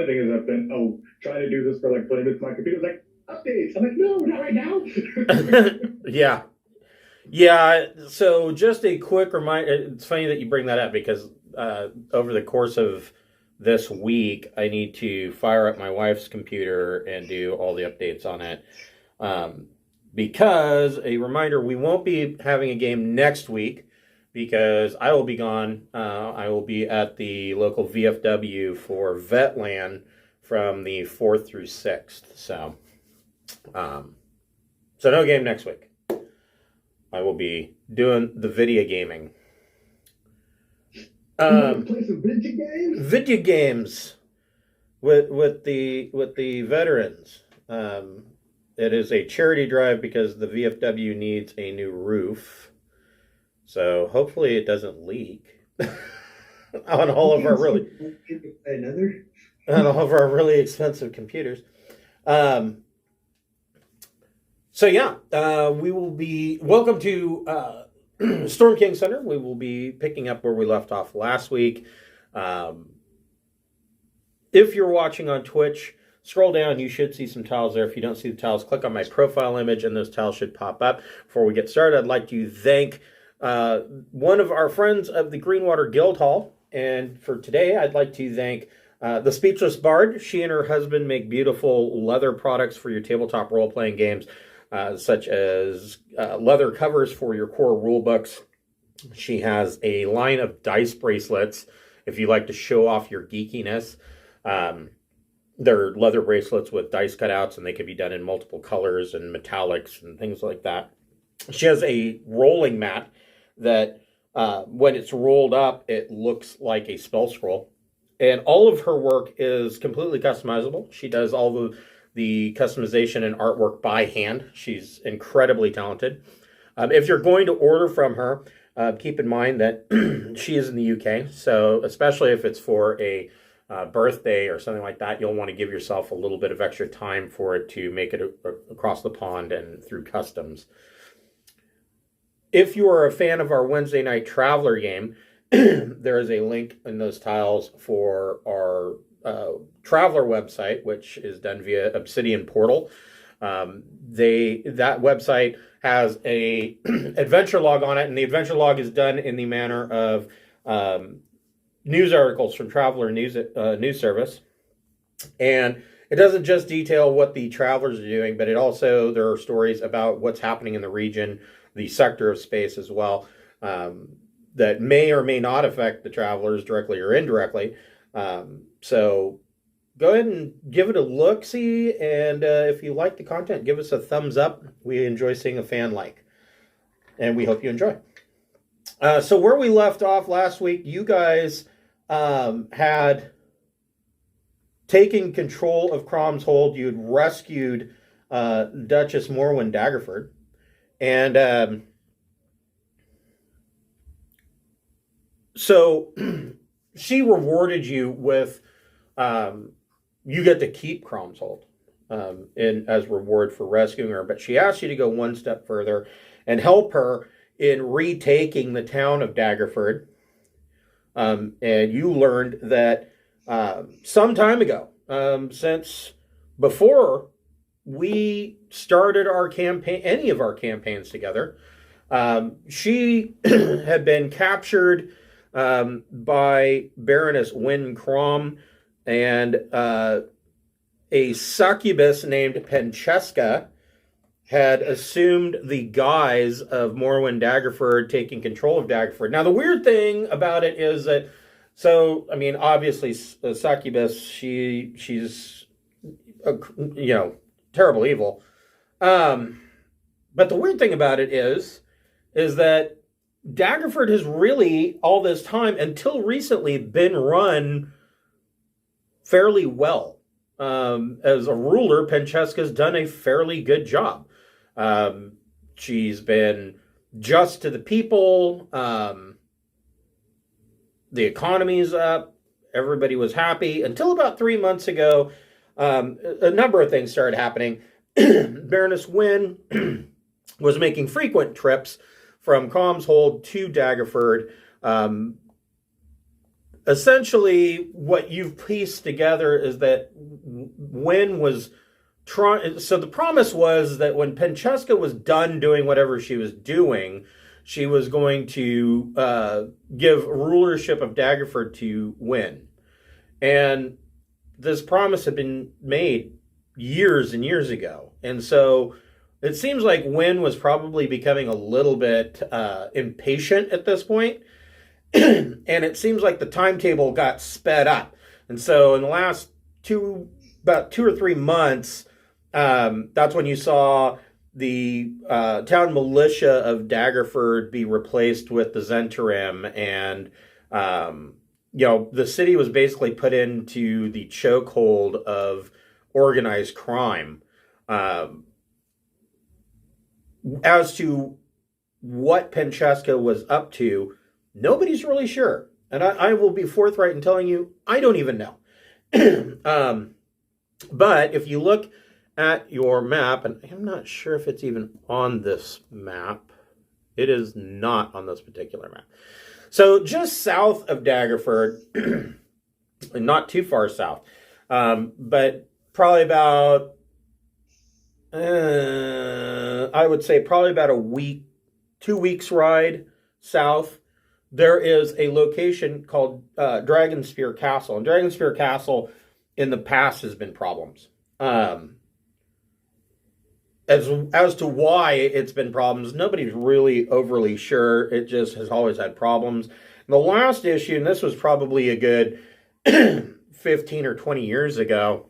funny thing is I've been trying to do this for like 20 minutes. My computer's like, updates. I'm like, no, not right now. Yeah. Yeah, so just a quick reminder. It's funny that you bring that up because over the course of this week, I need to fire up my wife's computer and do all the updates on it. Because, a reminder, we won't be having a game next week because I will be gone. I will be at the local VFW for Vetland from the 4th through 6th. So no game next week. I will be doing the video gaming. Play some video games? Video games with the veterans. It is a charity drive because the VFW needs a new roof. So hopefully it doesn't leak on all of our really expensive computers. So yeah, we will be welcome to Storm King Center. We will be picking up where we left off last week. If you're watching on Twitch, scroll down. You should see some tiles there. If you don't see the tiles, click on my profile image, and those tiles should pop up. Before we get started, I'd like to thank one of our friends of the Greenwater Guildhall. And for today, I'd like to thank the Speechless Bard. She and her husband make beautiful leather products for your tabletop role-playing games. Such as leather covers for your core rule books. She has a line of dice bracelets if you like to show off your geekiness. They're leather bracelets with dice cutouts, and they can be done in multiple colors and metallics and things like that. She has a rolling mat that when it's rolled up, it looks like a spell scroll. And all of her work is completely customizable. She does all the customization and artwork by hand. She's incredibly talented. If you're going to order from her, keep in mind that she is in the UK. So especially if it's for a birthday or something like that, you'll want to give yourself a little bit of extra time for it to make it across the pond and through customs. If you are a fan of our Wednesday night Traveler game, there is a link in those tiles for our Traveler website, which is done via Obsidian Portal. That website has a adventure log on it, and the adventure log is done in the manner of news articles from Traveler News Service. And it doesn't just detail what the travelers are doing, but there are stories about what's happening in the region, the sector of space as well, that may or may not affect the travelers directly or indirectly. So go ahead and give it a look-see, and if you like the content, give us a thumbs up. We enjoy seeing a fan like, and we hope you enjoy. So where we left off last week, you guys had taken control of Crom's Hold. You had rescued Duchess Morwen Daggerford, and so she rewarded you with you get to keep Crom's Hold as reward for rescuing her, but she asked you to go one step further and help her in retaking the town of Daggerford. And you learned that some time ago, since before we started our campaign, any of our campaigns together, she had been captured by Baroness Wynne Crom, and a succubus named Pencheska had assumed the guise of Morwen Daggerford taking control of Daggerford. Now, the weird thing about it is that, obviously, a succubus, she's terrible evil. But the weird thing about it is that Daggerford has really, all this time, until recently, been run fairly well. As a ruler, Pencheska's done a fairly good job. She's been just to the people. The economy's up. Everybody was happy until about 3 months ago. A number of things started happening. Baroness Wynne was making frequent trips from Crom's Hold to Daggerford, essentially what you've pieced together is that Wynne was trying. So the promise was that when Pencheska was done doing whatever she was doing, she was going to give rulership of Daggerford to Wynne. And this promise had been made years and years ago. And so it seems like Wynne was probably becoming a little bit impatient at this point. And it seems like the timetable got sped up. And so in the last about 2 or 3 months, that's when you saw the town militia of Daggerford be replaced with the Zentarim, and the city was basically put into the chokehold of organized crime. As to what Pencheska was up to, nobody's really sure. And I will be forthright in telling you, I don't even know. But if you look at your map, and I'm not sure if it's even on this map. It is not on this particular map. So just south of Daggerford, not too far south, but probably about, I would say probably about a week, 2 weeks ride south, there is a location called Dragonspear Castle. And Dragonspear Castle in the past has been problems. As to why it's been problems, nobody's really overly sure. It just has always had problems. And the last issue, and this was probably a good 15 or 20 years ago,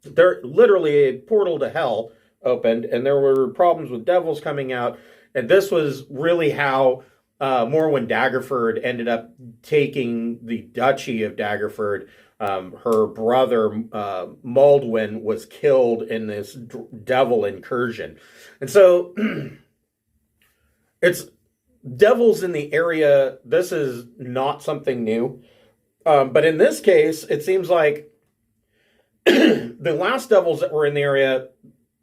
there literally a portal to hell opened, and there were problems with devils coming out. And this was really how Morwen Daggerford ended up taking the Duchy of Daggerford. Her brother, Maldwyn, was killed in this devil incursion. And so it's devils in the area. This is not something new. But in this case, it seems like the last devils that were in the area,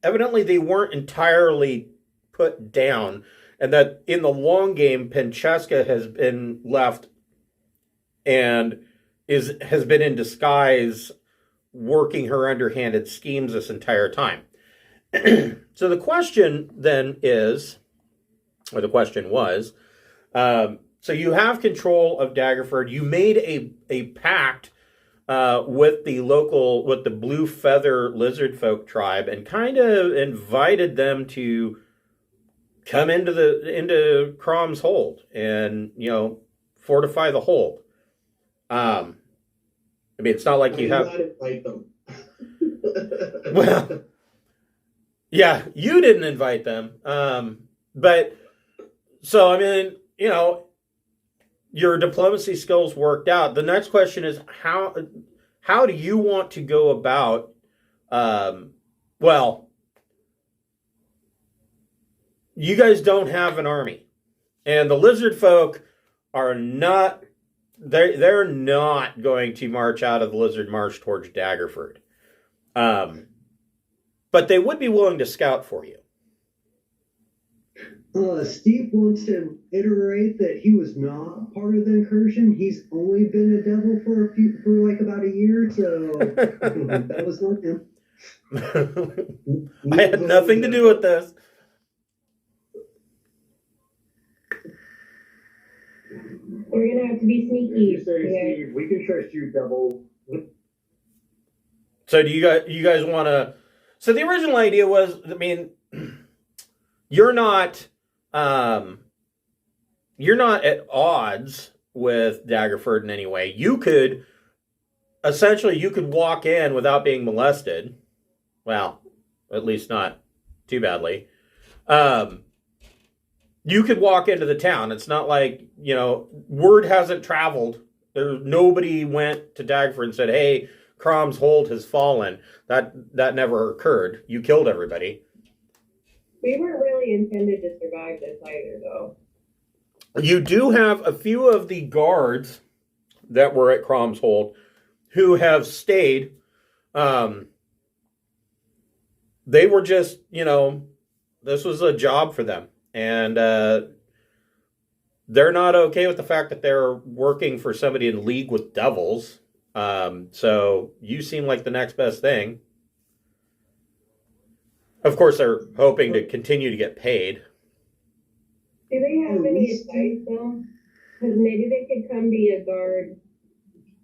evidently they weren't entirely put down. And that in the long game, Pencheska has been left and has been in disguise, working her underhanded schemes this entire time. So the question then is, or the question was, so you have control of Daggerford. You made a pact with the Blue Feather Lizard Folk tribe, and kind of invited them to come into Crom's hold and fortify the hold. I mean, it's not like you have. I did not invite them. Well, yeah, you didn't invite them. But so I mean, your diplomacy skills worked out. The next question is how do you want to go about? Well, you guys don't have an army, and the lizard folk are not. They're not going to march out of the Lizard Marsh towards Daggerford. But they would be willing to scout for you. Steve wants to iterate that he was not part of the incursion. He's only been a devil for about a year, so that was not him. I had nothing to do with this. We're gonna have to be sneaky. You say, Steve, we can trust you, devil. So do you guys want to? So the original idea was, I mean, you're not at odds with Daggerford in any way. You could walk in without being molested. Well, at least not too badly. You could walk into the town. It's not like, word hasn't traveled. Nobody went to Daggerford and said, hey, Crom's hold has fallen. That never occurred. You killed everybody. We weren't really intended to survive this either, though. You do have a few of the guards that were at Crom's hold who have stayed. They were just, this was a job for them. And they're not okay with the fact that they're working for somebody in league with devils. So you seem like the next best thing. Of course, they're hoping to continue to get paid. Do they have any advice though? Because maybe they could come be a guard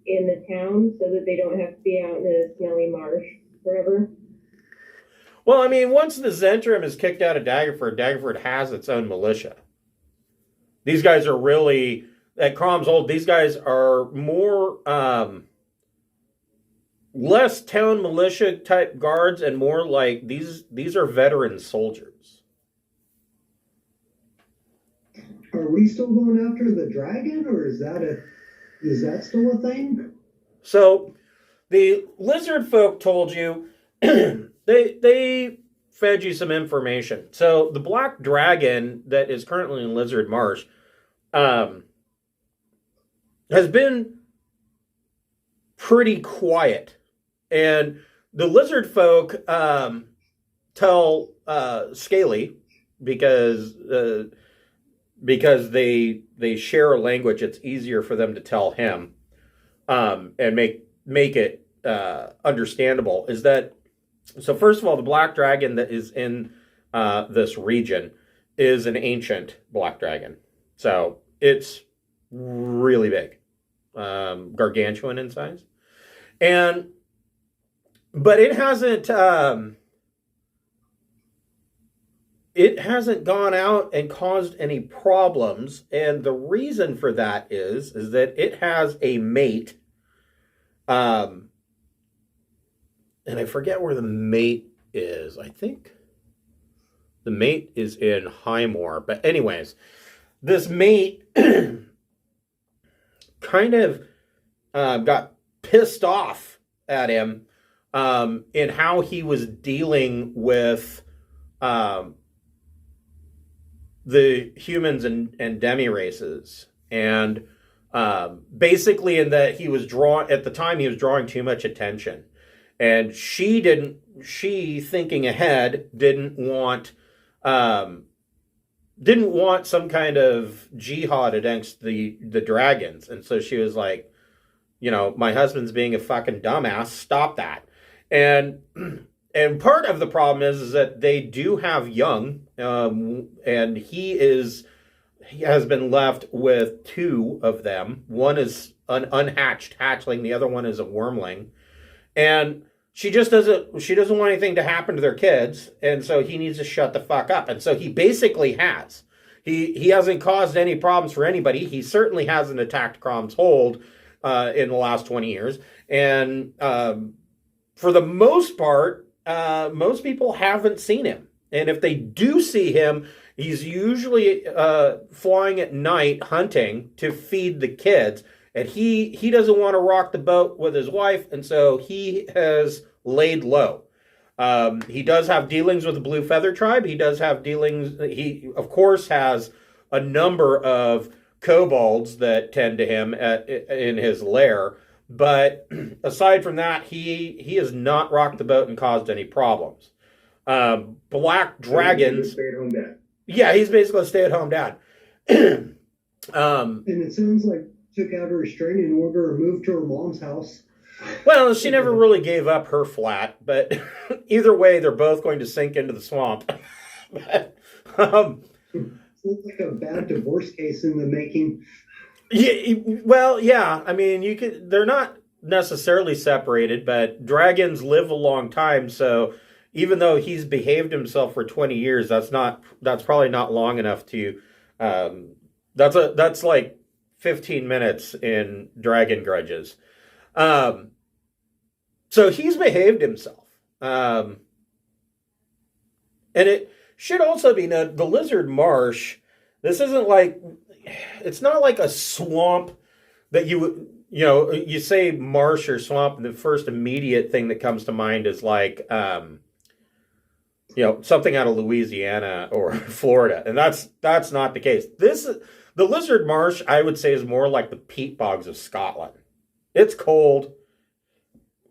in the town so that they don't have to be out in the smelly marsh forever. Well, I mean, once the Zentrum is kicked out of Daggerford, Daggerford has its own militia. These guys are really, at Crom's Old, these guys are more, less town militia type guards and more like these are veteran soldiers. Are we still going after the dragon, or is that still a thing? So the lizard folk told you they fed you some information. So the black dragon that is currently in Lizard Marsh has been pretty quiet, and the lizard folk tell Scaly because they share a language. It's easier for them to tell him and make it understandable. Is that so? First of all, the black dragon that is in this region is an ancient black dragon, so it's really big, gargantuan in size, but it hasn't gone out and caused any problems, and the reason for that is that it has a mate, and I forget where the mate is. I think the mate is in Highmore, but anyways, this mate kind of got pissed off at him in how he was dealing with the humans and demi races, and basically in that he was drawing too much attention, and she thinking ahead didn't want some kind of jihad against the dragons, and so she was like, my husband's being a fucking dumbass, stop that. And part of the problem is that they do have young, and he has been left with two of them. One is an unhatched hatchling, the other one is a wormling, and she doesn't want anything to happen to their kids, and so he needs to shut the fuck up. And so he basically has. He hasn't caused any problems for anybody. He certainly hasn't attacked Crom's Hold in the last 20 years, and for the most part, most people haven't seen him. And if they do see him, he's usually flying at night hunting to feed the kids. And he doesn't want to rock the boat with his wife, and so he has laid low. He does have dealings with the Blue Feather Tribe. He does have dealings. He, of course, has a number of kobolds that tend to him in his lair. But aside from that, he has not rocked the boat and caused any problems. Black dragons. Stay-at-home dad. Yeah, he's basically a stay-at-home dad. And it sounds like took out a restraining order or moved to her mom's house. Well, she never really gave up her flat, but either way, they're both going to sink into the swamp. Sounds like a bad divorce case in the making. Yeah, well, yeah. I mean, they're not necessarily separated, but dragons live a long time, so even though he's behaved himself for 20 years, that's probably not long enough to. That's like 15 minutes in dragon grudges. So he's behaved himself. And it should also be noted, the Lizard Marsh, it's not like a swamp that you say marsh or swamp, and the first immediate thing that comes to mind is like, something out of Louisiana or Florida. And that's not the case. The Lizard Marsh, I would say, is more like the peat bogs of Scotland. It's cold.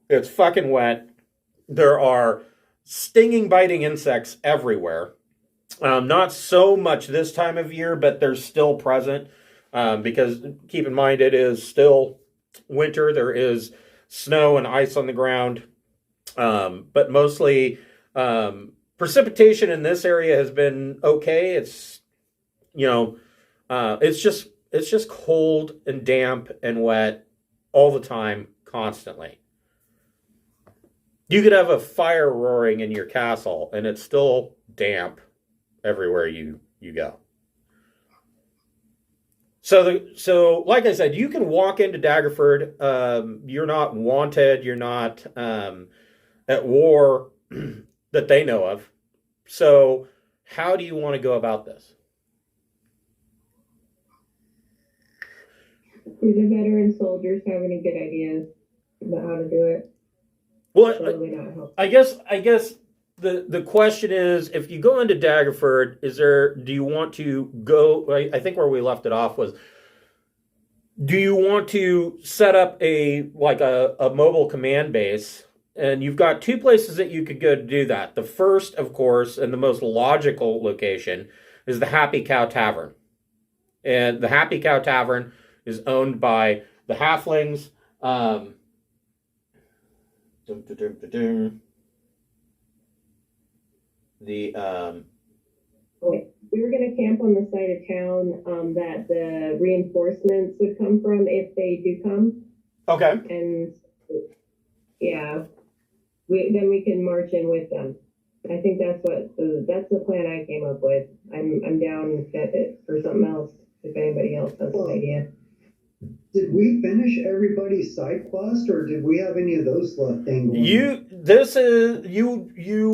It's fucking wet. There are stinging, biting insects everywhere. Not so much this time of year, but they're still present. because keep in mind it is still winter. There is snow and ice on the ground, but mostly precipitation in this area has been okay. It's it's just cold and damp and wet all the time, constantly. You could have a fire roaring in your castle, and it's still damp everywhere you go. So, like I said, you can walk into Daggerford. You're not wanted. You're not at war that they know of. So, how do you want to go about this? Do the veteran soldiers have any good ideas about how to do it? Well, I guess the question is, if you go into Daggerford, do you want to go? I think where we left it off was, do you want to set up a mobile command base? And you've got two places that you could go to do that. The first, of course, and the most logical location is the Happy Cow Tavern. And the Happy Cow Tavern is owned by the Halflings. We were going to camp on the side of town that the reinforcements would come from if they do come. Okay. And yeah, then we can march in with them. I think that's the plan I came up with. I'm down for something else if anybody else has an idea. Did we finish everybody's side quest, or did we have any of those left dangling? You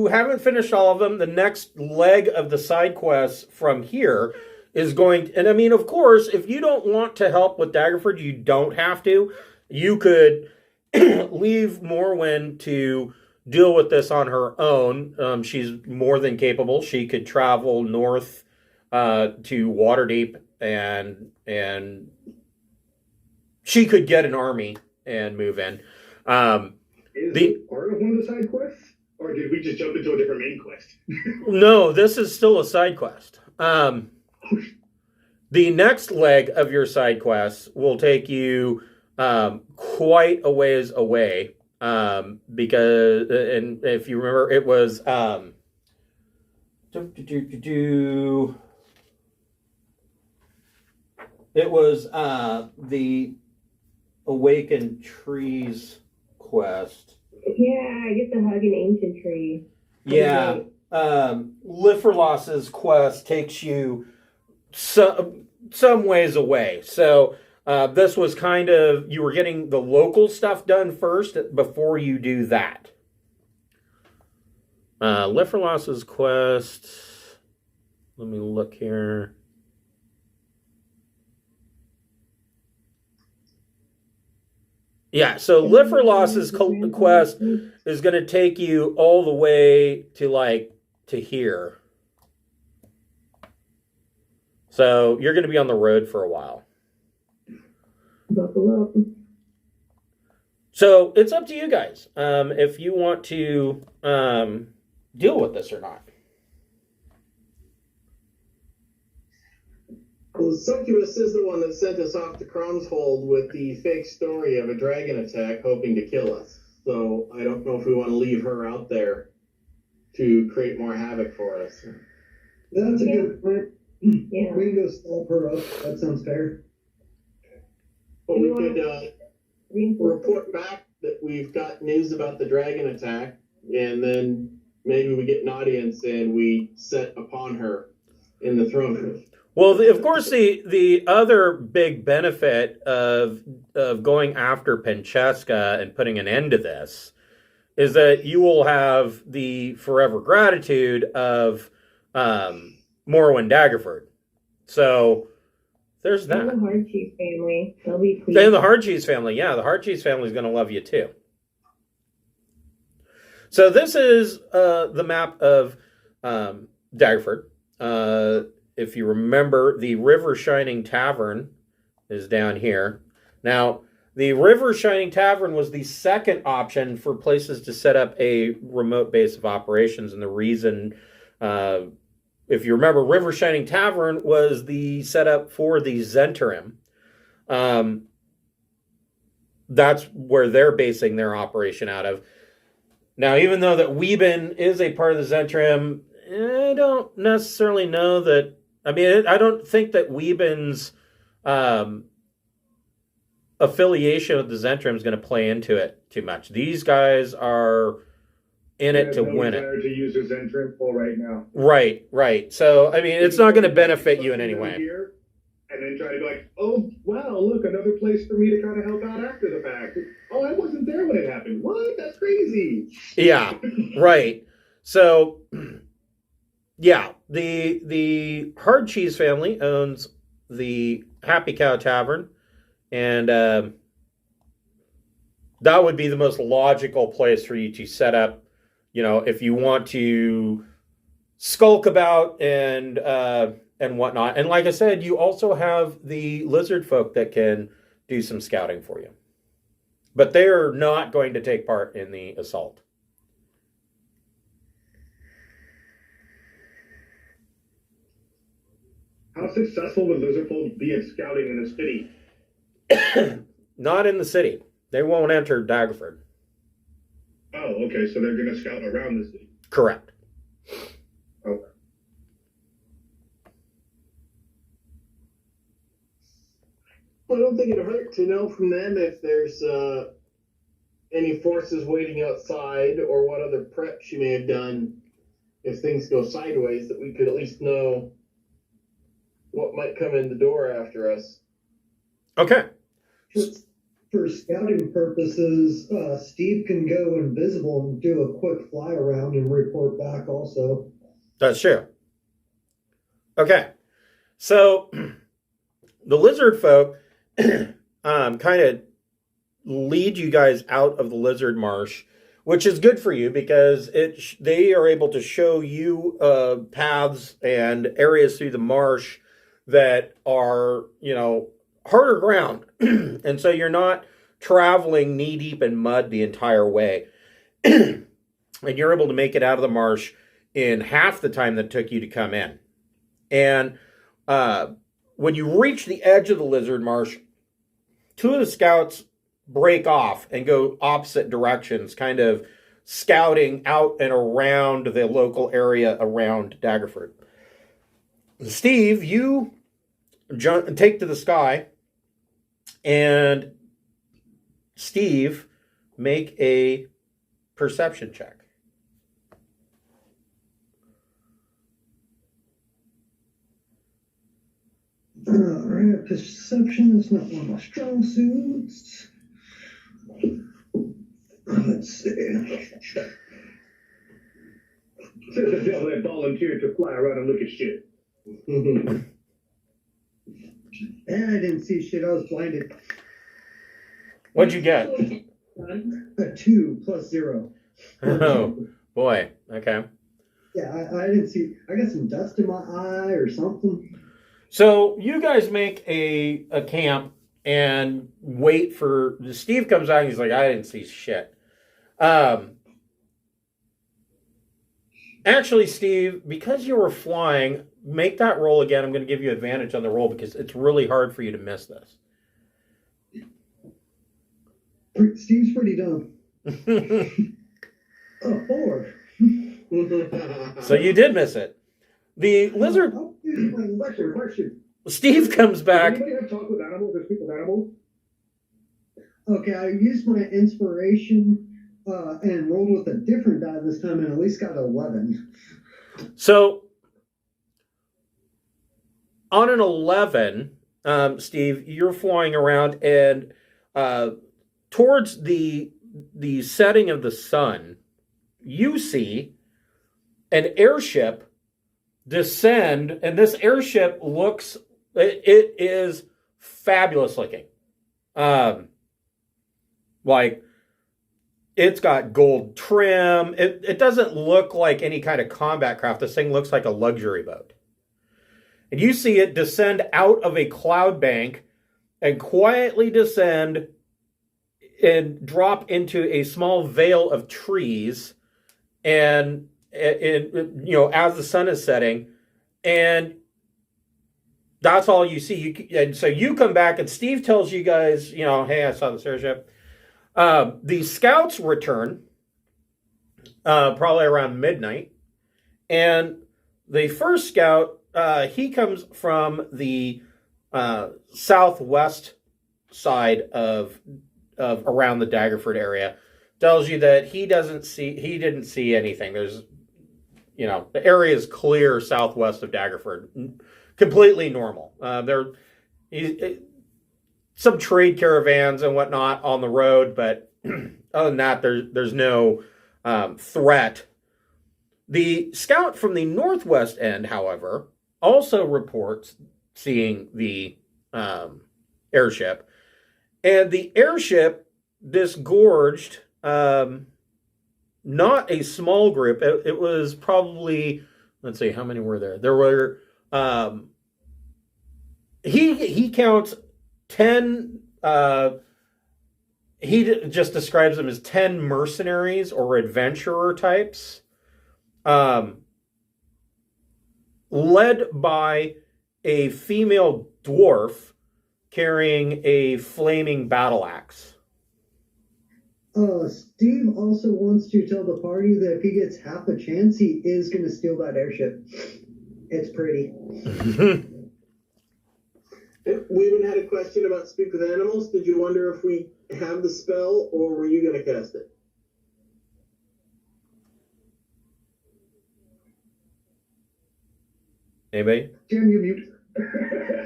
haven't finished all of them. The next leg of the side quests from here is and I mean, of course, if you don't want to help with Daggerford, you don't have to. You could leave Morwen to deal with this on her own. She's more than capable. She could travel north to Waterdeep and she could get an army and move in. Is it part of one of the side quests? Or did we just jump into a different main quest? No, this is still a side quest. The next leg of your side quest will take you quite a ways away. Because, and if you remember, it was the Awakened Trees quest. Yeah, I get to hug an ancient tree. Yeah. Lifferloss's quest takes you some ways away. So this was kind of, you were getting the local stuff done first before you do that. Lifferloss's quest. Let me look here. Yeah, so Lifferloss's quest is going to take you all the way to here. So you're going to be on the road for a while. Buckle up. So it's up to you guys if you want to deal with this or not. Well, the succubus is the one that sent us off to Cromshold with the fake story of a dragon attack hoping to kill us. So I don't know if we want to leave her out there to create more havoc for us. That's a good point. Yeah. We can go stop her up. That sounds fair. But we could report back that we've got news about the dragon attack, and then maybe we get an audience and we set upon her in the throne room. Well, of course, the other big benefit of going after Pencheska and putting an end to this is that you will have the forever gratitude of Morwen Daggerford. So there's that. And the Hardcheese family. They'll be pleased. And the Hardcheese family. Yeah, the Hardcheese family is going to love you too. So this is the map of Daggerford. If you remember, the River Shining Tavern is down here. Now, the River Shining Tavern was the second option for places to set up a remote base of operations, and the reason if you remember, River Shining Tavern was the setup for the Zentarim. That's where they're basing their operation out of. Now, even though that Weeben is a part of the Zentrim, I don't necessarily know that. I mean, I don't think that Weeben's affiliation with the Zentrim is going to play into it too much. These guys are in it to win it. To use their Zentrim full right now. Right. So, I mean, it's not going to benefit you in any way. And then try to be like, oh, wow, look, another place for me to kind of help out after the fact. Oh, I wasn't there when it happened. What? That's crazy. Yeah, right. So, yeah, the Hard Cheese family owns the Happy Cow Tavern, and that would be the most logical place for you to set up, if you want to skulk about and whatnot. And like I said, you also have the lizard folk that can do some scouting for you. But they're not going to take part in the assault. How successful would lizard folk be in scouting in the city? Not in the city. They won't enter Daggerford. Oh, okay, so they're going to scout around the city. Correct. Okay. I don't think it'd hurt to know from them if there's any forces waiting outside or what other prep she may have done if things go sideways, that we could at least know what might come in the door after us. Okay. For scouting purposes, Steve can go invisible and do a quick fly around and report back also. That's true. Okay. So the lizard folk kind of lead you guys out of the lizard marsh, which is good for you because they are able to show you paths and areas through the marsh that are, harder ground. And so you're not traveling knee deep in mud the entire way. And you're able to make it out of the marsh in half the time that it took you to come in. And when you reach the edge of the lizard marsh, two of the scouts break off and go opposite directions, kind of scouting out and around the local area around Daggerford. Steve, you take to the sky, and Steve, make a perception check. Alright, perception is not one of my strong suits. Let's see. Says the devil that volunteered to fly around and look at shit. I didn't see shit, I was blinded. What'd you get? A 2 plus 0. Oh, boy. Okay. Yeah, I didn't see. I got some dust in my eye or something. So you guys make a camp and wait for Steve comes out and he's like, I didn't see shit. Actually, Steve, because you were flying, make that roll again. I'm going to give you advantage on the roll because it's really hard for you to miss this. Steve's pretty dumb. Oh, 4. So you did miss it. The lizard... Question. Steve comes back. Does anybody have talk with animals or speak with animals? Okay, I used my inspiration and rolled with a different die this time and at least got 11. So, on an 11, Steve, you're flying around and towards the setting of the sun, you see an airship descend, and this airship looks, it is fabulous looking. Like, it's got gold trim. It doesn't look like any kind of combat craft. This thing looks like a luxury boat. And you see it descend out of a cloud bank and quietly descend and drop into a small veil of trees. And as the sun is setting, and that's all you see. And so you come back, and Steve tells you guys, hey, I saw this airship. The scouts return probably around midnight, and the first scout, he comes from the southwest side of around the Daggerford area. Tells you that he didn't see anything. There's, the area is clear southwest of Daggerford, completely normal. Some trade caravans and whatnot on the road, but other than that, there's no threat. The scout from the northwest end, however, also reports seeing the airship, and the airship disgorged not a small group. It was probably, let's see, how many were there? There were he counts 10. He just describes them as 10 mercenaries or adventurer types, led by a female dwarf carrying a flaming battle axe. Steve also wants to tell the party that if he gets half a chance, he is going to steal that airship. It's pretty. We even had a question about speak with animals. Did you wonder if we have the spell, or were you going to cast it? Anybody? Damn you, mute.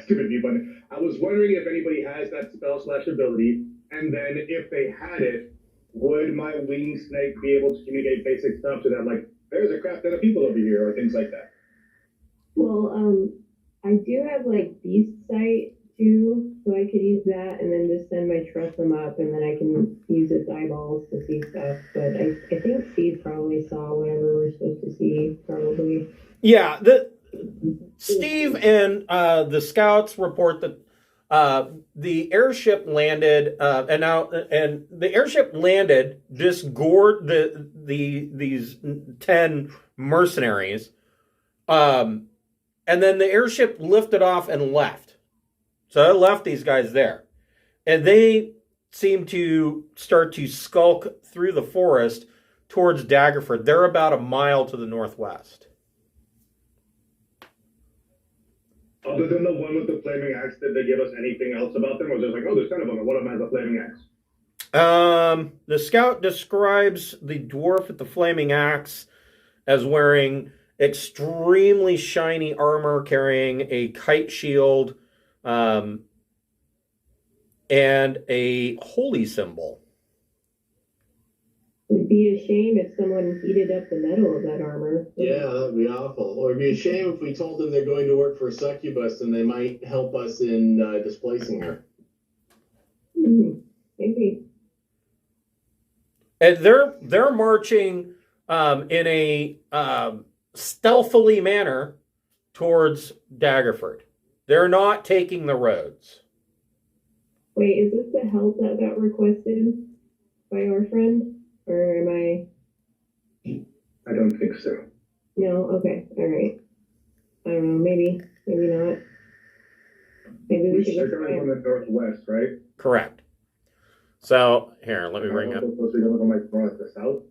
Stupid mute button. I was wondering if anybody has that spell/ability, and then if they had it, would my wing snake be able to communicate basic stuff to them, like, there's a crap ton of people over here, or things like that? Well, I do have, beast sight, too, so I could use that, and then just send my Trussum up, and then I can use its eyeballs to see stuff, but I think Steve probably saw whatever we're supposed to see, probably. Yeah, Steve and the scouts report that the airship landed, and the airship landed, disgorged these 10 mercenaries, and then the airship lifted off and left. So it left these guys there, and they seem to start to skulk through the forest towards Daggerford. They're about a mile to the northwest. Other than the one with the flaming axe, did they give us anything else about them? Or was it like, oh, there's 10 of them, and one of them has a flaming axe? The scout describes the dwarf with the flaming axe as wearing extremely shiny armor, carrying a kite shield, and a holy symbol. It would be a shame if someone heated up the metal of that armor. Yeah, that would be awful. Or it'd be a shame if we told them they're going to work for a succubus and they might help us in displacing her. Maybe. And they're marching in a stealthily manner towards Daggerford. They're not taking the roads. Wait, is this the help that got requested by our friend? Or am I? I don't think so. No? Okay. All right. I don't know. Maybe not. Maybe we should They're go coming from the northwest, right? Correct. So, here, let me bring up. Supposed to go from the south?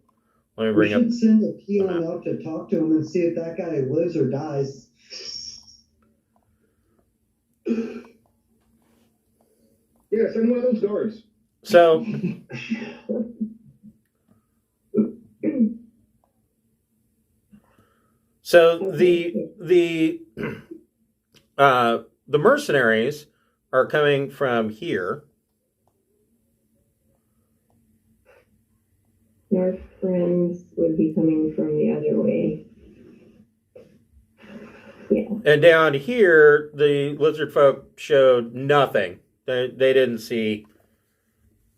Let me bring up. We should send a peon up to talk to him and see if that guy lives or dies. Yeah, send one of those guards. So, the mercenaries are coming from here. Our friends would be coming from the other way. Yeah. And down here, the lizard folk showed nothing. They didn't see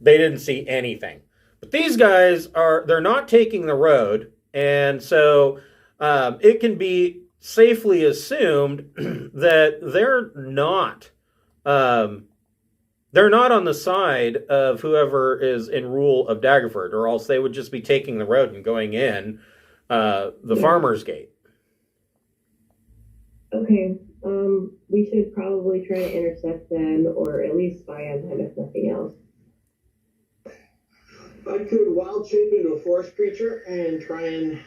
anything. But these guys they're not taking the road, and so it can be safely assumed that they're not on the side of whoever is in rule of Daggerford, or else they would just be taking the road and going in the farmer's gate. Okay. We should probably try to intercept them, or at least spy on them, if nothing else. I could wild shape into a forest creature and try and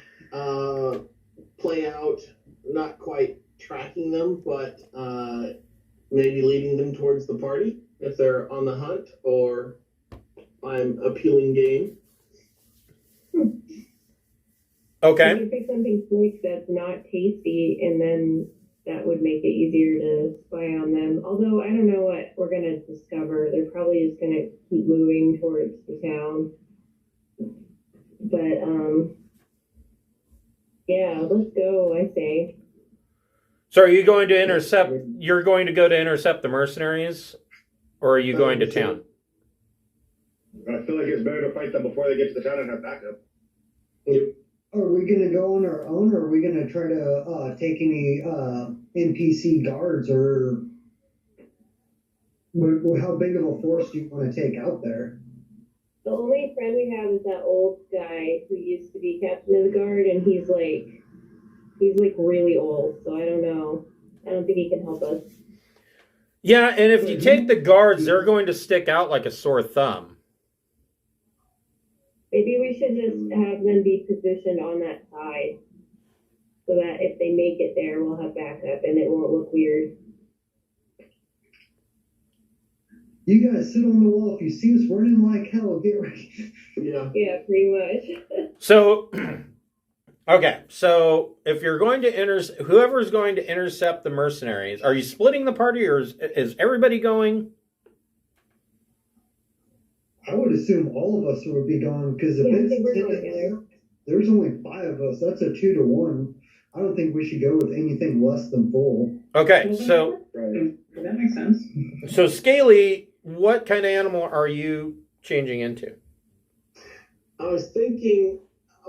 play out, not quite tracking them, but maybe leading them towards the party if they're on the hunt, or I'm appealing game. Okay. You can pick something quick that's not tasty, and then that would make it easier to spy on them. Although I don't know what we're gonna discover. They're probably just gonna keep moving towards the town. But yeah, let's go, I say. So are you going to intercept? You're going to go to intercept the mercenaries, or are you going to town? I feel like it's better to fight them before they get to the town and have backup. Yep. Are we gonna go on our own, or are we gonna try to take any NPC guards, or how big of a force do you want to take out there? The only friend we have is that old guy who used to be captain of the guard, and he's like really old, so I don't know. I don't think he can help us. Yeah, and if you take the guards, they're going to stick out like a sore thumb. Maybe we should just have them be positioned on that side, so that if they make it there, we'll have backup and it won't look weird. You guys sit on the wall. If you see us running like hell, get ready. Yeah. Yeah, pretty much. So, okay. So if you're going to whoever's going to intercept the mercenaries, are you splitting the party, or is everybody going? I would assume all of us would be gone, because if I think we're going together. there's only 5 of us. That's a 2-to-1. I don't think we should go with anything less than full. Okay, so that makes sense. So Scaly, what kind of animal are you changing into? I was thinking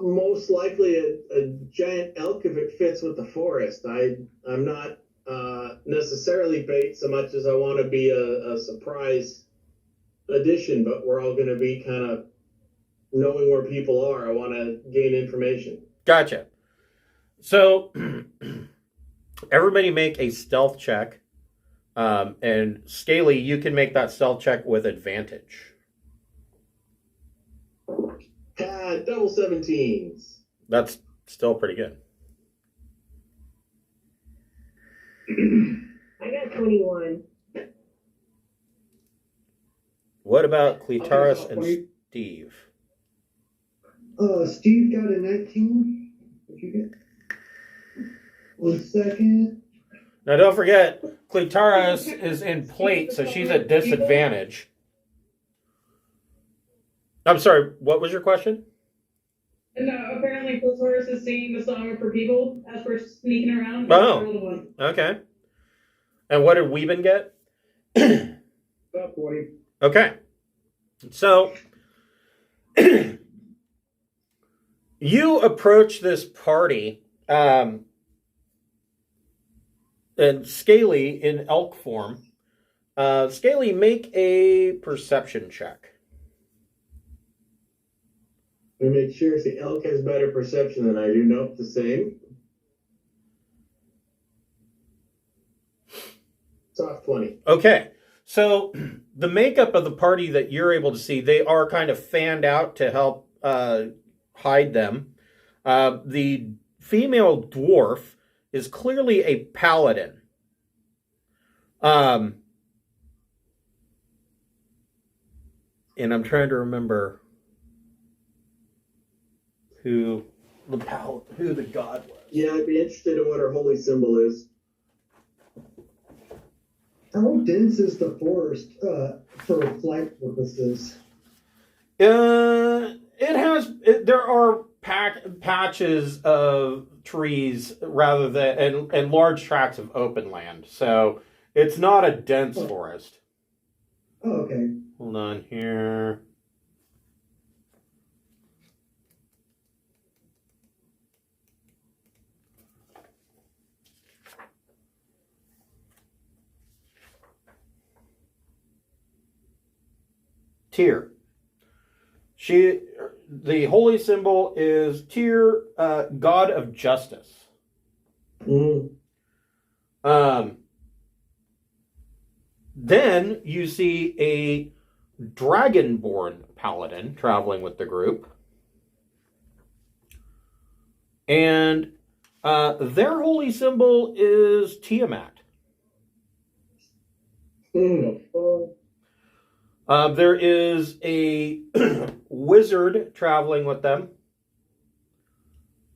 most likely a giant elk if it fits with the forest. I'm not necessarily bait so much as I want to be a surprise addition, but we're all going to be kind of knowing where people are. I want to gain information. Gotcha. So everybody make a stealth check. And Scaly, you can make that stealth check with advantage. Double 17s. That's still pretty good. I got 21. What about Cletaris and Okay, Steve? Steve got a 19. What'd you get? 1 second. Now don't forget, Cletaris is in plate, so she's at disadvantage. I'm sorry, what was your question? No, apparently Clotaris is singing the song for people as we're sneaking around. Oh, okay. And what did Weeben get? About 20. Okay. So, you approach this party, and Scaly in elk form. Scaly, make a perception check. We make sure if the elk has better perception than I do. Nope, the same. Soft 20. Okay. So the makeup of the party that you're able to see, they are kind of fanned out to help hide them. The female dwarf is clearly a paladin. And I'm trying to remember who the god was. Yeah, I'd be interested in what her holy symbol is. How dense is the forest for flight purposes? There are patches of trees rather than and large tracts of open land, so it's not a dense forest. Oh, okay. Hold on here. Tyr. The holy symbol is Tyr, god of justice. Mm. Then you see a dragonborn paladin traveling with the group. And their holy symbol is Tiamat. There is a wizard traveling with them.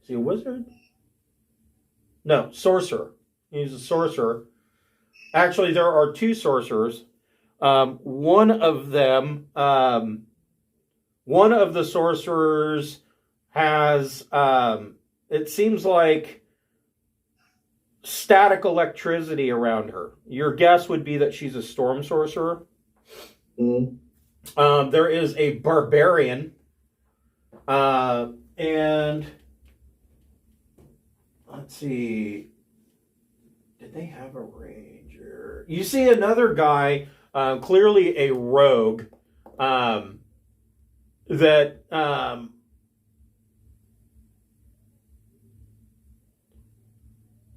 Is he a wizard? No, sorcerer. He's a sorcerer. Actually, there are two sorcerers. One of the sorcerers has, it seems like, static electricity around her. Your guess would be that she's a storm sorcerer. Mm-hmm. There is a barbarian, and let's see, did they have a ranger? You see another guy, clearly a rogue, that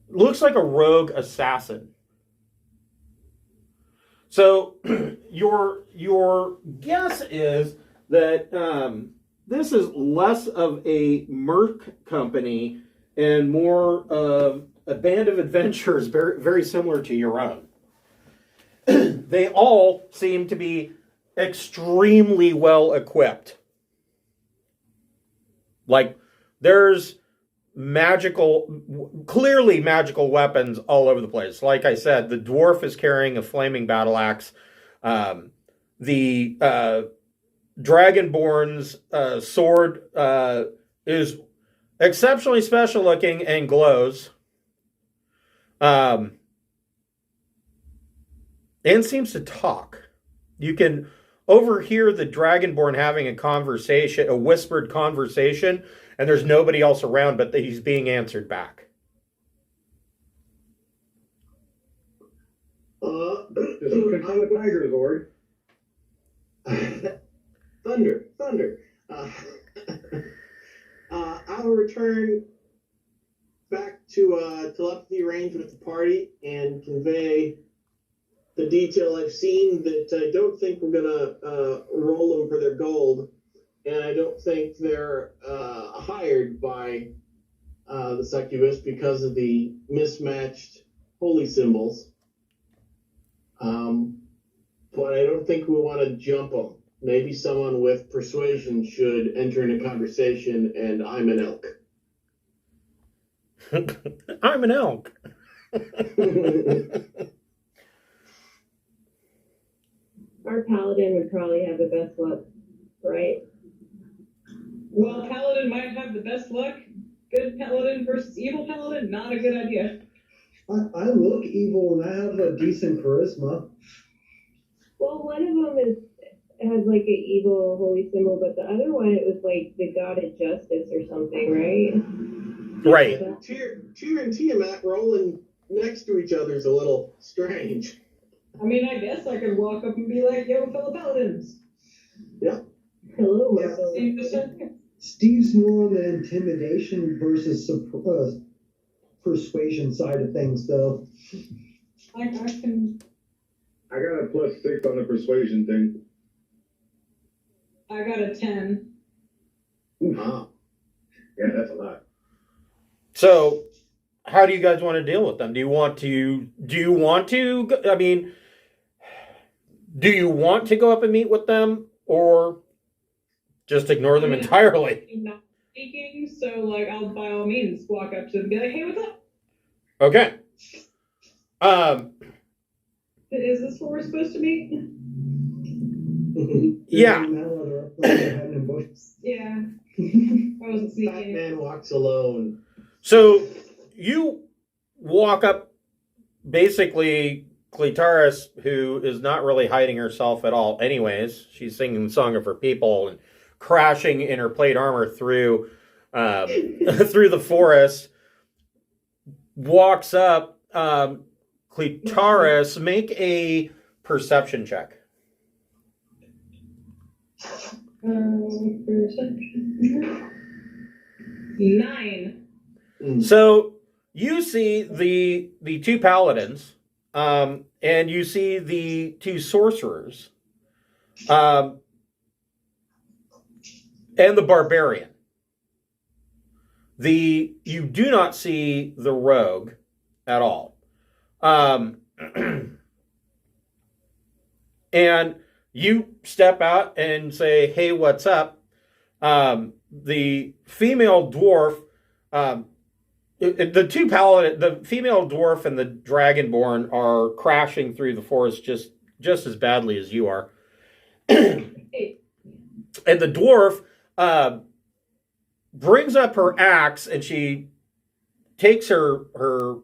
looks like a rogue assassin. So your guess is that this is less of a merc company and more of a band of adventurers, very, very similar to your own. They all seem to be extremely well equipped. Like, there's clearly magical weapons all over the place. Like I said, the dwarf is carrying a flaming battle axe. The Dragonborn's sword is exceptionally special looking and glows. And seems to talk. You can overhear the Dragonborn having a conversation, a whispered conversation, and there's nobody else around, but he's being answered back. Just control the tiger, Lord. Thunder. I'll return back to telepathy range with the party and convey the detail I've seen, that I don't think we're gonna roll them for their gold, and I don't think they're hired by the succubus because of the mismatched holy symbols. But I don't think we want to jump them. Maybe someone with persuasion should enter into conversation, and I'm an elk. I'm an elk. Our paladin would probably have the best luck, right? Well, paladin might have the best luck. Good paladin versus evil paladin, not a good idea. I look evil and I have a decent charisma. Well, one of them has like an evil holy symbol, but the other one, it was like the god of justice or something, right? Right. Tyr and Tiamat rolling next to each other is a little strange. I mean, I guess I could walk up and be like, yo, fellow paladins. Yeah. Hello, my Yeah. fellow. Steve's more on the intimidation versus persuasion side of things, though. I can. I got a +6 on the persuasion thing. I got a 10. Wow. Yeah, that's a lot. So, how do you guys want to deal with them? Do you want to, I mean, do you want to go up and meet with them, or just ignore them entirely? I'm not speaking, so like I'll by all means walk up to them and be like, hey, what's up? Okay. Is this where we're supposed to meet? Yeah. Yeah. I wasn't sneaking. That man walks alone. So you walk up, basically, Clitaris, who is not really hiding herself at all anyways. She's singing the song of her people and crashing in her plate armor through through the forest. Walks up. Clitaris, make a perception check. Perception. 9. So you see the two paladins, and you see the two sorcerers, and the barbarian. You do not see the rogue at all. And you step out and say, "Hey, what's up?" The female dwarf, the female dwarf and the dragonborn are crashing through the forest just as badly as you are. And the dwarf brings up her axe, and she takes her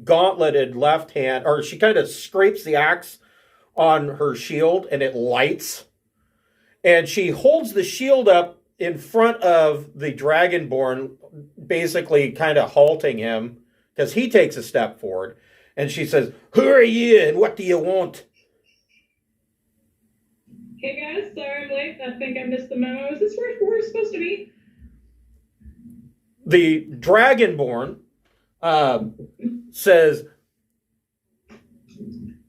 gauntleted left hand, or she kind of scrapes the axe on her shield, and it lights. And she holds the shield up in front of the dragonborn, basically kind of halting him, because he takes a step forward. And she says, "Who are you, and what do you want?" Hey guys, sorry I'm late. I think I missed the memo. Is this where we're supposed to be? The dragonborn says,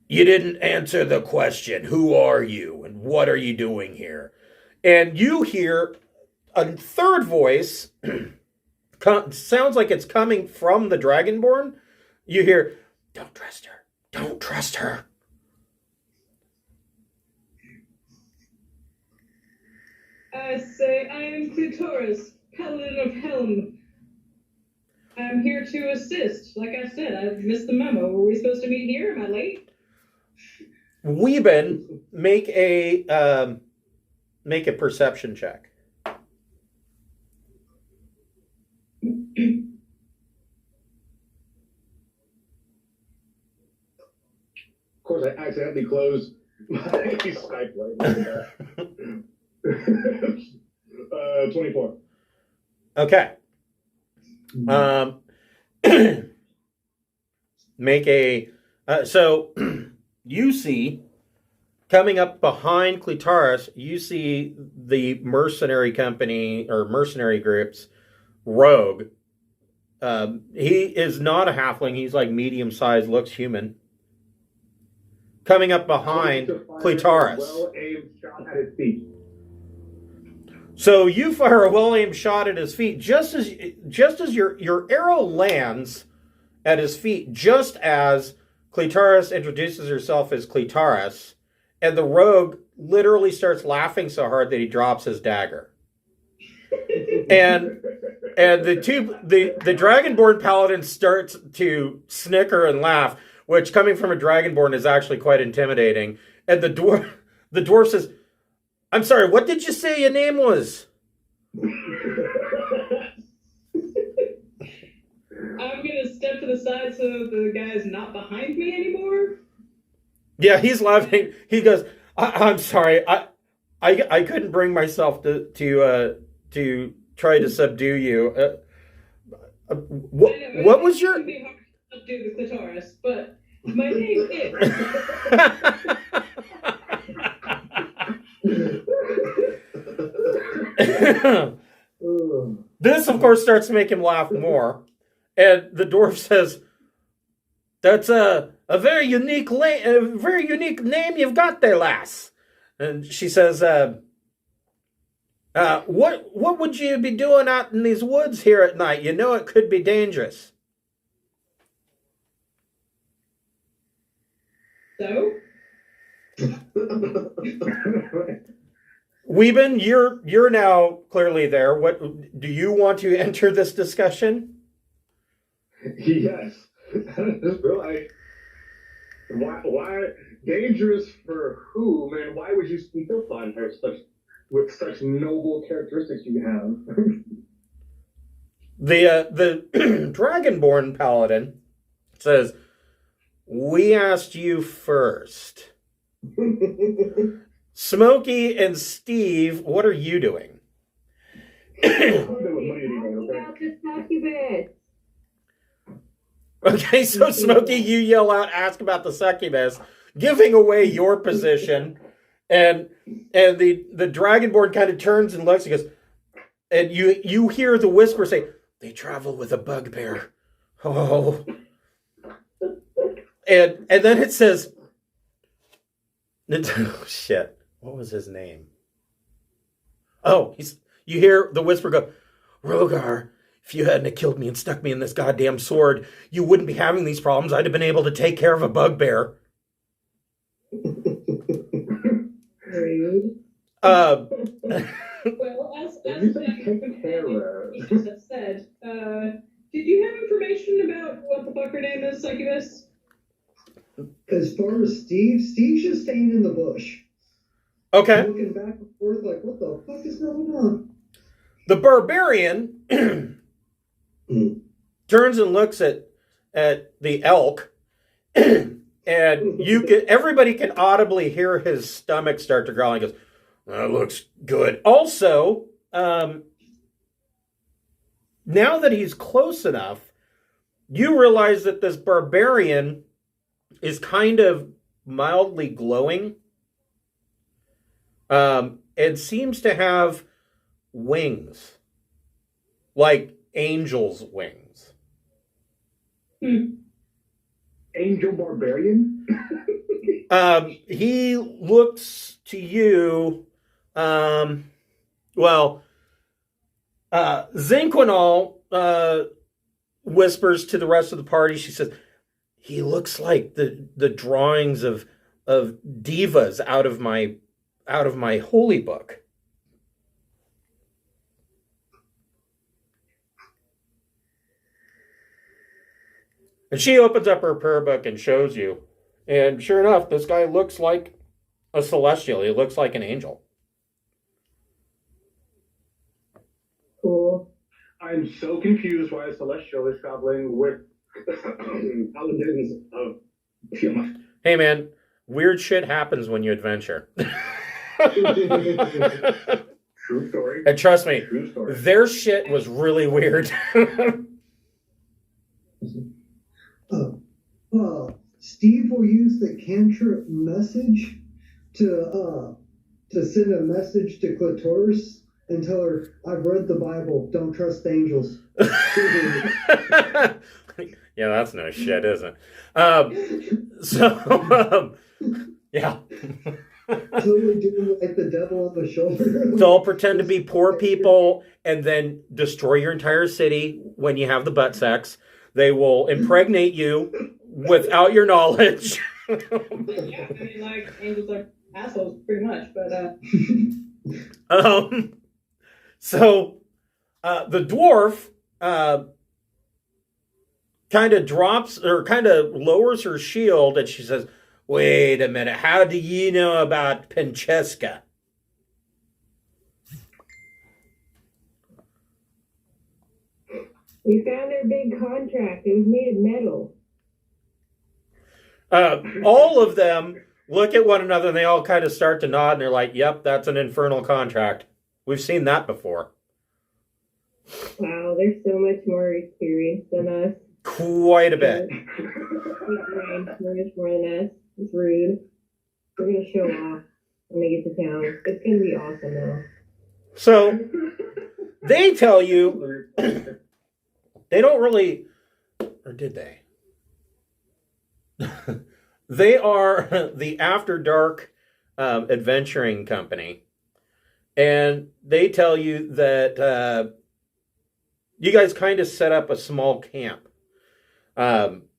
"You didn't answer the question. Who are you, and what are you doing here?" And you hear a third voice, sounds like it's coming from the dragonborn. You hear, "Don't trust her. Don't trust her." I say, I am Clitoris, Paladin of Helm. I'm here to assist. Like I said, I missed the memo. Were we supposed to meet here? Am I late? Weeben, make a perception check. Of course, I accidentally closed my Skype light. 24. Okay. Make a... so, you see, coming up behind Clitoris, you see the mercenary company, or mercenary group's rogue. He is not a halfling. He's like medium-sized, looks human. Coming up behind Clitoris. Well-aimed shot at his feet. So you fire a well-aimed shot at his feet, just as your arrow lands at his feet, just as Clitoris introduces herself as Clitoris, and the rogue literally starts laughing so hard that he drops his dagger. And the Dragonborn paladin starts to snicker and laugh, which coming from a Dragonborn is actually quite intimidating. And the dwarf says, "I'm sorry, what did you say your name was?" I'm gonna step to the side so the guy's not behind me anymore. Yeah, he's laughing. He goes, I'm sorry, I couldn't bring myself to try to subdue you. What was your? It'd be hard to subdue the clitoris, but my name is. This, of course, starts to make him laugh more. And the dwarf says, "That's a very unique name you've got there, lass." And she says, what would you be doing out in these woods here at night? You know it could be dangerous." So? Weeben, you're now clearly there. What do you want to enter this discussion? Yes. Why dangerous for whom, and why would you speak up on her with such noble characteristics you have? The Dragonborn paladin says, "We asked you first." Smokey and Steve, what are you doing? Okay, so Smokey, you yell out, "Ask about the succubus," giving away your position, and the Dragonborn kind of turns and looks. He goes, and you hear the whisper say, "They travel with a bugbear. Oh. And then it says, oh, shit. What was his name? Oh, you hear the whisper go, Rogar, if you hadn't killed me and stuck me in this goddamn sword, you wouldn't be having these problems. I'd have been able to take care of a bugbear. Rude. Well, as you just have said, did you have information about what the fuck her name is, succubus? As far as Steve's just staying in the bush. Okay. Looking back and forth like, what the fuck is going on? The barbarian turns and looks at the elk, and everybody can audibly hear his stomach start to growl. And he goes, "That looks good." Also, now that he's close enough, you realize that this barbarian is kind of mildly glowing, and seems to have wings, like angels' wings. Angel barbarian? He looks to you, Zinquinal whispers to the rest of the party. She says, he looks like the drawings of divas out of my holy book. And she opens up her prayer book and shows you. And sure enough, this guy looks like a celestial. He looks like an angel. Cool. I'm so confused why a celestial is traveling with paladins of Tiamat. Hey man, weird shit happens when you adventure. True story. And trust me, True story. their shit was really weird. Steve will use the cantrip message to send a message to Clitoris and tell her, I've read the Bible, don't trust angels. Yeah, that's no shit, is it? Yeah. Totally doing like the devil on the shoulder. They'll pretend to be poor people and then destroy your entire city when you have the butt sex. They will impregnate you without your knowledge. Yeah, I mean, like, angels are assholes, pretty much, but, So, the dwarf, kind of drops, or kind of lowers her shield, and she says, wait a minute, how do you know about Pencheska? We found their big contract. It was made of metal. All of them look at one another and they all kind of start to nod and they're like, yep, that's an infernal contract. We've seen that before. Wow, they're so much more experienced than us. Quite a bit. They're much more than us. It's rude. We're going to show off when they get to town. It's going to be awesome, though. So, they tell you, they don't really, or did they? They are the After Dark adventuring company. And they tell you that you guys kind of set up a small camp.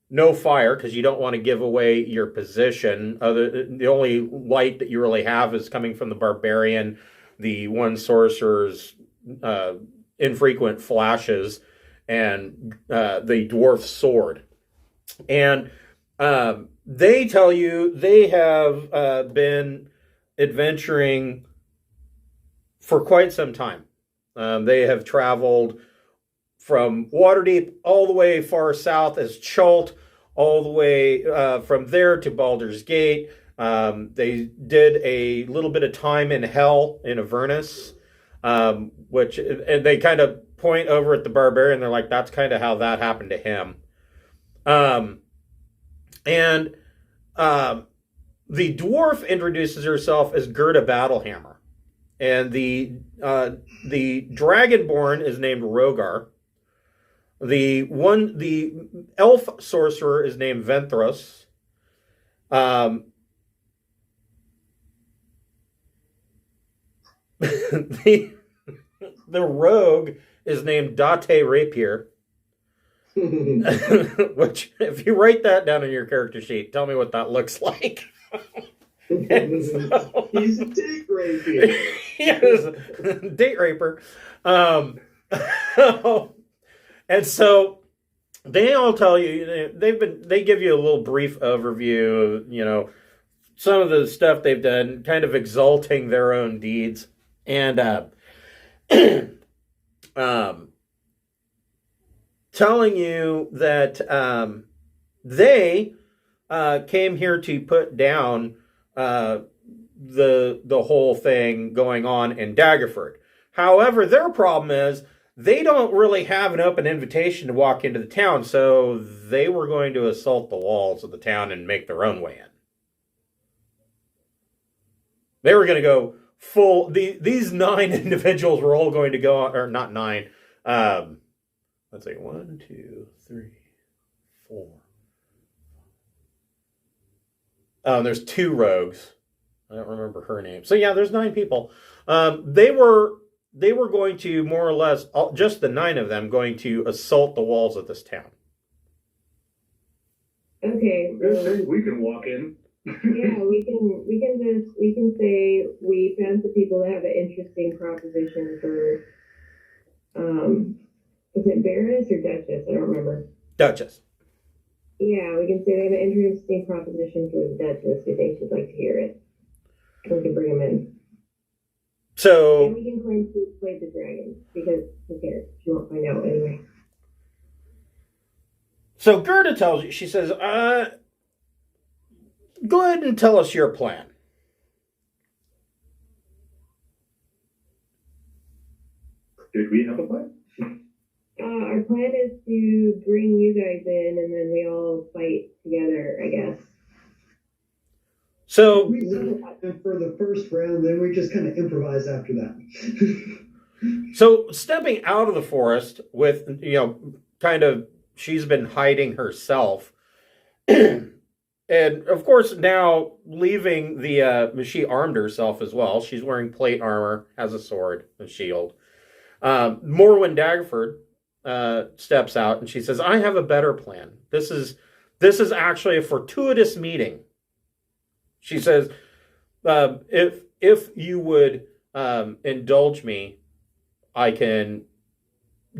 No fire, because you don't want to give away your position. The only light that you really have is coming from the barbarian, the one sorcerer's infrequent flashes, and the dwarf's sword. And they tell you they have been adventuring for quite some time. They have traveled from Waterdeep all the way far south as Chult, all the way from there to Baldur's Gate. They did a little bit of time in Hell in Avernus, and they kind of point over at the barbarian. They're like, that's kind of how that happened to him. And the dwarf introduces herself as Gerda Battlehammer. And the Dragonborn is named Rogar. The elf sorcerer is named Venthros. The rogue is named Date Rapier. Which, if you write that down in your character sheet, tell me what that looks like. He's a date rapier. Yes, date raper. And so they all tell you, they give you a little brief overview of, some of the stuff they've done, kind of exalting their own deeds. And telling you that they came here to put down the whole thing going on in Daggerford. However, their problem is they don't really have an open invitation to walk into the town, so they were going to assault the walls of the town and make their own way in. They were going to go full. These 9 individuals were all going to go on, or not 9. Let's see, 1, 2, 3, 4. There's 2 rogues. I don't remember her name. So yeah, there's 9 people. They were going to more or less, just the 9 of them, going to assault the walls of this town. Okay. We can walk in. Yeah, we can say we found some people that have an interesting proposition for, is it Baroness or Duchess? I don't remember. Duchess. Yeah, we can say they have an interesting proposition for the Duchess. We think she'd like to hear it. We can bring them in. So. And we can claim who played the dragon, because who cares? She won't find out anyway. So Gerda tells you, she says, go ahead and tell us your plan. Did we have a plan? Our plan is to bring you guys in, and then we all fight together, I guess. So for the first round, then we just kind of improvise after that. So stepping out of the forest with, kind of, she's been hiding herself. And of course, now leaving she armed herself as well. She's wearing plate armor, has a sword, a shield. Morwen Daggerford steps out and she says, I have a better plan. This is actually a fortuitous meeting. She says, if you would indulge me, I can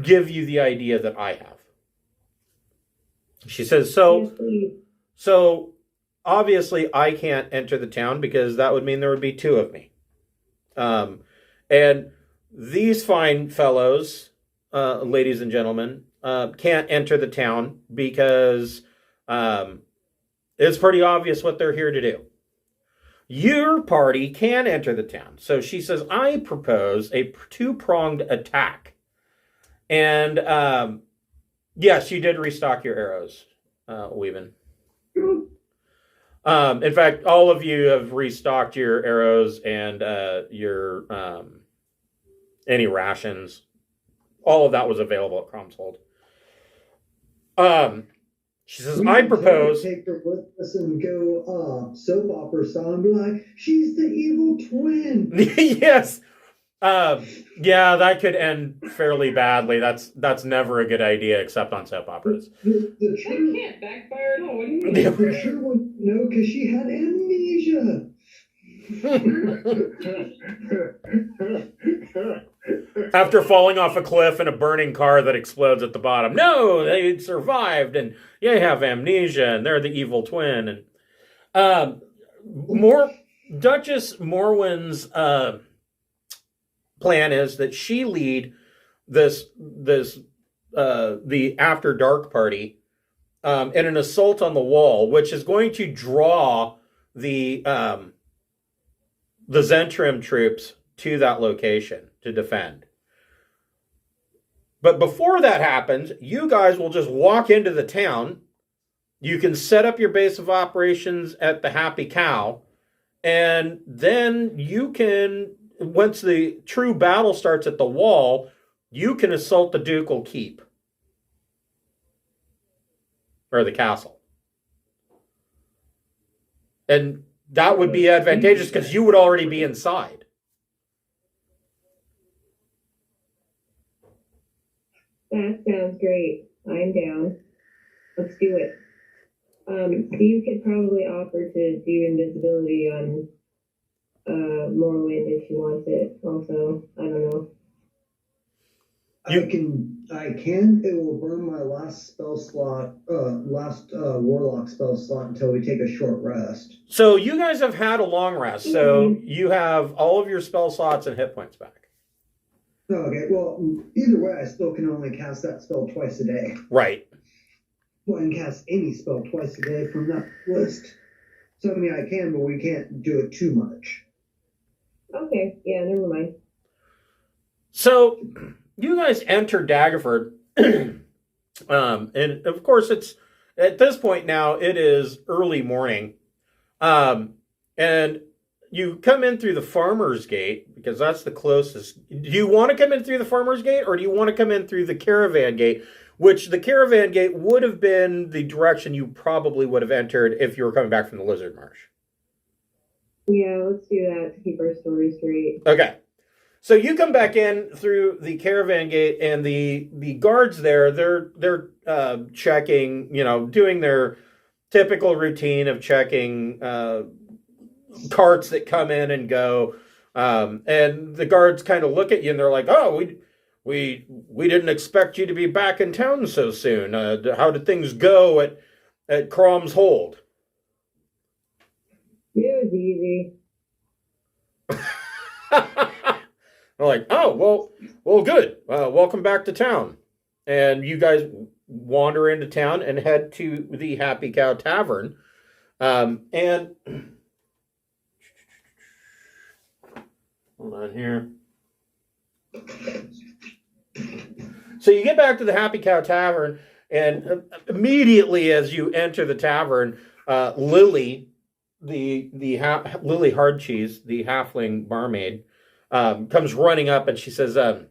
give you the idea that I have. She says, so obviously I can't enter the town because that would mean there would be 2 of me. And these fine fellows, ladies and gentlemen, can't enter the town because it's pretty obvious what they're here to do. Your party can enter the town. So she says, I propose a 2-pronged attack. And yes, you did restock your arrows, Weaven. In fact, all of you have restocked your arrows and your any rations. All of that was available at Cromshold. She says, I propose. Take her with us and go soap opera style and be like, she's the evil twin. Yes. Yeah, that could end fairly badly. That's never a good idea, except on soap operas. The true, That can't backfire at all. the true one, no, because she had amnesia. After falling off a cliff in a burning car that explodes at the bottom. No, they survived, and they have amnesia, and they're the evil twin. And Duchess Morwen's plan is that she lead the After Dark party in an assault on the wall, which is going to draw the Zentrim troops to that location to defend. But before that happens, you guys will just walk into the town. You can set up your base of operations at the Happy Cow, and then you can, once the true battle starts at the wall, you can assault the Ducal Keep. or the castle. And that would be advantageous because you would already be inside. That sounds great. I'm down. Let's do it. Steve could probably offer to do invisibility on Morrowind if she wants it. Also, I don't know. I can. It will burn my last spell slot, warlock spell slot until we take a short rest. So you guys have had a long rest. So you have all of your spell slots and hit points back. Okay. Well, either way, I still can only cast that spell twice a day. Right. Well, I can cast any spell twice a day from that list. So I mean, I can, but we can't do it too much. Okay. Yeah. Never mind. So you guys enter Daggerford, and of course it's at this point now it is early morning, and you come in through the farmer's gate because that's the closest. Do you want to come in through the farmer's gate, or do you want to come in through the caravan gate? Which the caravan gate would have been the direction you probably would have entered if you were coming back from the Lizard Marsh. Yeah, let's do that to keep our story straight. Okay. So you come back in through the caravan gate, and the guards there, they're checking, doing their typical routine of checking carts that come in and go, and the guards kind of look at you and they're like, "Oh, we didn't expect you to be back in town so soon. How did things go at Crom's Hold?" It was easy. They're like, "Oh, well, good. Welcome back to town." And you guys wander into town and head to the Happy Cow Tavern. And hold on here. So you get back to the Happy Cow Tavern, and immediately as you enter the tavern, Lily, Lily Hardcheese, the halfling barmaid, comes running up and she says, "Oh,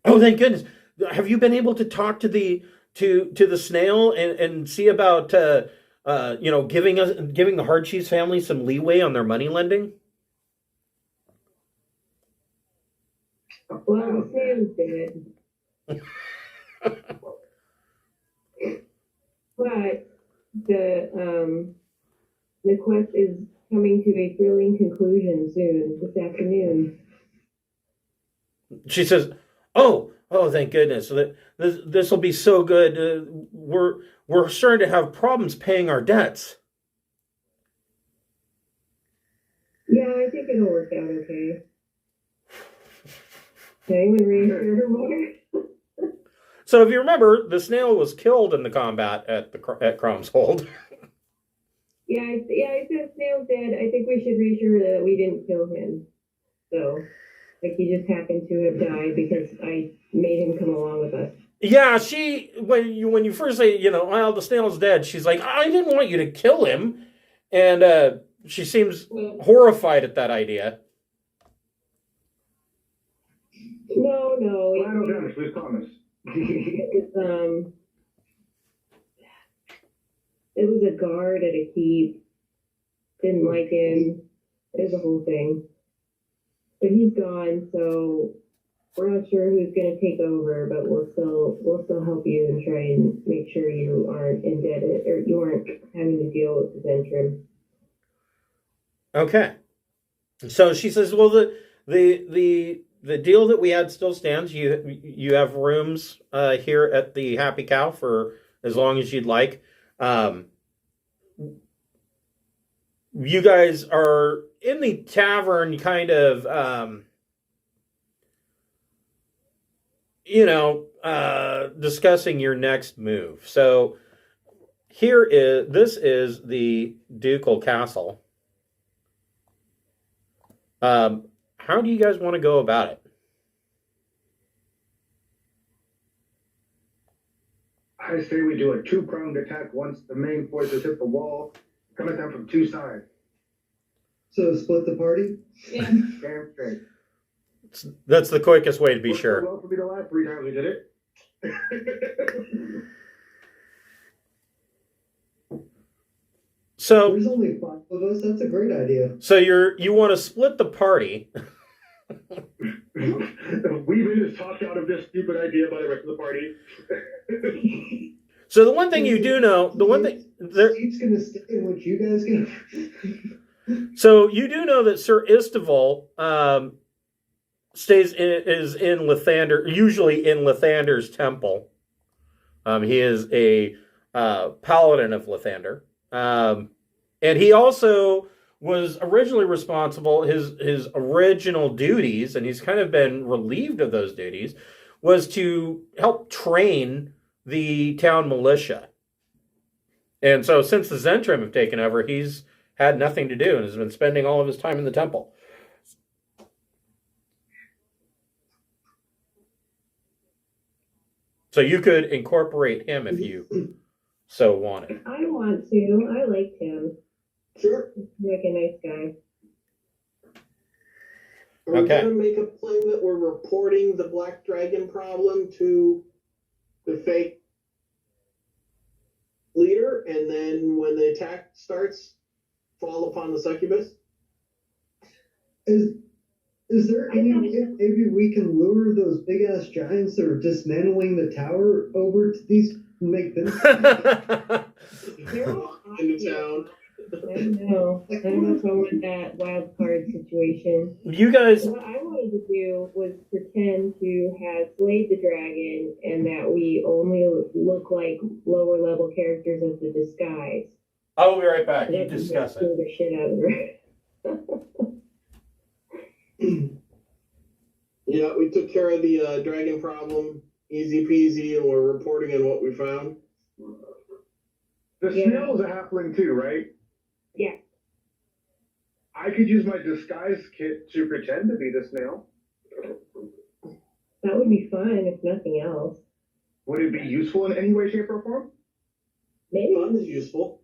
thank goodness! Have you been able to talk to the snail and see about giving the Hardcheese family some leeway on their money lending?" Well, the snail's dead. But the quest is coming to a thrilling conclusion soon, this afternoon. She says, "Oh, thank goodness! So this will be so good. We're starting to have problems paying our debts." Yeah, I think it'll work out okay. Can anyone reassure her more? So if you remember, the snail was killed in the combat at Crom's Hold. Yeah, I said snail's dead. I think we should reassure her that we didn't kill him. So, like, he just happened to have died because I made him come along with us. Yeah, when you first say, well, the snail's dead, she's like, "I didn't want you to kill him," and she seems horrified at that idea. No. Collateral damage, please promise. It was a guard at a keep. Didn't like him. It was a whole thing. But he's gone, so we're not sure who's going to take over. But we'll still help you and try and make sure you aren't indebted or you aren't having to deal with the Zentrum. Okay. So she says, "Well, the deal that we had still stands. You have rooms here at the Happy Cow for as long as you'd like. You guys are in the tavern, kind of, discussing your next move. So this is the Ducal Castle. How do you guys want to go about it? I say we do a two-pronged attack once the main forces hit the wall, come at them from two sides. So split the party? Yeah. Damn straight. That's the quickest way to be Worked sure. well for me the last 3 times we did it. So There's only 5 of us. That's a great idea. So you want to split the party. We've been talked out of this stupid idea by the rest of the party. So the one thing you do know, Steve's gonna stay in what you guys gonna. So you do know that Sir Istival is in Lathander, usually in Lathander's temple. He is a paladin of Lathander, and he also was originally responsible. His original duties, and he's kind of been relieved of those duties, was to help train the town militia. And so since the Zentrim have taken over, he's had nothing to do and has been spending all of his time in the temple. So you could incorporate him if you so wanted. I want to. I like him. Sure. He's like a nice guy. Are we Okay. going to make a claim that we're reporting the black dragon problem to the fake leader, and then when the attack starts, fall upon the succubus? Is there any way maybe we can lure those big ass giants that are dismantling the tower over to these and make them? They're all Into town. I don't know. I don't know if I want that wild card situation. You guys, What I wanted to do was pretend to have slayed the dragon and that we only look like lower level characters as the disguise. I will be right back. So You that can discuss scare it. the shit out of her. Yeah, we took care of the dragon problem, easy peasy, and we're reporting on what we found. The Yeah. snail is a halfling too, right? Yeah. I could use my disguise kit to pretend to be the snail. That would be fun if nothing else. Would it be useful in any way, shape, or form? Maybe. Fun is useful.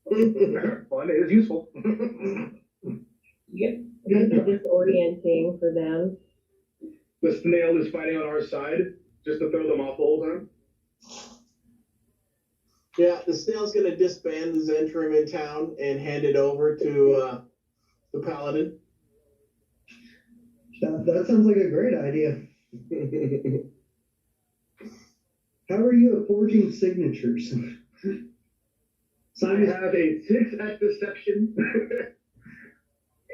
Fun is useful. Yep. Maybe disorienting for them. The snail is fighting on our side just to throw them off the whole time. Yeah, the snail's going to disband the Zentrim in town and hand it over to the paladin. That sounds like a great idea. How are you at forging signatures? I have a 6 at deception.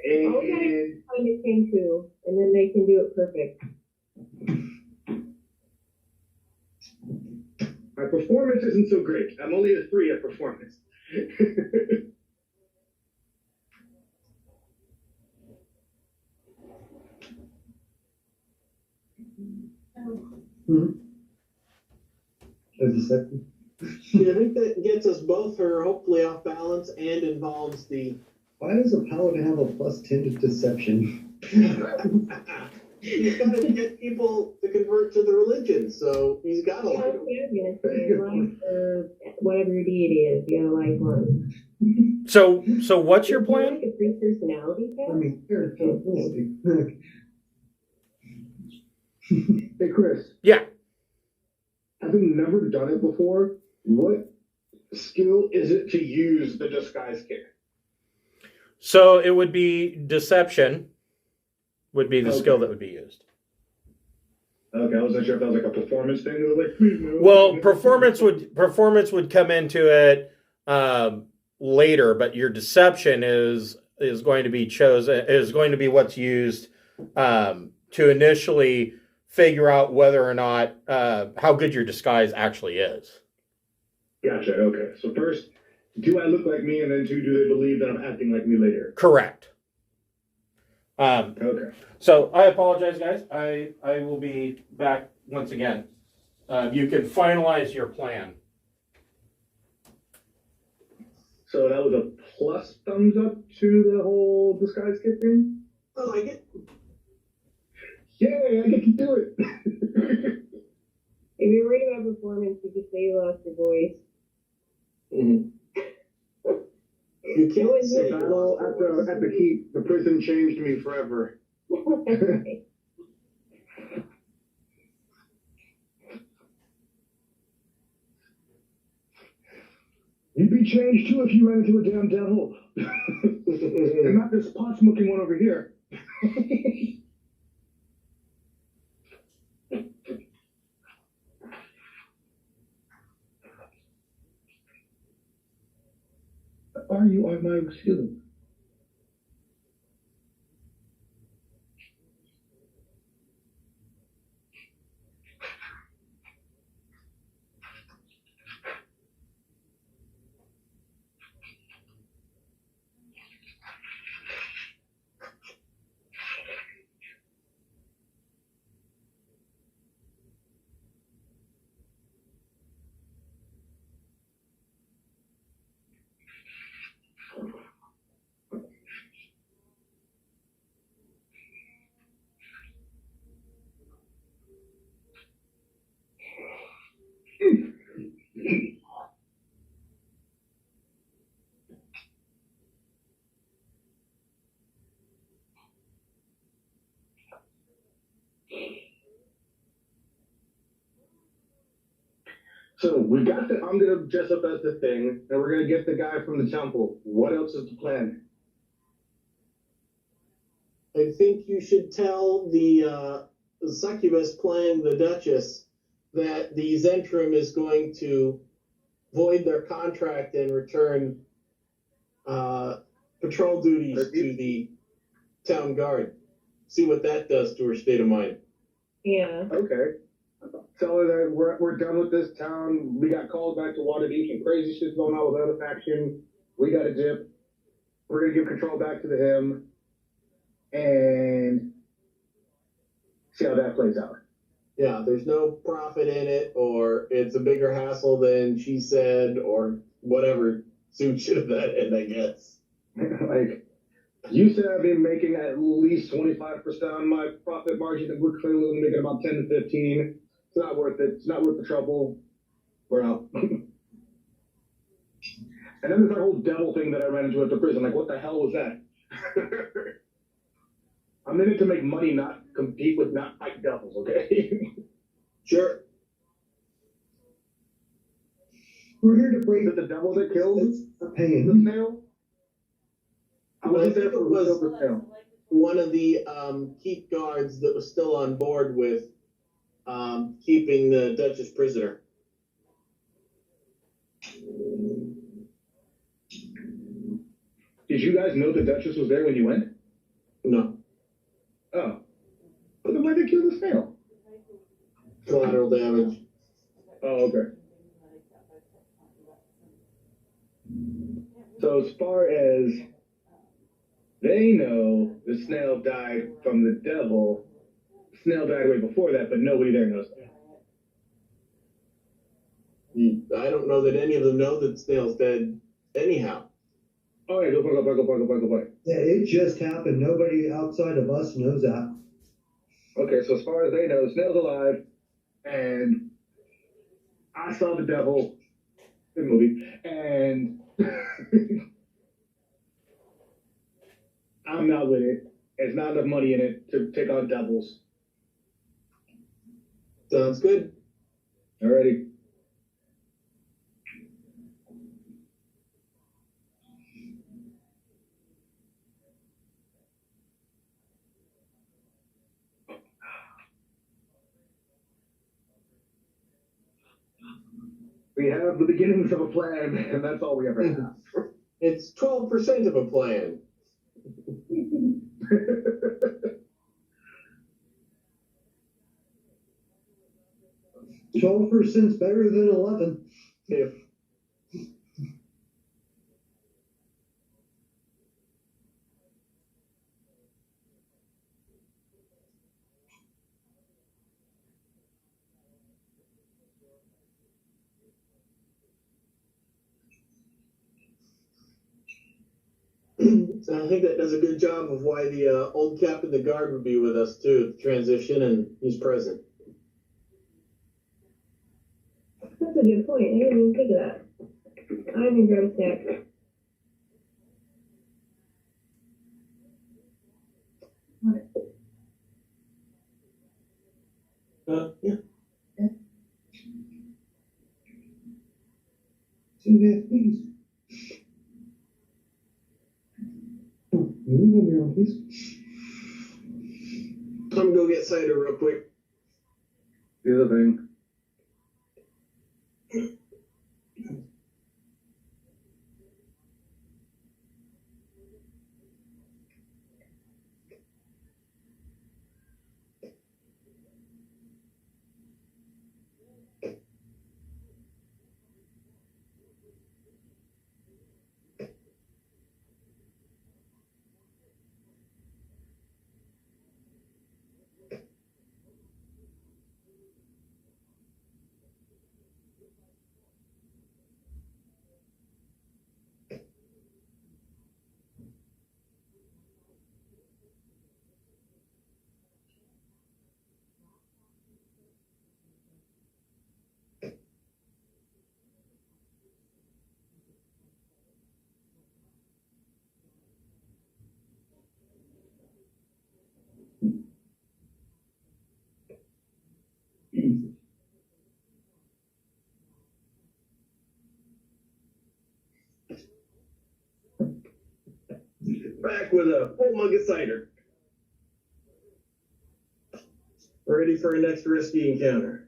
All we gotta And find a Kenku, and then they can do it perfect. my performance isn't so great. I'm only a 3 at performance. A deception. Yeah, I think that gets us both hopefully off balance and involves the. Why does a paladin have a +10 to deception? He's got to get people to convert to the religion, so he's got to Yeah, like I'm them. gonna say like or whatever your deity is, you gotta like one. So what's your Is there, plan? like a free personality test? I mean, here, Hey, Chris. Yeah. Having never done it before, what skill is it to use the disguise kit? So it would be deception would be the Okay. skill that would be used. Okay, I wasn't sure if that was like a performance thing. It was like, please no. Well, performance would come into it later, but your deception is going to be what's used to initially figure out whether or not how good your disguise actually is. Gotcha. Okay. So first, do I look like me, and then 2, do they believe that I'm acting like me later? Correct. Okay. So I apologize, guys. I will be back once again. You can finalize your plan. So that was a plus thumbs up to the whole disguise kit thing? I like it. Yay, I get to do it. If you're worried about performance, you could say you lost your voice. Mm-hmm. You It can't was say really Well, at the keep, the prison changed me forever. You'd be changed too if you ran into a damn devil. And not this pot-smoking one over here. Are you on my ceiling? So we got the. I'm gonna dress up as the thing, and we're gonna get the guy from the temple. What else is the plan? I think you should tell the succubus playing the Duchess that the Zentrum is going to void their contract and return patrol duties to the town guard. See what that does to her state of mind. Yeah. Okay. Tell her that we're done with this town. We got called back to Waterdeep and crazy shit's going on with the other faction. We got a dip. We're gonna give control back to him and see how that plays out. Yeah, there's no profit in it, or it's a bigger hassle than she said, or whatever suits you to that end, I guess. Like, you said I've been making at least 25% on my profit margin, and we're clearly only making about 10 to 15. It's not worth it. It's not worth the trouble. We're out. And then there's that whole devil thing that I ran into at the prison. Like, what the hell was that? I'm in it to make money, not compete with, not fight devils, okay? Sure. We're here to break Is it the devil that killed the the pain. snail? I Well, I wasn't there think for it who was killed the snail. one of the keep guards that was still on board with keeping the Duchess prisoner. Did you guys know the Duchess was there when you went? No. Oh. But then why'd they kill the snail? Collateral damage. Oh, okay. So as far as they know, the snail died from the devil. The snail died way before that, but nobody there knows that. I don't know that any of them know that Snail's dead anyhow. Oh yeah, go play. Yeah, it just happened. Nobody outside of us knows that. Okay, so as far as they know, the snail's alive, and I saw the devil. Good movie. And I'm not with it. There's not enough money in it to take on devils. Sounds good. Alrighty. We have the beginnings of a plan, and that's all we ever have. It's 12% of a plan. 12%'s better than 11. Yeah. So I think that does a good job of why the old captain of the guard would be with us too at the transition, and he's present. That's a good point. I didn't even think of that. I'm gonna grab a snack. Yeah. 2.5, please. Oh, you can go your own, please. I'm gonna go get cider real quick. The other thing. Back with a full mug of cider. Ready for our next risky encounter.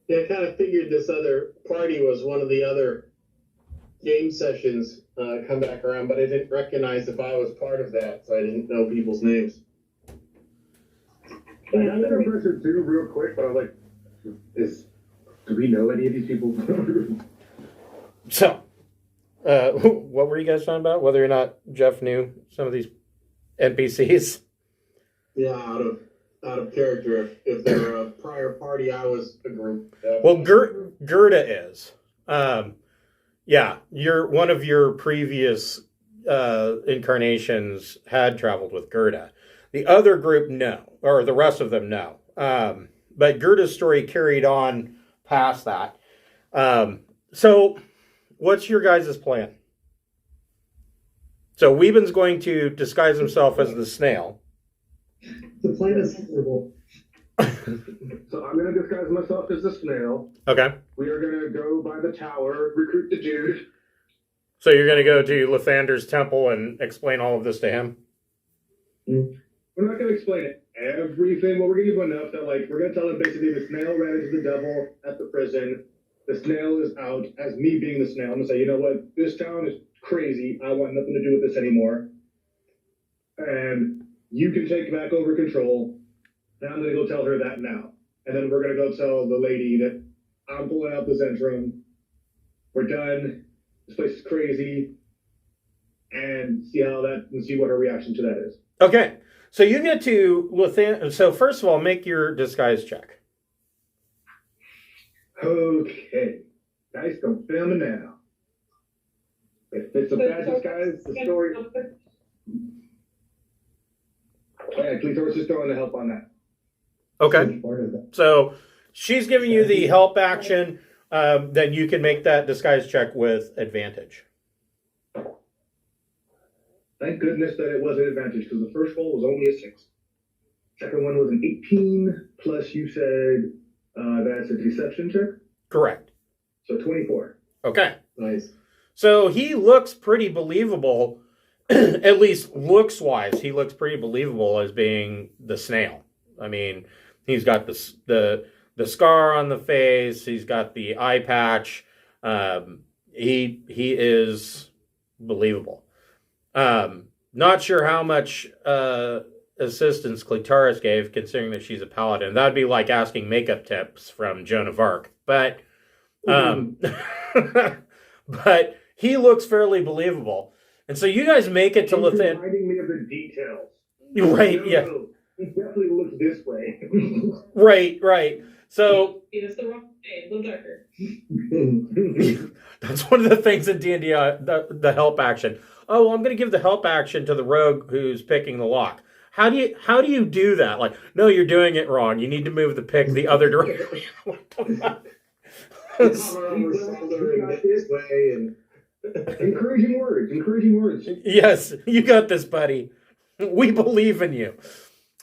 Yeah, I kind of figured this other party was one of the other game sessions come back around, but I didn't recognize if I was part of that, so I didn't know people's names. I had that impression too, real quick, but I was like, do we know any of these people? So, what were you guys talking about? Whether or not Jeff knew some of these NPCs? Yeah, out of character. If they were a prior party, I was a group. Well, Gerda is. Yeah, one of your previous incarnations had traveled with Gerda. The other group, no. Or the rest of them, no. But Gerda's story carried on past that. So, what's your guys' plan? So, Weeben's going to disguise himself as the snail. The plan is horrible. So I'm going to disguise myself as a snail. Okay. We are going to go by the tower, recruit the dude. So you're going to go to Lathander's temple and explain all of this to him? We're not going to explain everything, but we're going to give him enough that, like, we're going to tell him basically the snail ran into the devil at the prison. The snail is out. As me being the snail, I'm going to say, you know what? This town is crazy. I want nothing to do with this anymore. And you can take back over control. And I'm going to go tell her that now. And then we're going to go tell the lady that I'm pulling out the Zentrum. We're done. This place is crazy. And see what her reaction to that is. Okay. So you get to Lathander. So first of all, make your disguise check. Okay. Dice don't fail me now. If it's a bad disguise, the story. Yeah, Clitoris is throwing the help on that. Okay. So she's giving you the help action. Then you can make that disguise check with advantage. Thank goodness that it was an advantage, because the first roll was only a 6. Second one was an 18, plus you said that's a deception check? Correct. So 24. Okay. Nice. So he looks pretty believable, at least looks-wise. He looks pretty believable as being the snail. I mean, he's got the the scar on the face. He's got the eye patch. He is believable. Not sure how much assistance Clitoris gave, considering that she's a paladin. That'd be like asking makeup tips from Joan of Arc. But but he looks fairly believable. And so you guys make it to Lathander. Reminding me of the details. Right, yeah. No, he definitely looks this way. Right. So It's the wrong shade, a little darker. that's one of the things in D&D, the help action. Oh, well, I'm going to give the help action to the rogue who's picking the lock. How do you do that? Like, no, you're doing it wrong. You need to move the pick the other direction. What the fuck? Encouraging words. Yes, you got this, buddy. We believe in you.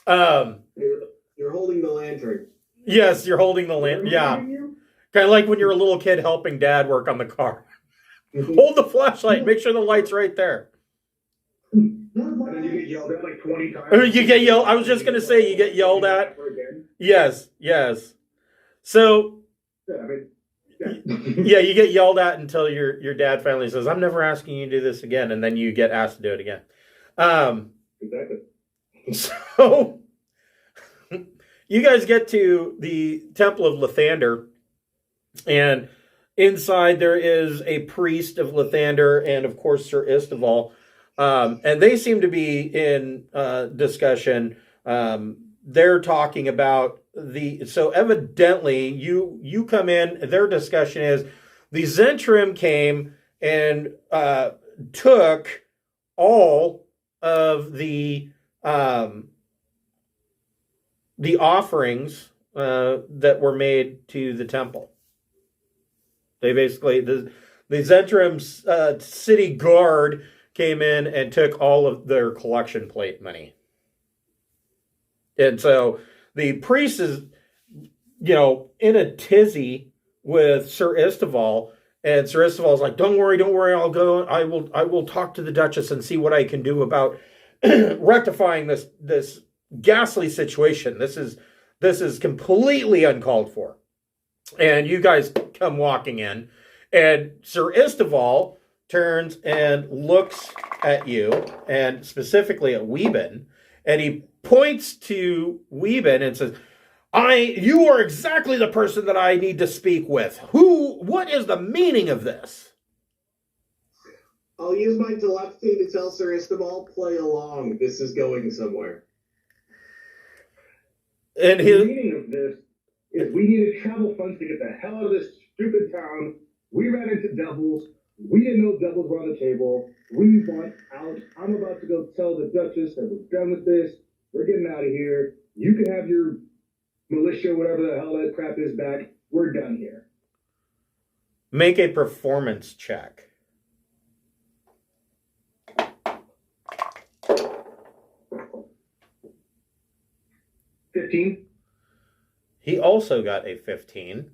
You're holding the lantern. Yes, you're holding the lantern. Yeah. Kind of like when you're a little kid helping dad work on the car. Hold the flashlight. Make sure the light's right there. And then you get yelled at like 20 times. You get yelled. I was just going to say you get yelled at. Yes. So, yeah, you get yelled at until your dad finally says, "I'm never asking you to do this again," and then you get asked to do it again. Exactly. So, you guys get to the Temple of Lathander, and inside there is a priest of Lathander and, of course, Sir Istival. And they seem to be in discussion. They're talking about so evidently you come in, their discussion is the Zentrim came and took all of the offerings that were made to the temple. They basically, the Zentrim's city guard came in and took all of their collection plate money. And so the priest is, in a tizzy with Sir Istival, and Sir Istival's like, don't worry, I'll go, I will talk to the Duchess and see what I can do about rectifying this ghastly situation. This is completely uncalled for. And you guys come walking in, and Sir Istival turns and looks at you, and specifically at Weeben, and he points to Weeben and says, you are exactly the person that I need to speak with. What is the meaning of this? I'll use my telepathy to tell Sir Istival, play along. This is going somewhere. And the meaning of this is we needed travel funds to get the hell out of this stupid town. We ran into devils. We didn't know devils were on the table. We want out. I'm about to go tell the Duchess that we're done with this. We're getting out of here. You can have your militia, whatever the hell that crap is, back. We're done here. Make a performance check. $15. He also got a 15.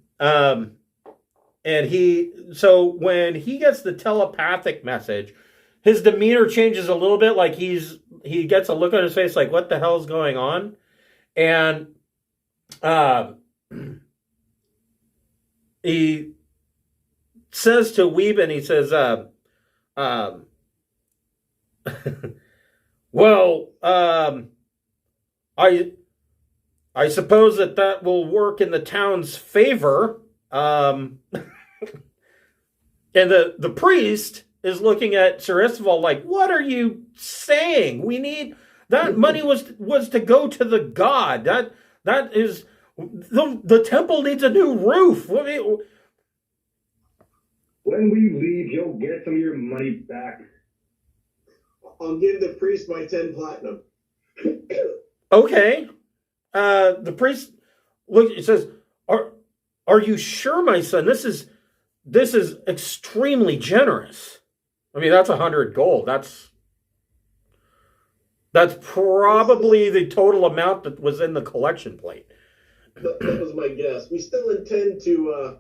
And so when he gets the telepathic message, his demeanor changes a little bit. Like he gets a look on his face like, what the hell is going on? And he says to Weeben, he says, well, I suppose that will work in the town's favor. And the priest is looking at Sir Istival like, what are you saying? We need that money was to go to the god. That is the temple needs a new roof. When we leave, you'll get some of your money back. I'll give the priest my 10 platinum. Okay. The priest says, Are you sure, my son? This is extremely generous. I mean, that's 100 gold. That's probably the total amount that was in the collection plate. That was my guess. We still intend to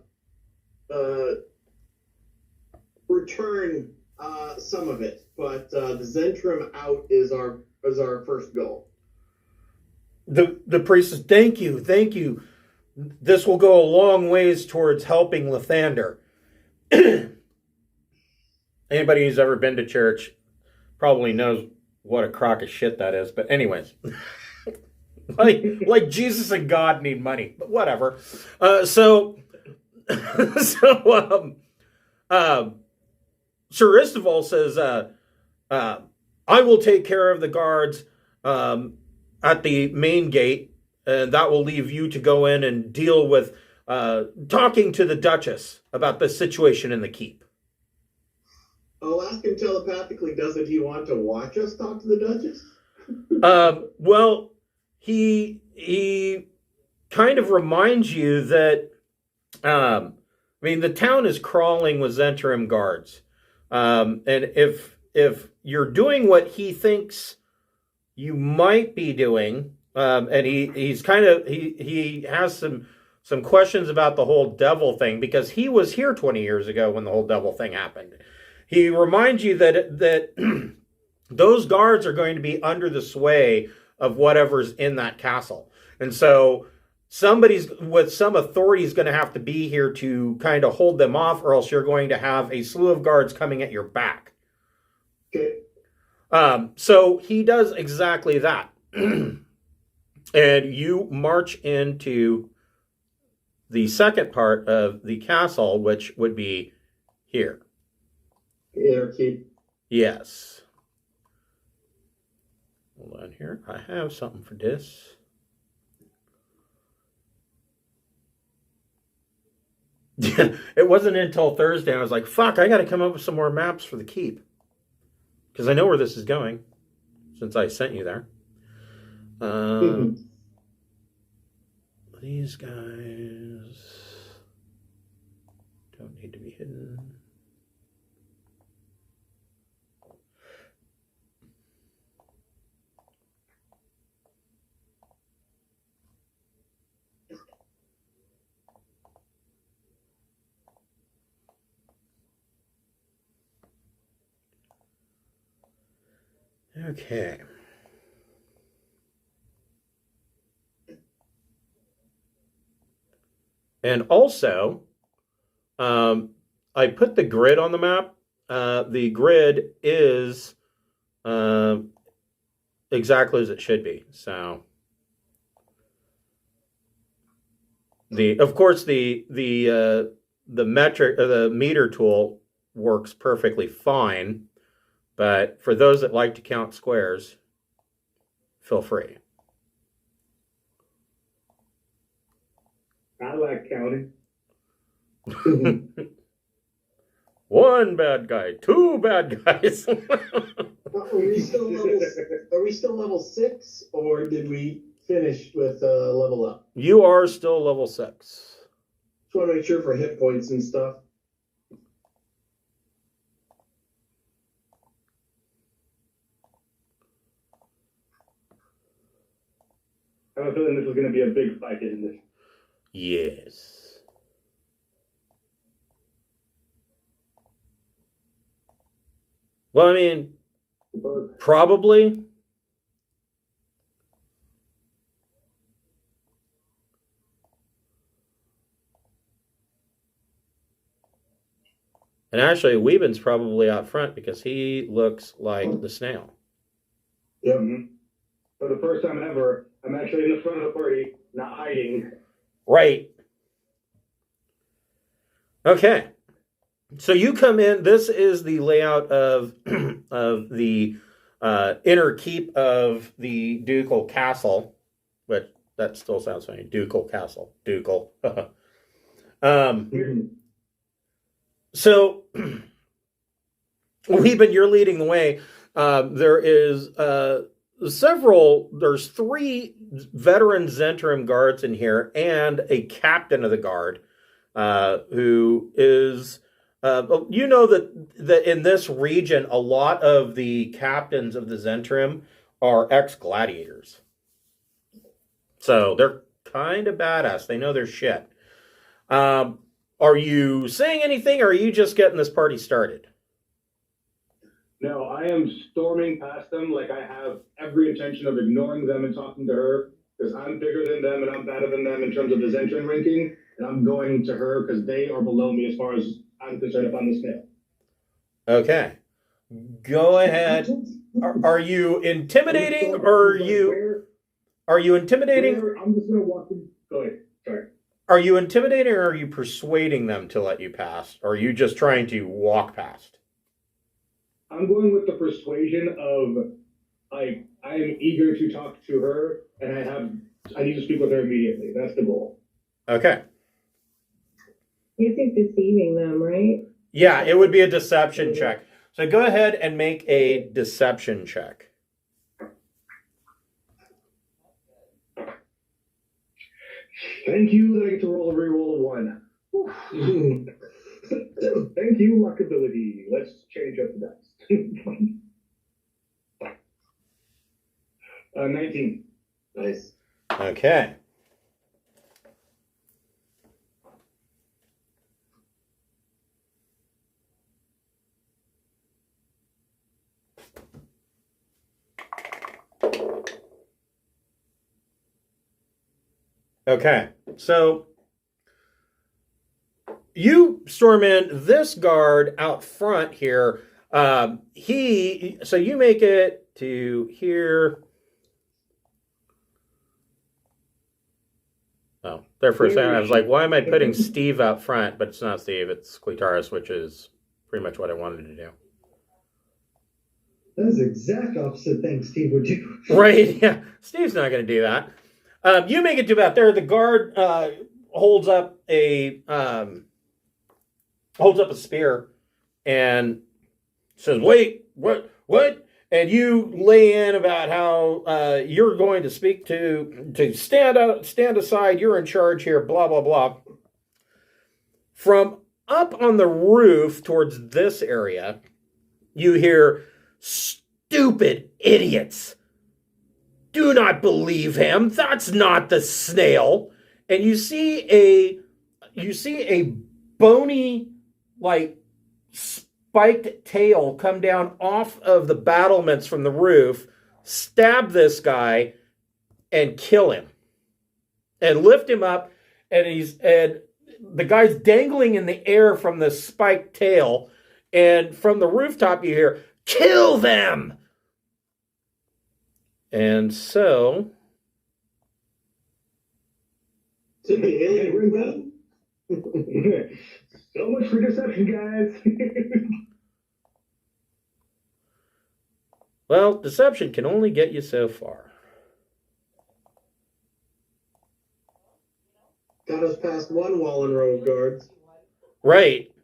return some of it, but the Zentrim out is our first goal. The priest says, thank you. this will go a long ways towards helping Lathander. Anybody who's ever been to church probably knows what a crock of shit that is. But anyways, like Jesus and God need money, but whatever. So Sir Istival says, I will take care of the guards at the main gate, and that will leave you to go in and deal with talking to the Duchess about the situation in the keep. I'll ask him telepathically, doesn't he want to watch us talk to the Duchess? Well, he kind of reminds you that, I mean, the town is crawling with Zentrum guards. And if you're doing what he thinks you might be doing, and he has some questions about the whole devil thing, because he was here 20 years ago when the whole devil thing happened. He reminds you that those guards are going to be under the sway of whatever's in that castle. And so somebody's with some authority is going to have to be here to kind of hold them off, or else you're going to have a slew of guards coming at your back. Okay. So he does exactly that. And you march into the second part of the castle, which would be here. Inner keep. Yes. Hold on here. I have something for this. It wasn't until Thursday I was like, fuck, I got to come up with some more maps for the keep. Because I know where this is going, since I sent you there. These guys don't need to be hidden. Okay. And also, I put the grid on the map. The grid is exactly as it should be. So, of course, the metric or the meter tool works perfectly fine. But for those that like to count squares, feel free. I like counting. One bad guy, two bad guys. Are we still level 6, or did we finish with level up? You are still level 6. Just want to make sure for hit points and stuff. I have a feeling this is going to be a big fight, isn't it? Yes. Well, I mean, probably. And actually, Weeben's probably out front because he looks like the snail. Yep. Mm-hmm. For the first time ever, I'm actually in the front of the party, not hiding. Right. Okay. So you come in. This is the layout of the inner keep of the ducal castle, but that still sounds funny. Ducal castle. Ducal. So, Weeben, you're leading the way. There's 3 veteran Zentrum guards in here and a captain of the guard who is, you know that in this region, a lot of the captains of the Zentrum are ex-gladiators. So they're kind of badass. They know their shit. Are you saying anything, or are you just getting this party started? No, I am storming past them like I have every intention of ignoring them and talking to her. because I'm bigger than them and I'm better than them in terms of the Zentran ranking, and I'm going to her because they are below me as far as I'm concerned up on the scale. Okay. Go ahead. Are you intimidating or are you intimidating? I'm just gonna walk in. Go ahead. Sorry. Are you intimidating or are you persuading them to let you pass? Or are you just trying to walk past? I'm going with the persuasion of, like, I am eager to talk to her, and I need to speak with her immediately. That's the goal. Okay. You think deceiving them, right? Yeah, it would be a deception check. So go ahead and make a deception check. Thank you that I get to roll a reroll of 1. Thank you, luckability. Let's change up the dice. 19. Nice. Okay. Okay, so you storm in. This guard out front here, so you make it to here. Oh, there for a second, I was like, why am I putting Steve out front? But it's not Steve, it's Cletaris, which is pretty much what I wanted to do. That's the exact opposite thing Steve would do. Right, yeah. Steve's not going to do that. You make it to about there. The guard holds up a spear and says, "Wait, what? And you lay in about how you're going to speak to stand aside. You're in charge here. Blah blah blah." From up on the roof towards this area, you hear, "Stupid idiots! Do not believe him. That's not the snail." And you see a bony, like, spiked tail come down off of the battlements from the roof, stab this guy, and kill him. And lift him up, and the guy's dangling in the air from the spiked tail, and from the rooftop you hear, "Kill them!" And so, To the alien. So much for deception, guys. well, deception can only get you so far. Got us past one wall and row of guards. Right.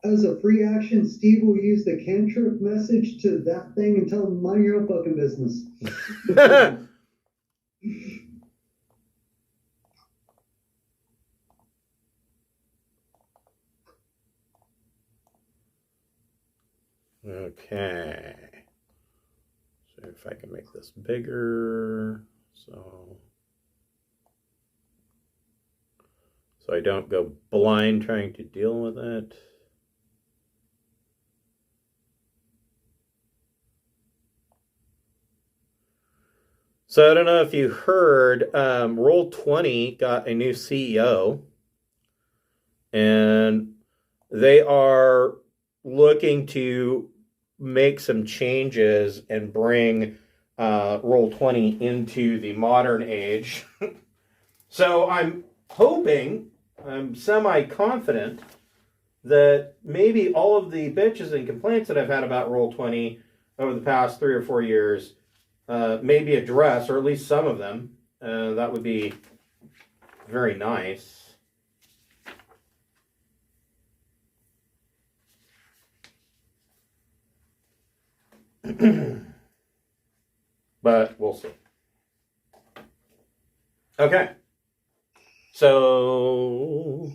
As a free action, Steve will use the cantrip message to that thing and tell him, mind your own fucking business. Okay. So if I can make this bigger, so I don't go blind trying to deal with it. So I don't know if you heard, Roll20 got a new CEO, and they are looking to make some changes and bring Roll20 into the modern age. So I'm hoping, I'm semi-confident that maybe all of the bitches and complaints that I've had about Roll20 over the past 3 or 4 years maybe addressed, or at least some of them. That would be very nice. But we'll see. Okay. So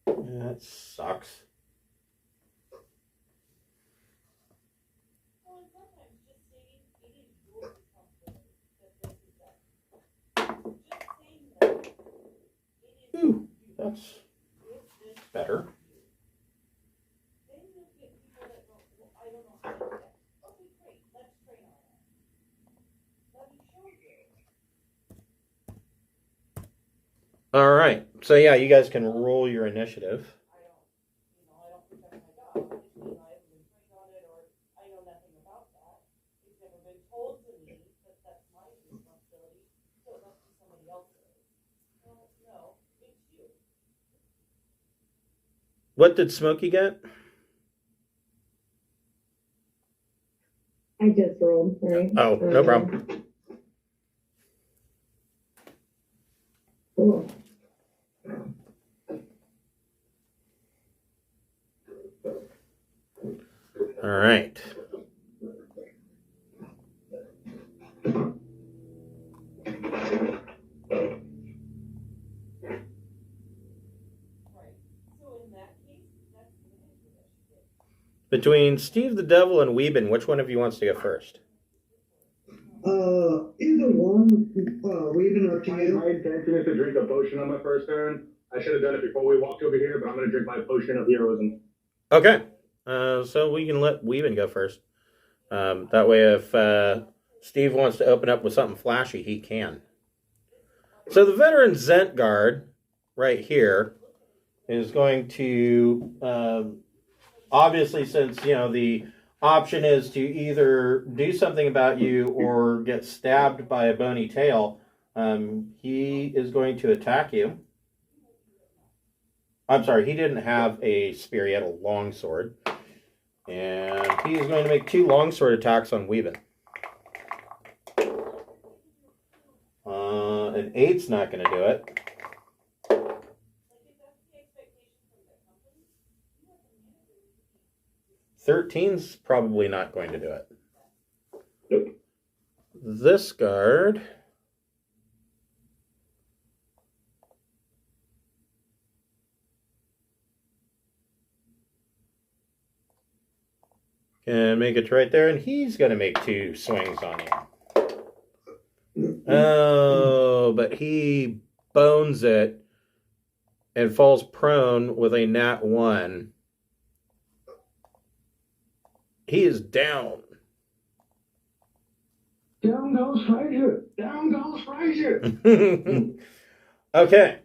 that sucks. Ooh, that's better. All right. So yeah, you guys can roll your initiative. What did Smokey get? I just rolled, sorry. Oh, no problem. Cool. All right. Between Steve the Devil and Weeben, which one of you wants to go first? Either one. Weaving up to My you. intention is to drink a potion on my first turn. I should have done it before we walked over here, but I'm going to drink my potion of heroism. Okay. So we can let Weeben go first. That way, if Steve wants to open up with something flashy, he can. So the veteran Zent guard right here is going to, obviously, since, the option is to either do something about you or get stabbed by a bony tail, he is going to attack you. I'm sorry, he didn't have a spear, he had a longsword. And he is going to make 2 longsword attacks on Weeben. An 8's not going to do it. 13's probably not going to do it. Nope. This guard can make it right there, and he's going to make 2 swings on you. Oh, but he bones it and falls prone with a nat 1. He is down. Down goes Frazier. Down goes Frazier. Okay.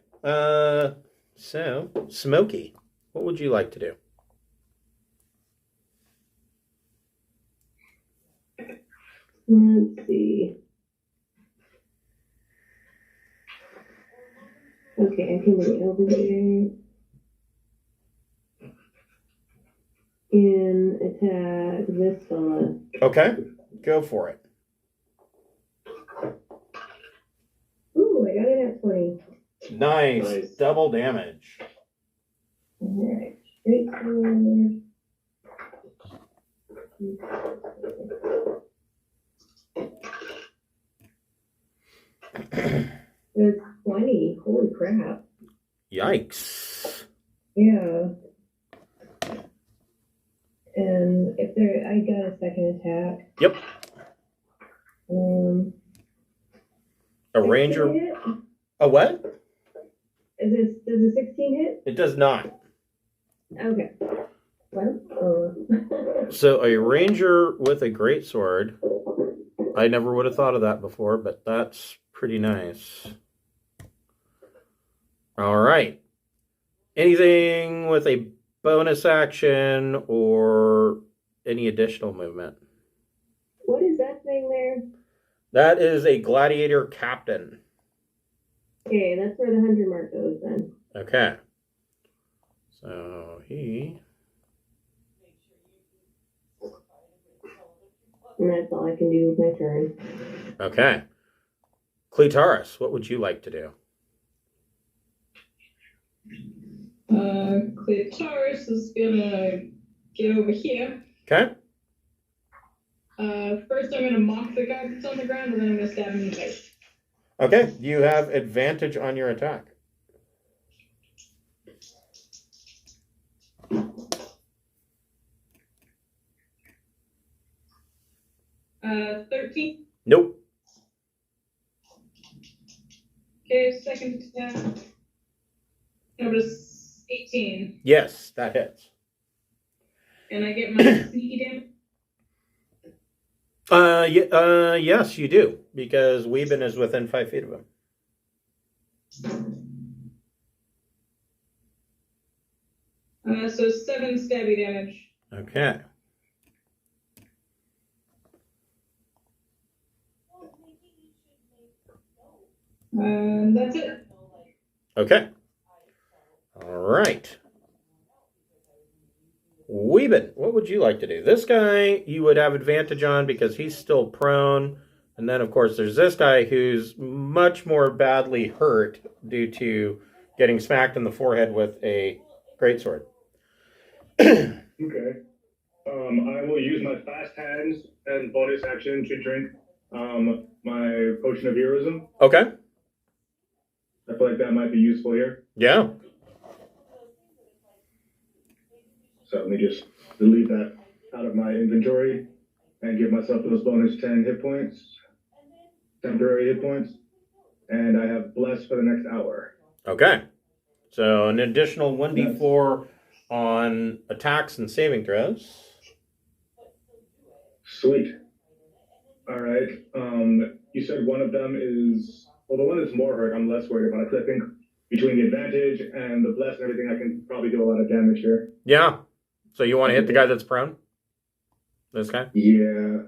So, Smokey, what would you like to do? Let's see. Okay, I can go over there and attack this fella. Okay, go for it. Ooh, I got it at 20. Nice. Double damage. Alright, straight forward. It's 20. Holy crap. Yikes. Yeah. And if there, I got a second attack. Yep. A 16 ranger. hit? A what? Does a 16 hit? It does not. Okay. Well, So a ranger with a greatsword. I never would have thought of that before, but that's pretty nice. All right. Anything with a bonus action or any additional movement? what is that thing there? That is a gladiator captain. Okay, that's where the 100 mark goes then. Okay. So he... And that's all I can do with my turn. Okay. Cletaris, what would you like to do? Cletaris is gonna get over here. Okay. First I'm gonna mock the guy that's on the ground, and then I'm gonna stab him in the face. Okay. You have advantage on your attack. 13. Nope. Okay, second attack. That was 18. Yes, that hits. And I get my sneaky damage. Yes, you do, because Weeben is within 5 feet of him. So 7 stabby damage. Okay. And that's it. Okay. All right. Weeben, what would you like to do? This guy you would have advantage on because he's still prone. And then, of course, there's this guy who's much more badly hurt due to getting smacked in the forehead with a greatsword. Okay. I will use my fast hands and bonus action to drink my potion of heroism. Okay. I feel like that might be useful here. Yeah. So let me just delete that out of my inventory and give myself those bonus 10 hit points, temporary hit points, and I have blessed for the next hour. Okay. So an additional 1d4 on attacks and saving throws. Sweet. All right. You said one of them is, well, the one that's more hurt, I'm less worried about it. I think between the advantage and the bless and everything, I can probably do a lot of damage here. Yeah. So you want to hit the guy that's prone? This guy? Yeah.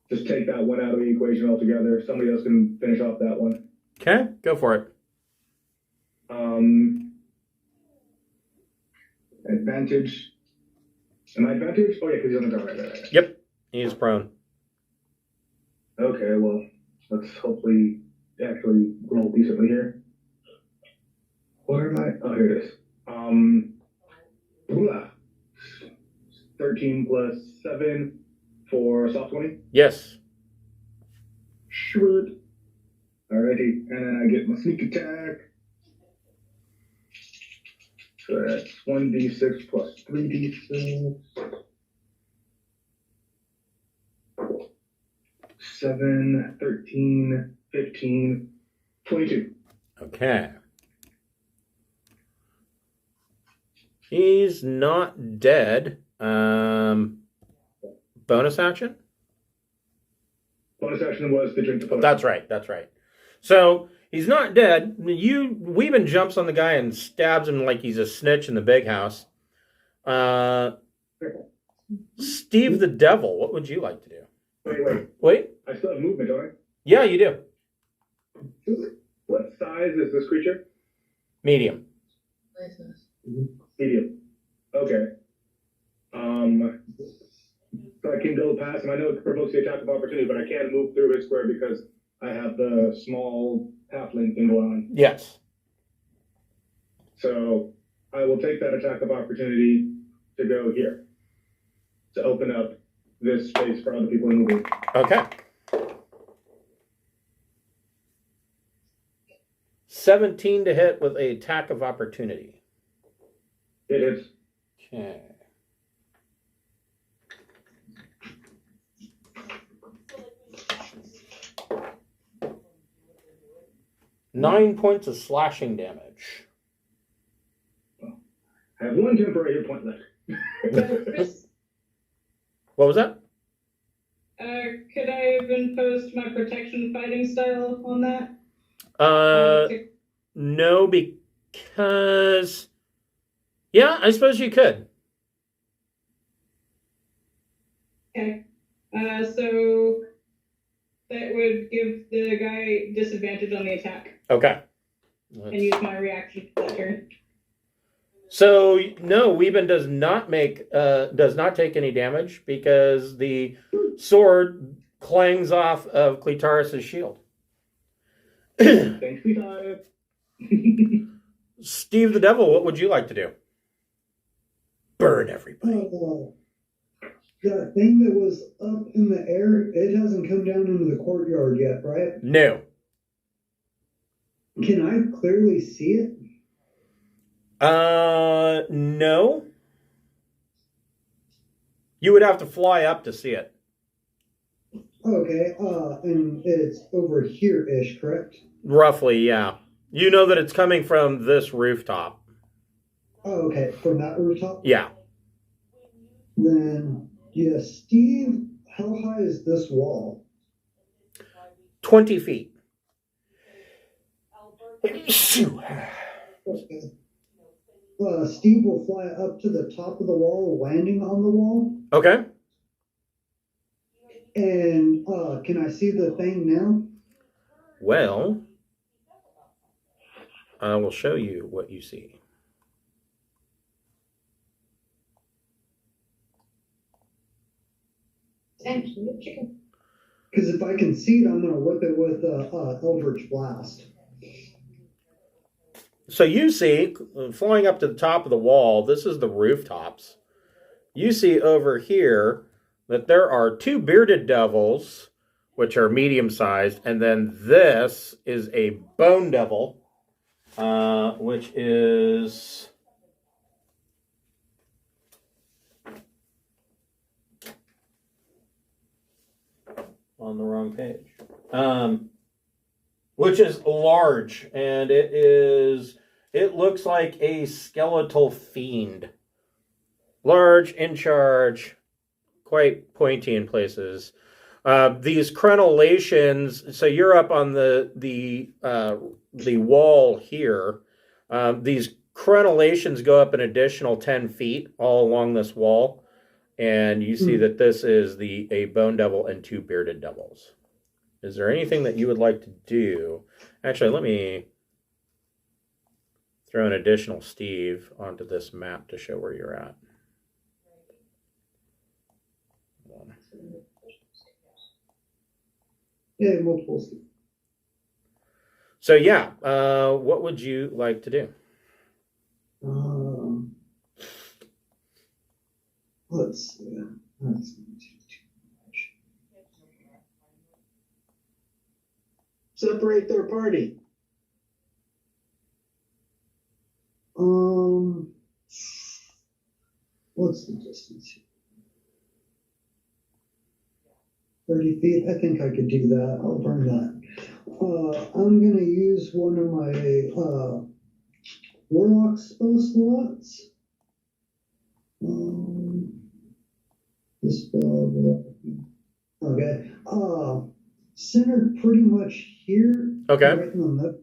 Just take that one out of the equation altogether. Somebody else can finish off that one. Okay, go for it. Advantage. Am I advantage? Oh, yeah, because he's on the ground. Right. Yep, he is prone. Okay, well, let's hopefully actually roll decently here. Where am I? Oh, here it is. 13 plus 7 for soft 20. Yes. Sure. Alrighty, and then I get my sneak attack. So that's 1d6 plus 3d6. 7, 13, 15, 22. Okay. He's not dead. Bonus action? Bonus action was to drink the potion. That's right. So he's not dead. Weeben jumps on the guy and stabs him like he's a snitch in the big house. Steve the Devil, what would you like to do? Wait. I still have movement, don't I? Yeah, you do. What size is this creature? Medium. Medium. Okay. So I can go past him. I know it provokes the attack of opportunity, but I can't move through his square because I have the small halfling thing going on. Yes. So I will take that attack of opportunity to go here to open up this space for other people moving. Okay. 17 to hit with a attack of opportunity. It is. Okay. Nine points of slashing damage. I have one temporary hit point left. What was that? Could I have imposed my protection fighting style on that? No, because... Yeah, I suppose you could. Okay. So that would give the guy disadvantage on the attack. Okay. And use my reaction for that turn. So no, Weeben does not take any damage because the sword clangs off of Cletaris' shield. Thanks, Cletaris. Steve the Devil, what would you like to do? Burn everybody. That thing that was up in the air, it hasn't come down into the courtyard yet, right? No. Can I clearly see it? No. You would have to fly up to see it. Okay, and it's over here-ish, correct? Roughly, yeah. You know that it's coming from this rooftop. Oh, okay, from that rooftop? Yeah. Then, yeah, Steve, how high is this wall? 20 feet. Okay. Steve will fly up to the top of the wall, landing on the wall. Okay. And can I see the thing now? Well, I will show you what you see. Because if I can see it, I'm going to whip it with Eldritch Blast. So you see, flying up to the top of the wall, this is the rooftops. You see over here that there are 2 bearded devils, which are medium-sized, and then this is a bone devil, which is... on the wrong page. Which is large, and it looks like a skeletal fiend. Large, in charge, quite pointy in places. These crenellations, so you're up on the wall here. These crenellations go up an additional 10 feet all along this wall. And you see that this is a bone devil and 2 bearded devils. Is there anything that you would like to do? Actually, let me throw an additional Steve onto this map to show where you're at. Yeah, multiple Steve. So yeah, what would you like to do? Let's see. That's not too much. Separate their party. What's the distance here? 30 feet. I think I could do that. I'll burn that. I'm going to use one of my Warlock spell slots. This spell. Okay. Centered pretty much here. Okay. Right in the middle.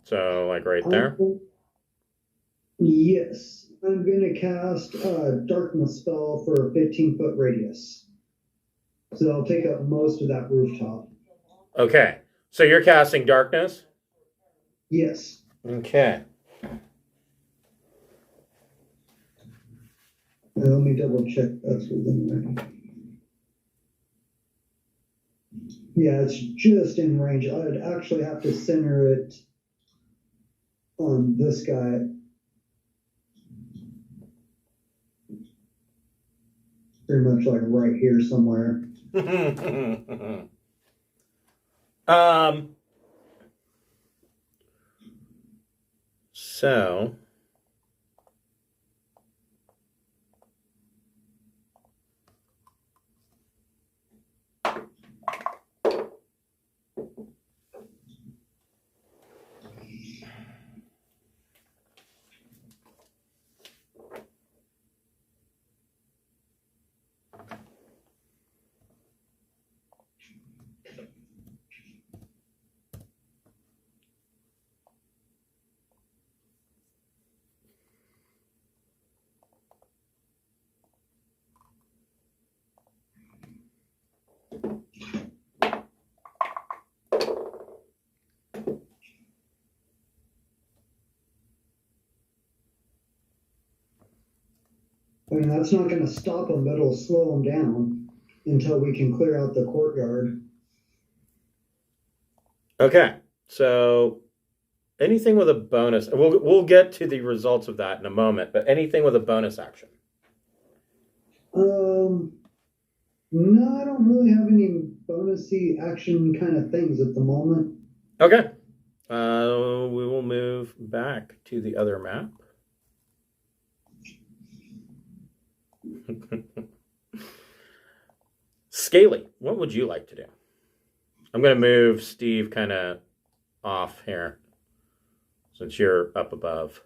So like right there? Yes. I'm going to cast a darkness spell for a 15-foot radius. So I'll take up most of that rooftop. Okay. So you're casting darkness? Yes. Okay. Let me double check that's within range. Yeah, it's just in range. I'd actually have to center it on this guy. Pretty much like right here somewhere. So I mean, that's not going to stop them, but it'll slow them down until we can clear out the courtyard. okay. So anything with a bonus, we'll get to the results of that in a moment, but anything with a bonus action. No, I don't really have any bonusy action kind of things at the moment. Okay. We will move back to the other map. Scaly, what would you like to do? I'm going to move Steve kind of off here since you're up above.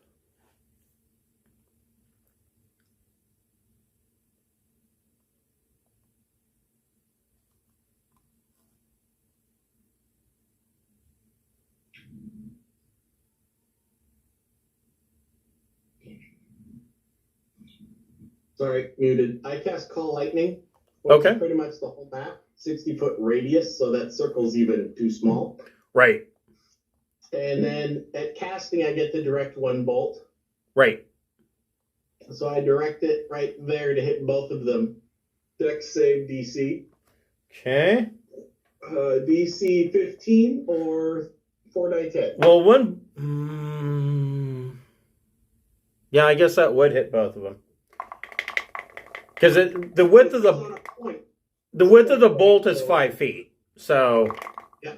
Sorry, muted. I cast Call Lightning. Which Okay. is pretty much the whole map, 60-foot radius, so that circle's even too small. Right. And then at casting, I get to direct one bolt. Right. So I direct it right there to hit both of them. Dex save DC. Okay. DC 15 or 4 die 10. Well, yeah, I guess that would hit both of them. Because the width of the bolt is 5 feet. So yeah.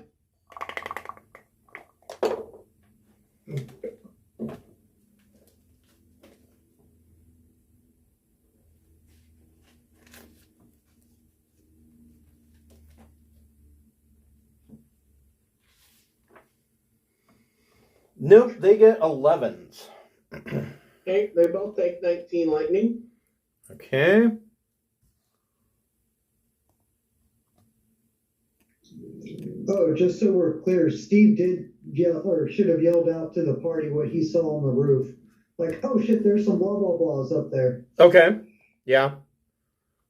Nope, they get 11s. Okay, they both take 19 lightning. Okay. Oh, just so we're clear, Steve did yell, or should have yelled out to the party what he saw on the roof. Like, oh shit, there's some blah blah blahs up there. Okay. Yeah.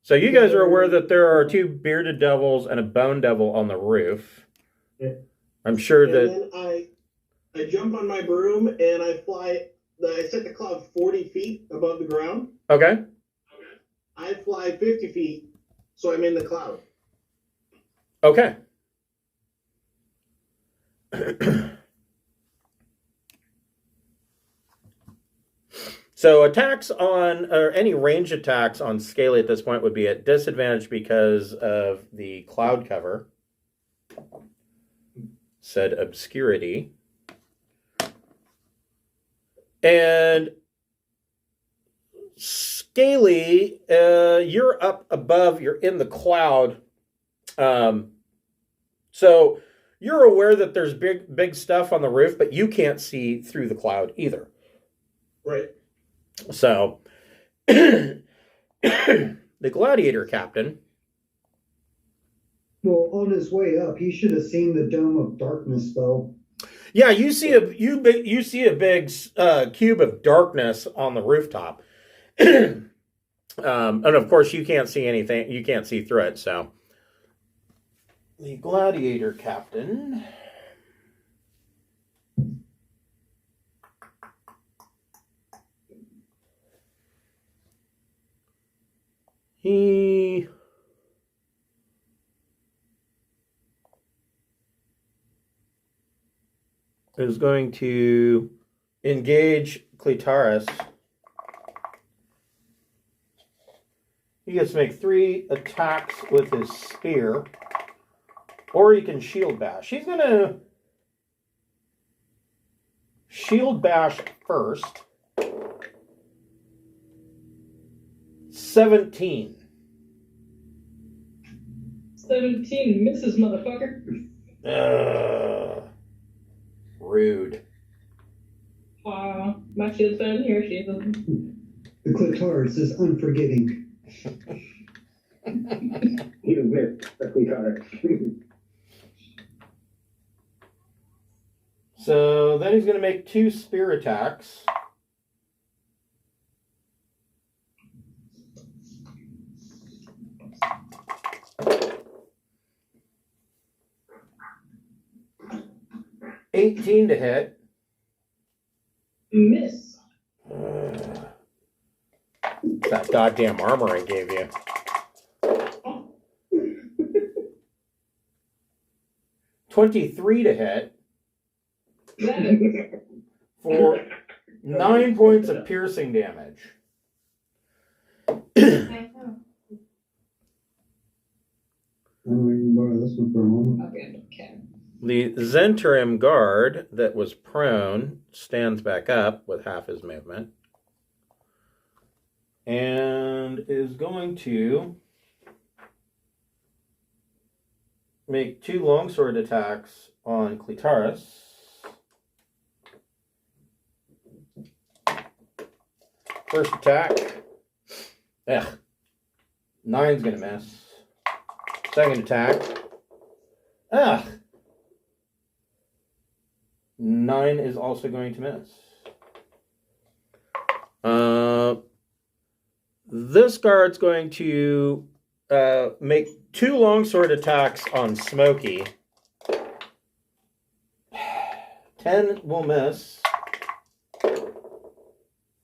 So you guys are aware that there are 2 bearded devils and a bone devil on the roof. Yeah. I'm sure And that. then I jump on my broom and I fly. I set the cloud 40 feet above the ground. Okay. I fly 50 feet, so I'm in the cloud. Okay. So attacks on, or any range attacks on Scaly at this point would be at disadvantage because of the cloud cover. Said obscurity. And Scaly, you're up above, you're in the cloud. So you're aware that there's big stuff on the roof, but you can't see through the cloud either. Right. So the gladiator captain. Well, on his way up, he should have seen the Dome of Darkness, though. Yeah, you see a big cube of darkness on the rooftop, and of course you can't see anything. You can't see through it. So the gladiator captain. He is going to engage Clitaris. He gets to make 3 attacks with his spear, or he can shield bash. He's going to shield bash first. 17. 17 misses, motherfucker. Rude. My shield's down here. She doesn't. The clitoris is unforgiving. You missed the Clitaris. So then he's going to make 2 spear attacks. $18 to hit. Miss. That goddamn armor I gave you. 23 to hit. For 9 points of piercing damage. I can borrow this one for a moment. Okay. The Zentrim guard that was prone stands back up with half his movement and is going to make 2 longsword attacks on Clitaris. First attack. 9's going to miss. Second attack. 9 is also going to miss. this guard's going to make 2 longsword attacks on Smokey. 10 will miss.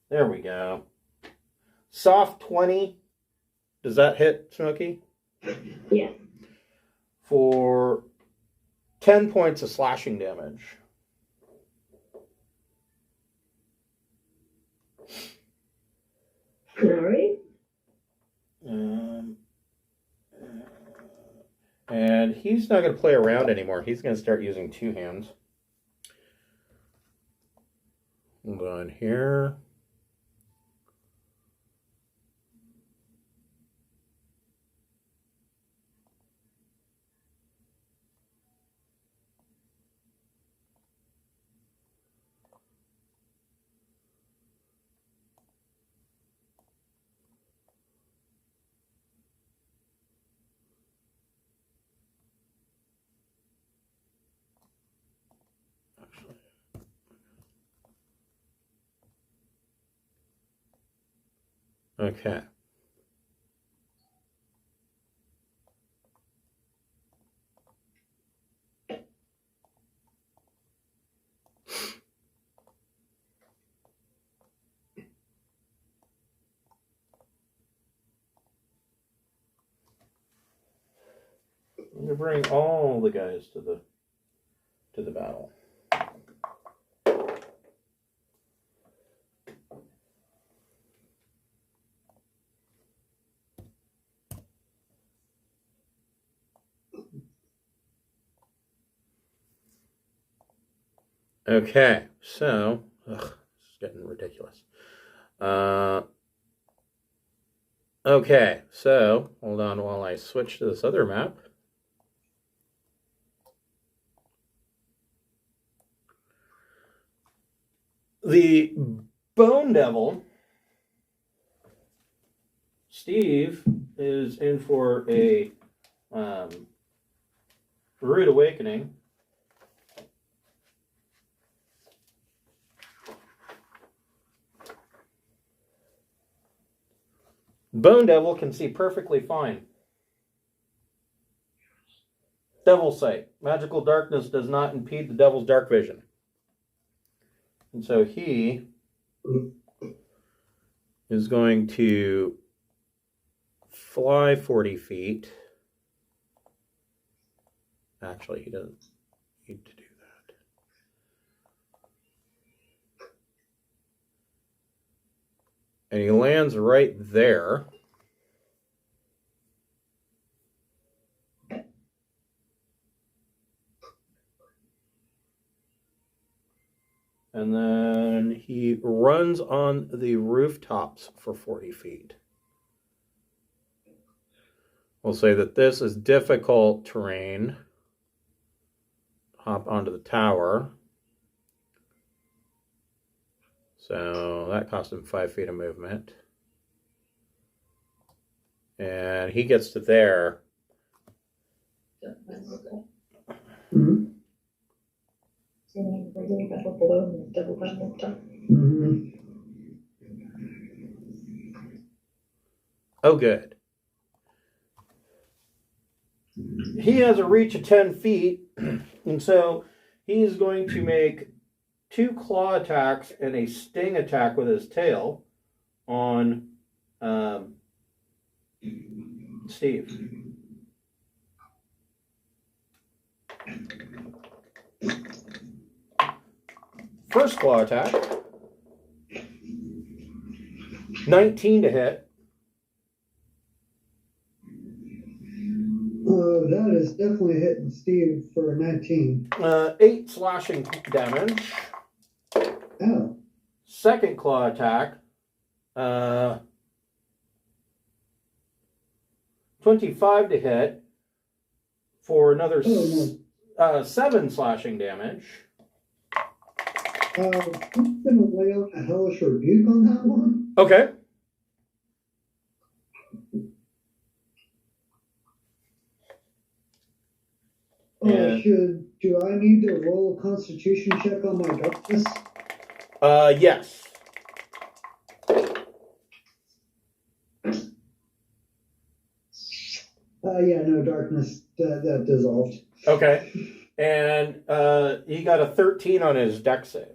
There we go. Soft 20. Does that hit, Smokey? Yeah. For 10 points of slashing damage. All right. And he's not going to play around anymore. He's going to start using 2 hands. Hold on here. Okay. I'm gonna bring all the guys to the battle. Okay, so this is getting ridiculous. Okay, so hold on while I switch to this other map. The Bone Devil, Steve, is in for a rude awakening. Bone Devil can see perfectly fine. Devil's Sight. Magical darkness does not impede the devil's dark vision. And so he is going to fly 40 feet. Actually, he doesn't need to do that. And he lands right there. And then he runs on the rooftops for 40 feet. We'll say that this is difficult terrain. Hop onto the tower. So that cost him 5 feet of movement. And he gets to there. Mm-hmm. Mm-hmm. Oh, good. He has a reach of 10 feet, and so he is going to make 2 claw attacks and a sting attack with his tail on Steve. First claw attack, 19 to hit. That is definitely hitting Steve for a 19. 8 slashing damage. Oh. Second claw attack, 25 to hit for another 7 slashing damage. I'm going to lay out a hellish rebuke on that one. Okay. Do I need to roll a constitution check on my darkness? Yes. Yeah, no, darkness, that dissolved. Okay. And he got a 13 on his dex save.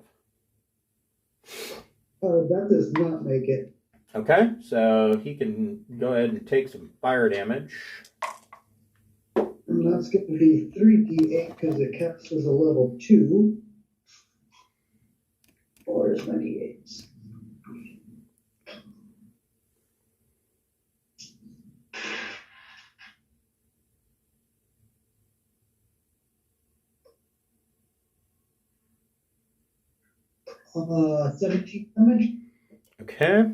That does not make it. Okay, so he can go ahead and take some fire damage. And that's going to be 3d8 because it caps as a level 2. Where's my d8s? Uh, 17 damage. Okay.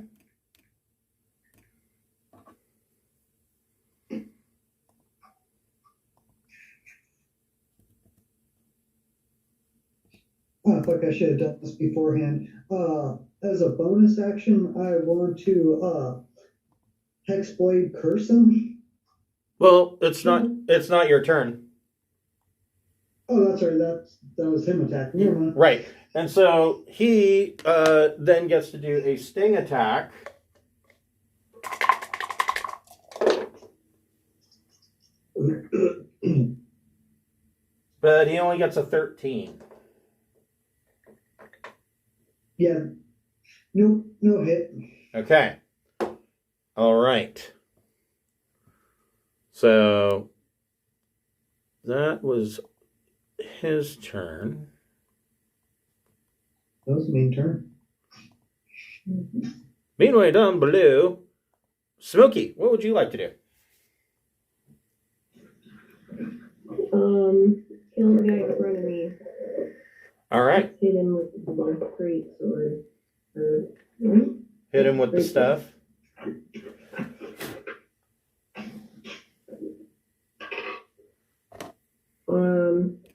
Oh, I think I should have done this beforehand. As a bonus action, I want to Hexblade curse him. Well, it's not your turn. Oh, that's right. That was him attacking. Never mind. Right. And so he then gets to do a sting attack. But he only gets a 13. Yeah. No hit. Okay. All right. So that was his turn. That was main turn. Meanwhile, down below, Smokey, what would you like to do? Kill the guy in front of me. All right. Hit him with the great sword. Right? Hit him with the stuff.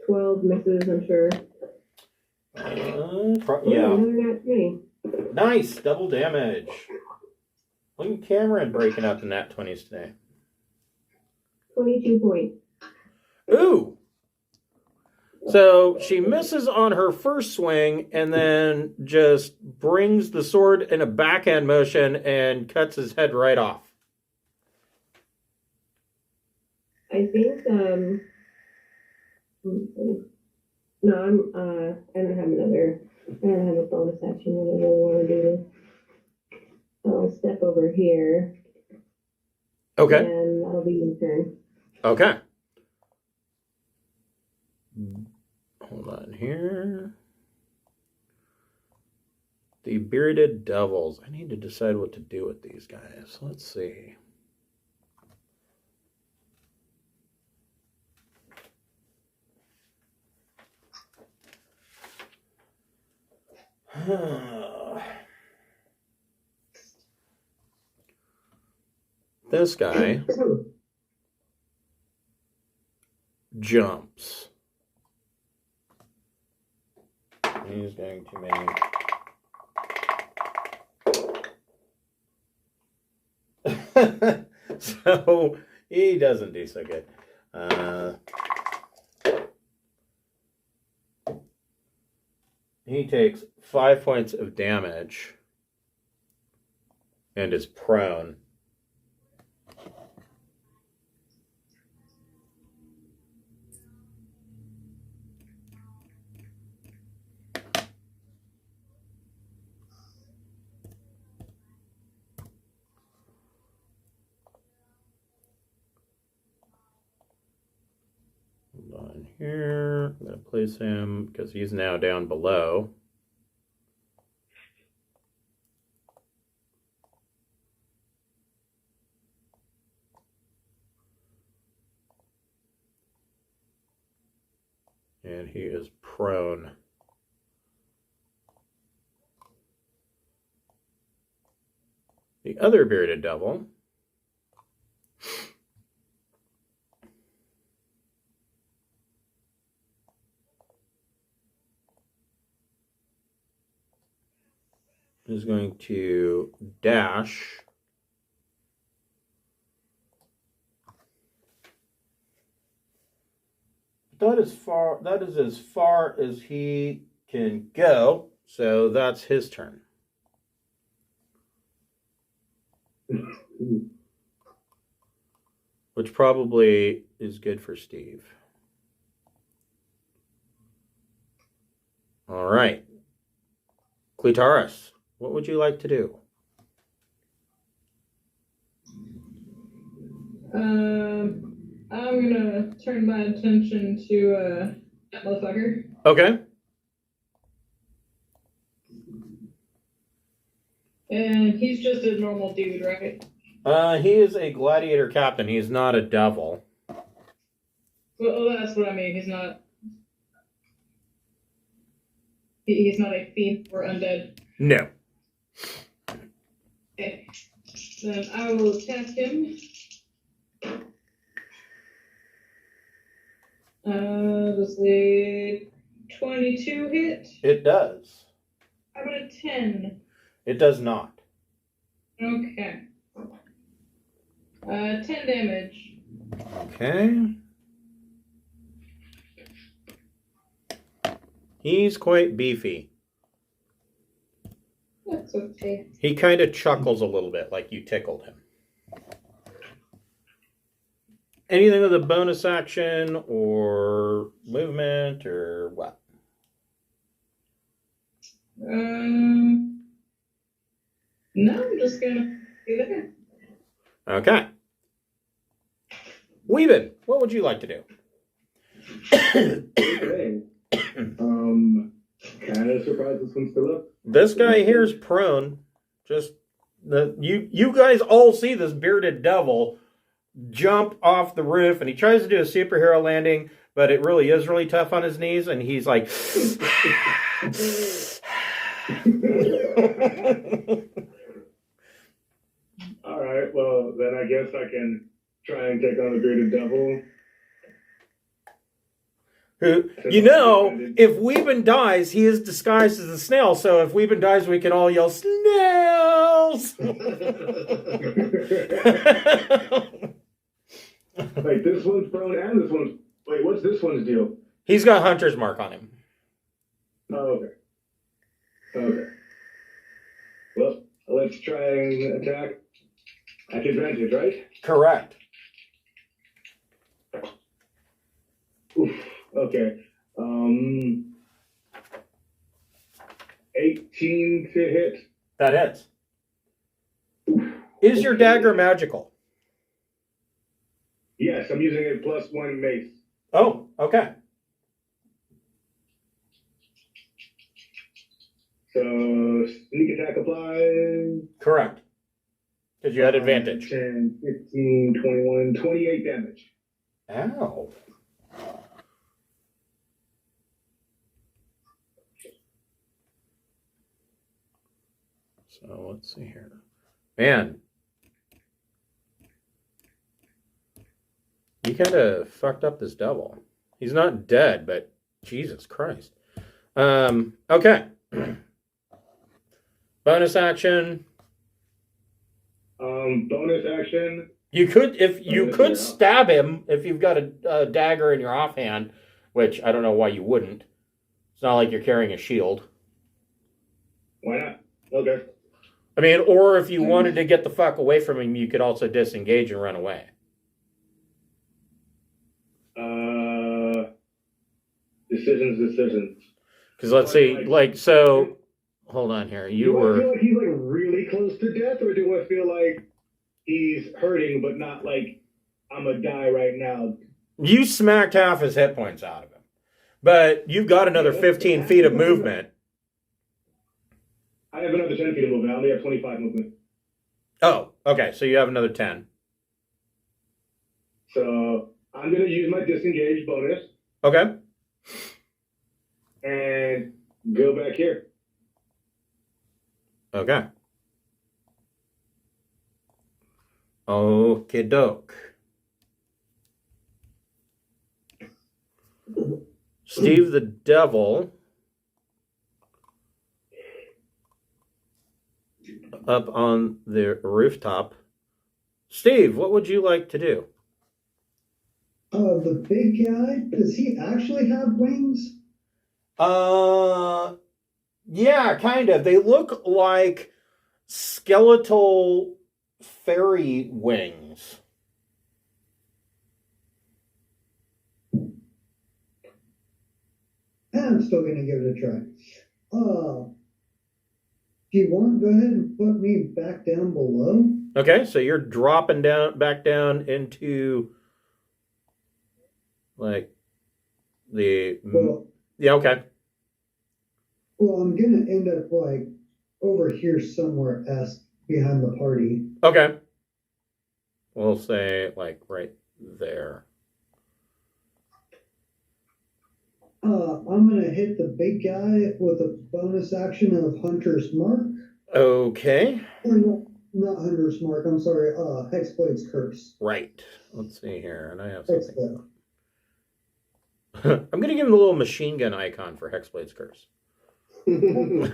12 misses, I'm sure. Yeah. Another nat 20. Nice. Double damage. Look at Cameron breaking out the nat 20s today. 22 points. Ooh. So she misses on her first swing and then just brings the sword in a backhand motion and cuts his head right off. I think, no, I don't have a bonus action when I really want to do this. I'll step over here. Okay. And that'll be your turn. Okay. Hold on here. The bearded devils. I need to decide what to do with these guys. Let's see. This guy jumps. He's going to make... So, he doesn't do so good. He takes 5 points of damage and is prone. Hold on here. I'm going to place him because he's now down below. And he is prone. The other bearded devil is going to dash that is as far as he can go, so that's his turn. which probably is good for Steve. All right. Clitoris, what would you like to do? I'm gonna turn my attention to that motherfucker. Okay. And he's just a normal dude, right? He is a gladiator captain. He's not a devil. Well, that's what I mean. He's not. He's not a fiend or undead. No. Okay. Then I will attack him. Does the 22 hit? It does. How about a 10? It does not. Okay. 10 damage. Okay. He's quite beefy. That's okay. He kind of chuckles a little bit like you tickled him. Anything with a bonus action or movement or what? No, I'm just gonna be there. Okay. Weeben, what would you like to do? Okay. Kind of surprised this one's still up. This guy here is prone. Just you guys all see this bearded devil jump off the roof, and he tries to do a superhero landing, but it really is really tough on his knees, and he's like. All right, well, then I guess I can try and take on the bearded devil. Who, you know, if Weeben dies, he is disguised as a snail, so if Weeben dies, we can all yell, snails! Like, this one's prone and this one's... Wait, what's this one's deal? He's got Hunter's Mark on him. Oh, okay. Okay. Well, let's try and attack at advantage, right? Correct. Oof. Okay. 18 to hit. That hits. Is your dagger magical? Yes, I'm using a +1 mace. Oh, okay. So, sneak attack applies. Correct. Because you had advantage. 10, 15, 21, 28 damage. Ow. So let's see here. Man. You kind of fucked up this devil. He's not dead, but Jesus Christ. Okay. Bonus action. Bonus action. You could stab him if you've got a dagger in your offhand, which I don't know why you wouldn't. It's not like you're carrying a shield. Why not? Okay. I mean, or if you wanted to get the fuck away from him, you could also disengage and run away. Decisions. Because let's see, so, hold on here. Do I feel like he's like really close to death, or do I feel like he's hurting, but not like I'm gonna die right now? You smacked half his hit points out of him. But you've got another 15 feet of movement. I have another 10 feet of movement. I only have 25 movement. Oh, okay. So you have another 10. So I'm going to use my disengage bonus. Okay. And go back here. Okay. Okie doke. Steve the Devil up on the rooftop. Steve, what would you like to do? The big guy, does he actually have wings? Yeah, kind of. They look like skeletal fairy wings. I'm still gonna give it a try. If you want, go ahead and put me back down below. Okay, so you're dropping back down into like the. Well, yeah. Okay. well, I'm gonna end up like over here somewhere behind the party. Okay. We'll say like right there. I'm gonna hit the big guy with a bonus action of Hunter's Mark. Okay. Or no, not Hunter's Mark. I'm sorry. Hexblade's Curse. Right. Let's see here, and I have something. Hexblade. I'm gonna give him a little machine gun icon for Hexblade's Curse. And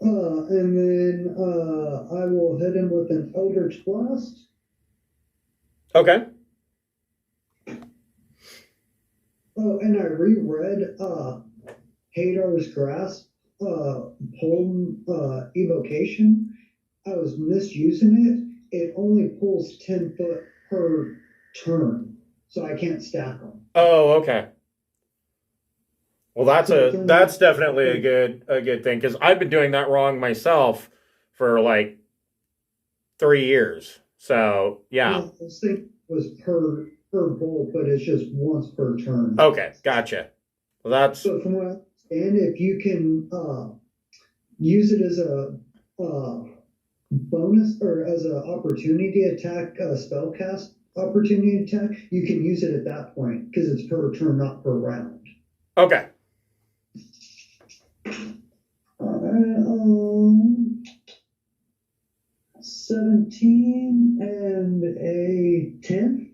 then I will hit him with an Eldritch Blast. Okay. Oh, and I reread Hadar's Grasp poem evocation. I was misusing it. It only pulls 10 foot per turn, so I can't stack them. Oh, okay. Well, that's definitely a good thing, because I've been doing that wrong myself for like 3 years. So yeah. I was thinking it was per bolt, but it's just once per turn. Okay, gotcha. Well, that's. So from what I understand, if you can use it as a bonus or as an opportunity attack, spell cast opportunity attack, you can use it at that point because it's per turn, not per round. Okay. 17 and a 10.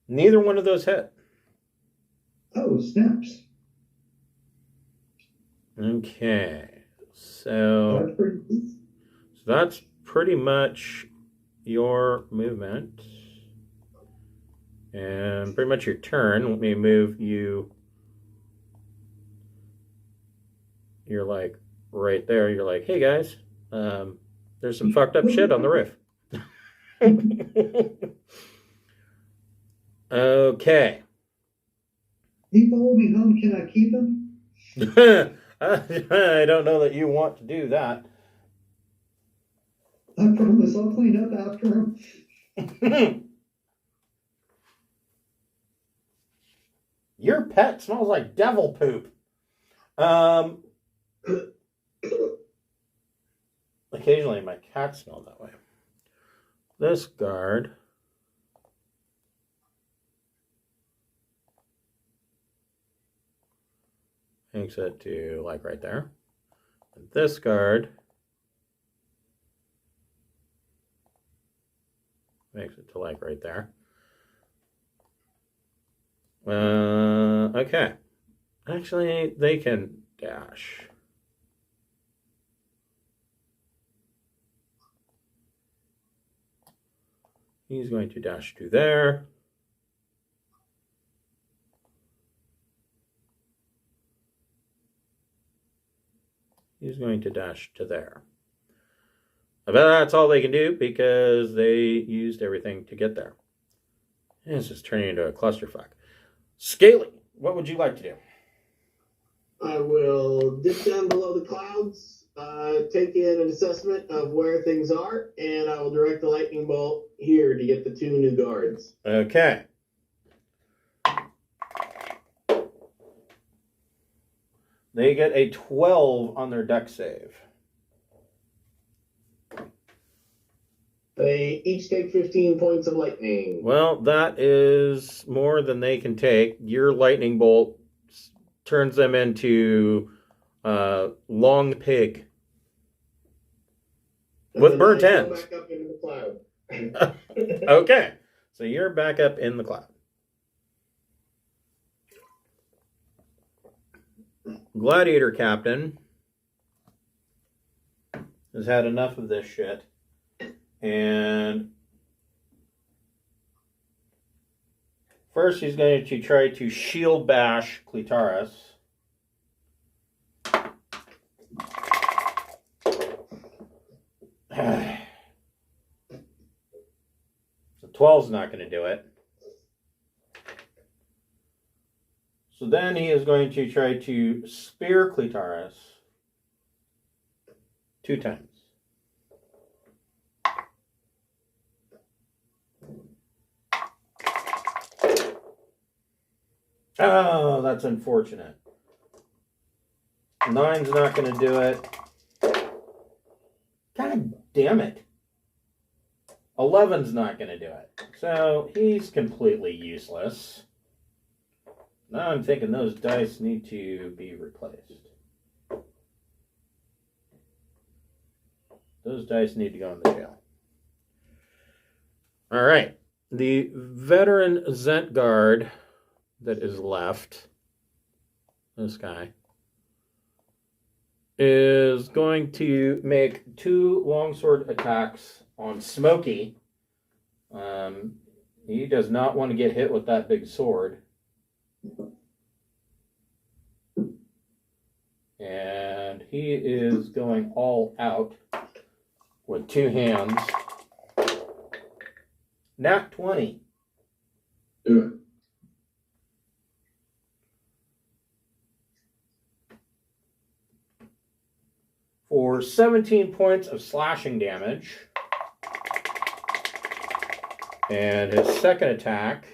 Neither one of those hit. Oh, snaps. Okay. So that's pretty much your movement. And pretty much your turn. Let me move you. You're like right there. You're like, hey guys, there's some fucked up shit on the roof. Okay. He followed me home. Can I keep him? I don't know that you want to do that. I promise I'll clean up after him. Your pet smells like devil poop. Occasionally my cats smell that way. This guard makes it to like right there. And this guard makes it to like right there. Okay. Actually, they can dash. He's going to dash to there. He's going to dash to there. I bet that's all they can do because they used everything to get there. And this is turning into a clusterfuck. Scaly, what would you like to do? I will dip down below the clouds, take in an assessment of where things are, and I will direct the lightning bolt here to get the 2 new guards. Okay. They get a 12 on their dex save. They each take 15 points of lightning. Well, that is more than they can take. Your lightning bolt turns them into long pig with burnt ends. Back up into the cloud. Okay, so you're back up in the cloud. Gladiator Captain has had enough of this shit. And first he's going to try to shield bash Clitaris. So 12's not going to do it. So then he is going to try to spear Clitoris 2 times. Oh, that's unfortunate. 9's not going to do it. God damn it. 11's not going to do it. So he's completely useless. Now I'm thinking those dice need to be replaced. Those dice need to go in the jail. All right. The veteran Zent guard that is left, this guy, is going to make 2 longsword attacks on Smokey. He does not want to get hit with that big sword. And he is going all out with 2 hands. Nat 20. Do it. For 17 points of slashing damage. And his second attack,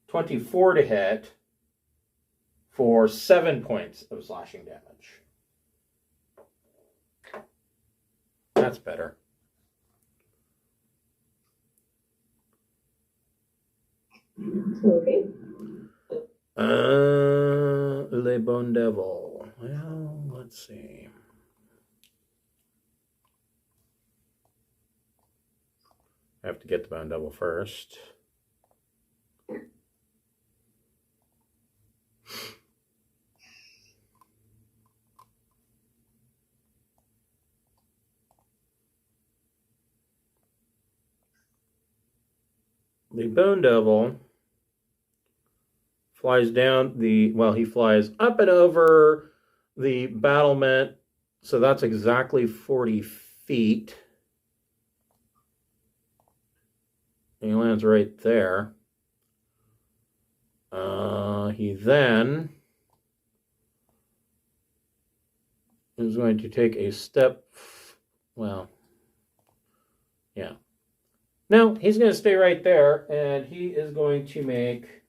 24 to hit for 7 points of slashing damage. That's better. Okay. Le Bon Devil. Well, let's see. I have to get the Bone Devil first. The Bone Devil flies down the, well, he flies up and over the battlement, so that's exactly 40 feet. He lands right there. He then is going to take a step, well, yeah. No, he's going to stay right there, and he is going to make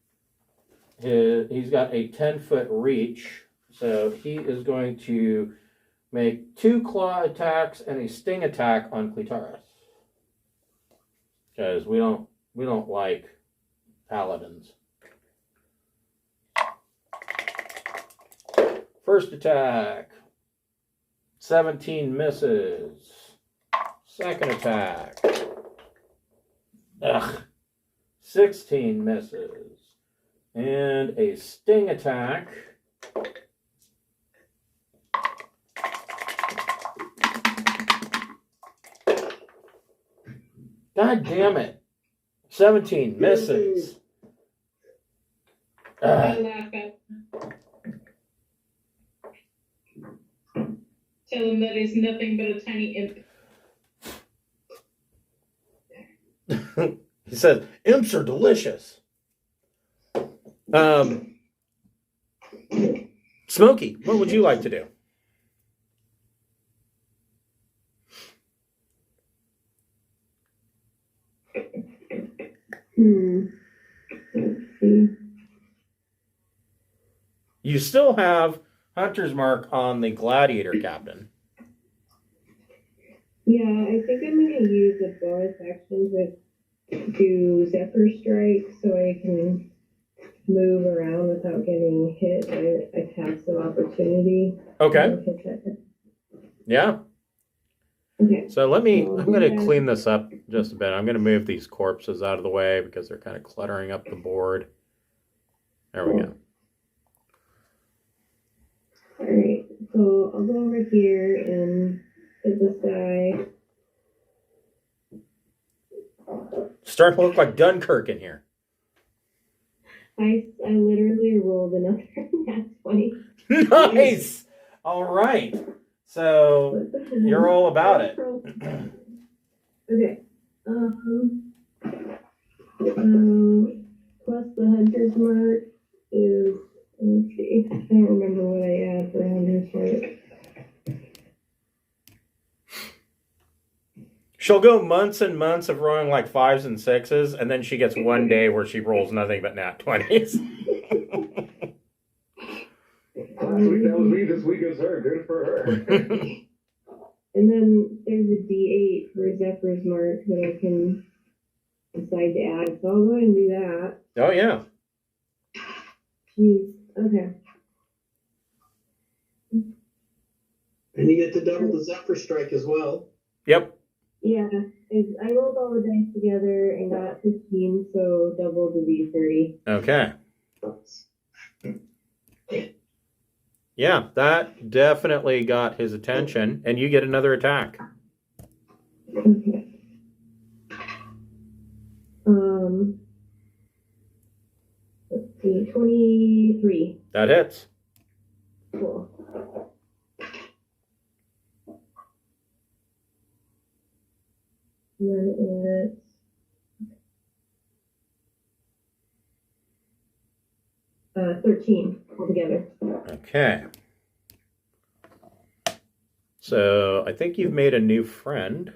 he's got a 10-foot reach, so he is going to make 2 claw attacks and a sting attack on Clitoris. Because we don't like paladins. First attack, 17 misses. Second attack, 16 misses. And a sting attack. God damn it. 17 misses. I laugh at. Tell him that he's nothing but a tiny imp. He says, imps are delicious. Smokey, what would you like to do? Let's see. You still have Hunter's Mark on the Gladiator Captain. Yeah, I think I'm going to use a bonus action to do Zephyr Strike so I can move around without getting hit by attacks of opportunity. Okay. Yeah. Okay. So I'm going to clean this up just a bit. I'm going to move these corpses out of the way because they're kind of cluttering up the board. There we go. All right. So I'll go over here and hit this guy. Starting to look like Dunkirk in here. I literally rolled another nat 20. Nice! All right. So you're all about it. Okay. Plus the The hunter's mark is, let's see, I don't remember what I add for hunter's mark. She'll go months and months of rolling like 5s and 6s, and then she gets one day where she rolls nothing but nat 20s. Last week that was me, this week is her. Good for her. And then there's a D8 for Zephyr's mark that I can decide to add, so I'll go ahead and do that. Oh, yeah. Jeez, okay. And you get to double the Zephyr strike as well. Yep. Yeah, I rolled all the dice together and got 15, so double to be 30. Okay. Yeah, that definitely got his attention, and you get another attack. Okay. Let's see, 23. That hits. Cool. And then it's 13 altogether. Okay. So I think you've made a new friend.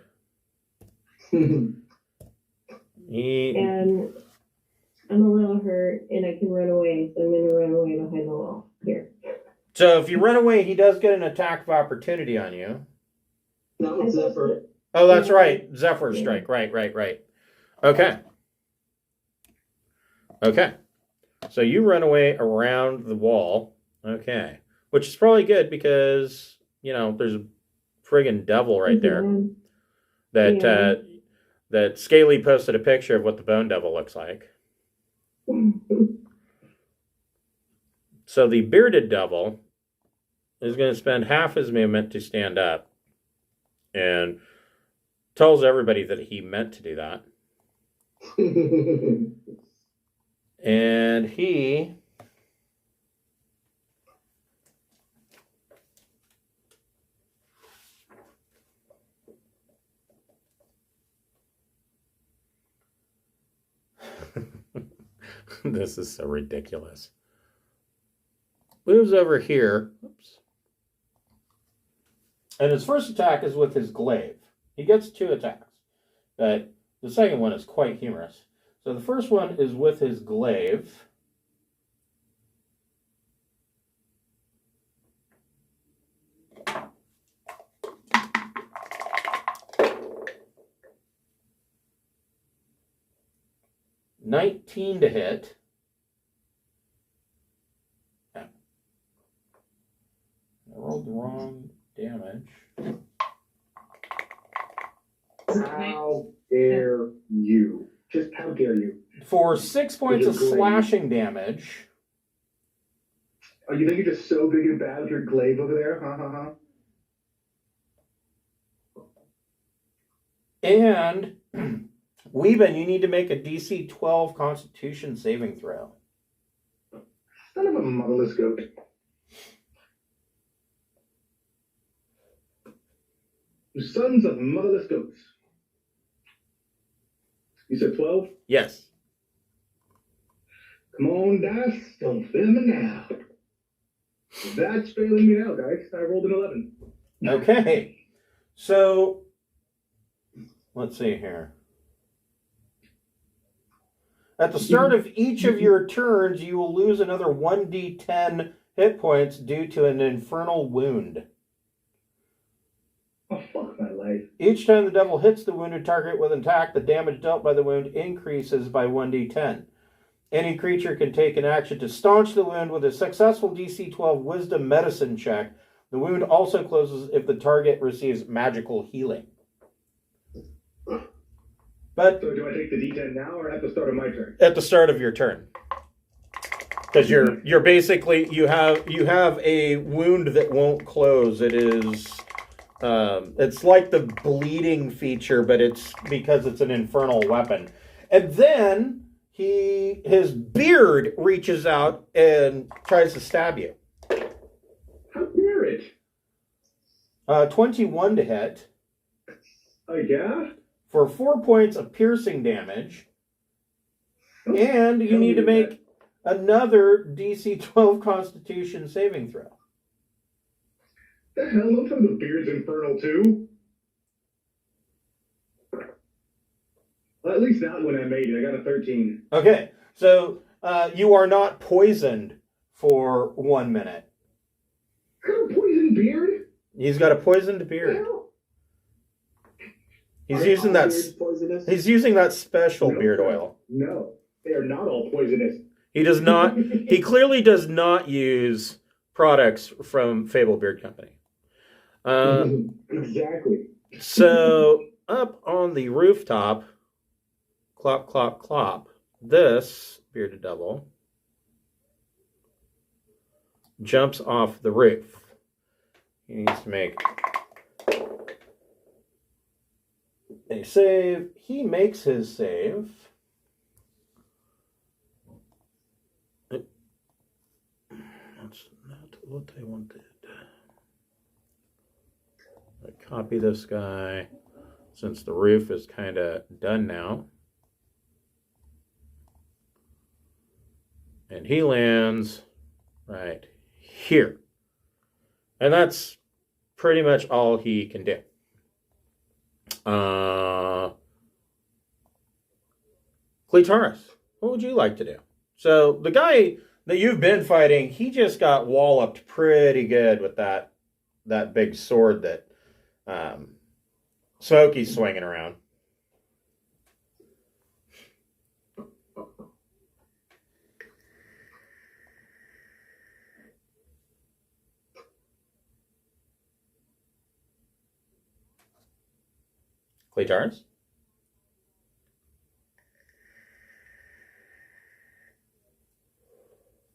And I'm a little hurt, and I can run away, so I'm going to run away behind the wall here. So if you run away, he does get an attack of opportunity on you. Not with Zephyr. Oh, that's right. Zephyr strike. Right. Okay. Okay. So you run away around the wall. Okay. Which is probably good because, there's a friggin' devil right there. That Scaly posted a picture of what the bone devil looks like. So the bearded devil is going to spend half his movement to stand up and tells everybody that he meant to do that. And he this is so ridiculous. Moves over here. Oops. And his first attack is with his glaive. He gets 2 attacks, but the second one is quite humorous. So the first one is with his glaive. $19 to hit. I rolled the wrong damage. How dare you? Just how dare you? For 6 points of slashing damage. Oh, you think you're just so big and bad with your glaive over there? And Weeben, you need to make a DC 12 Constitution saving throw. Son of a motherless goat. You sons of motherless goats. You said 12? Yes. Come on, dice. Don't fail me now. That's failing me now, guys. I rolled an 11. Okay. So, let's see here. At the start of each of your turns, you will lose another 1d10 hit points due to an infernal wound. Oh, fuck my life. Each time the devil hits the wounded target with an attack, the damage dealt by the wound increases by 1d10. Any creature can take an action to staunch the wound with a successful DC 12 Wisdom Medicine check. The wound also closes if the target receives magical healing. But So do I take the D10 now or at the start of my turn? at the start of your turn, because you're basically you have a wound that won't close. It is it's like the bleeding feature, but it's because it's an infernal weapon. And then his beard reaches out and tries to stab you. How dare it? 21 to hit Yeah? for 4 points of piercing damage. And you need to make another DC 12 Constitution saving throw. The hell? Don't tell me the beard's infernal too. Well, at least that one I made it. I got a 13. Okay, so you are not poisoned for 1 minute. I got a poison beard? He's got a poisoned beard. Hell? He's using that. Poisonous? He's using that special No, beard sir. oil. No, they are not all poisonous. He does not. He clearly does not use products from Fable Beard Company. Exactly. So up on the rooftop, clop, clop, clop. This bearded devil jumps off the roof. He needs to make a save. He makes his save. That's not what I wanted. I copy this guy since the roof is kind of done now. And he lands right here. And that's pretty much all he can do. Cleitaris, what would you like to do? So the guy that you've been fighting, he just got walloped pretty good with that big sword that Smokey's swinging around. Cleitaris?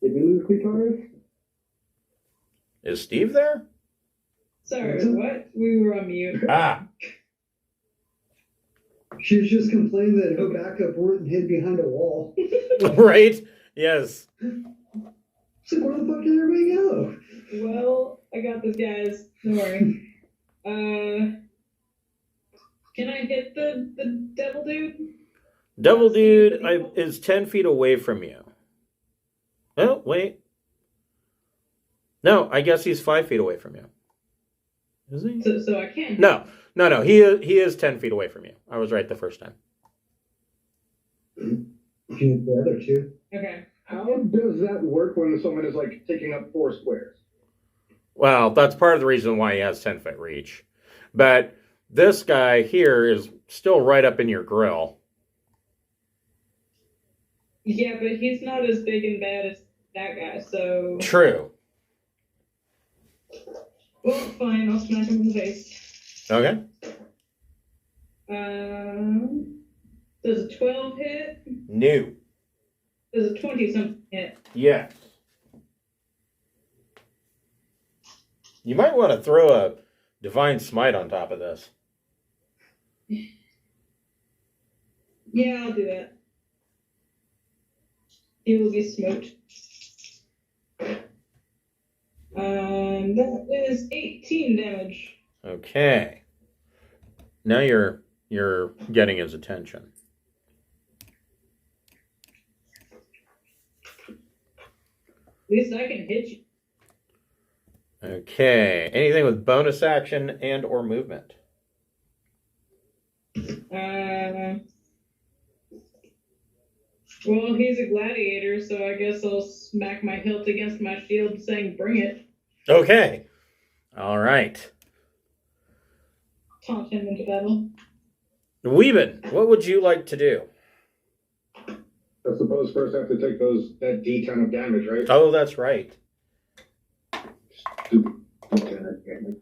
Did we lose Cleitaris? Is Steve there? Sorry, what? We were on mute. Ah, She was just complaining that her backup weren't hid behind a wall. right? Yes. So where the fuck did everybody go? Well, I got this, guys. Don't worry. Can I hit the devil dude? Devil Dude is 10 feet away from you. Oh, wait. No, I guess he's 5 feet away from you. Is he? So I can't. No. He is 10 feet away from you. I was right the first time. You hit the other two. Okay. How does that work when someone is like taking up 4 squares? Well, that's part of the reason why he has 10-foot reach. But this guy here is still right up in your grill. Yeah, but he's not as big and bad as that guy, so. True. Well, fine, I'll smack him in the face. Okay. Does a 12 hit? New. Does a 20-something hit? Yes. You might want to throw a Divine Smite on top of this. Yeah, I'll do that. He will be smoked. That is 18 damage. Okay. Now you're getting his attention. At least I can hit you. Okay. Anything with bonus action and or movement? Well, he's a gladiator, so I guess I'll smack my hilt against my shield saying, bring it. Okay. All right. Taunt him into battle. Weeben, what would you like to do? I suppose first I have to take that D10 of damage, right? Oh, that's right. Stupid D10 of damage.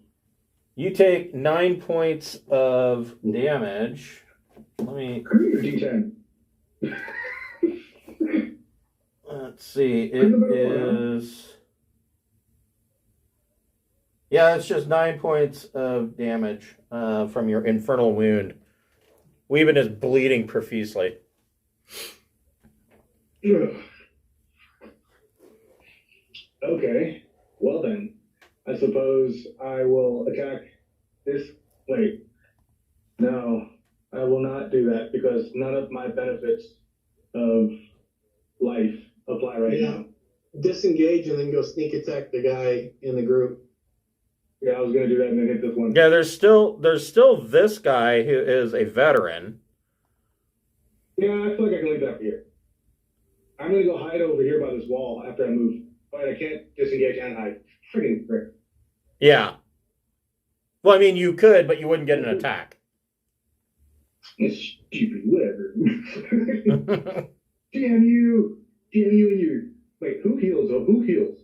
You take 9 points of damage. Let me... Come here, D10. Let's see. It is... Yeah, it's just 9 points of damage from your infernal wound. Weeben is bleeding profusely. Okay. Well then, I suppose I will attack this. Wait. No, I will not do that because none of my benefits of life apply right Yeah. now. Disengage and then go sneak attack the guy in the group. Yeah, I was gonna do that and then hit this one. Yeah, there's still this guy who is a veteran. Yeah, I feel like I can leave that for here. I'm gonna go hide over here by this wall after I move. But I can't disengage and hide. Friggin' frick. Yeah. Well, I mean, you could, but you wouldn't get an attack. It's stupid, whatever. Damn you and your. Wait, who heals? Oh, who heals?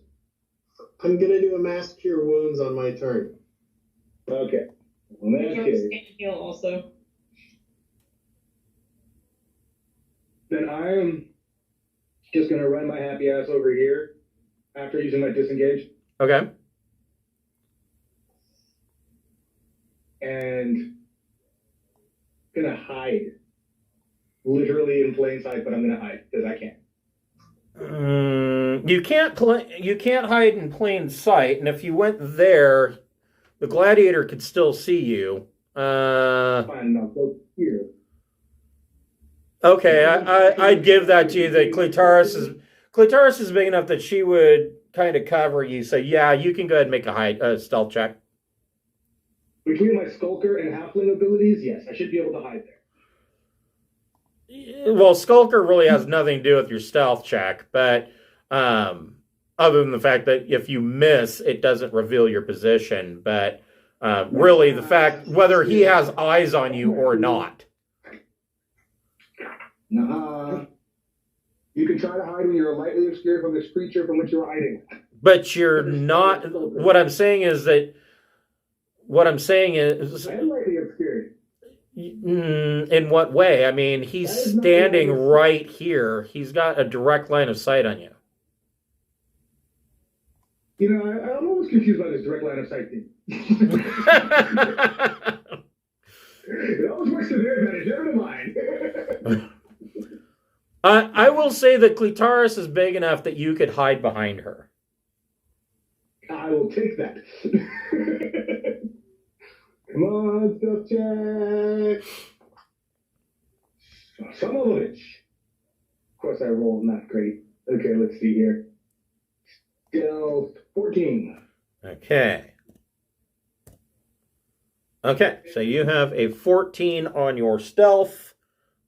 I'm gonna do a mass cure wounds on my turn. Okay. Well, in that case, Heal also. then I'm just gonna run my happy ass over here after using my disengage Okay. and gonna hide. Literally in plain sight, but I'm gonna hide because I can. You can't hide in plain sight, and if you went there, the gladiator could still see you. Fine, I'll go here. Okay, I'd give that to you. That Clitoris is big enough that she would kind of cover you. So yeah, you can go ahead and make a stealth check. Between my skulker and halfling abilities, yes, I should be able to hide there. Well, Skulker really has nothing to do with your stealth check, but other than the fact that if you miss, it doesn't reveal your position. But really, the fact whether he has eyes on you or not. Nah. You can try to hide when you're lightly obscured from this creature from which you're hiding. But you're not. What I'm saying is. I am lightly obscured. In what way? I mean, he's standing right here. He's got a direct line of sight on you. You know, I'm always confused by this direct line of sight thing. It always works to their advantage, never to mine. I will say that Clitoris is big enough that you could hide behind her. I will take that. Come on, stealth check. Some of which. Of course, I rolled not great. Okay, let's see here. Stealth 14. Okay. Okay, so you have a 14 on your stealth.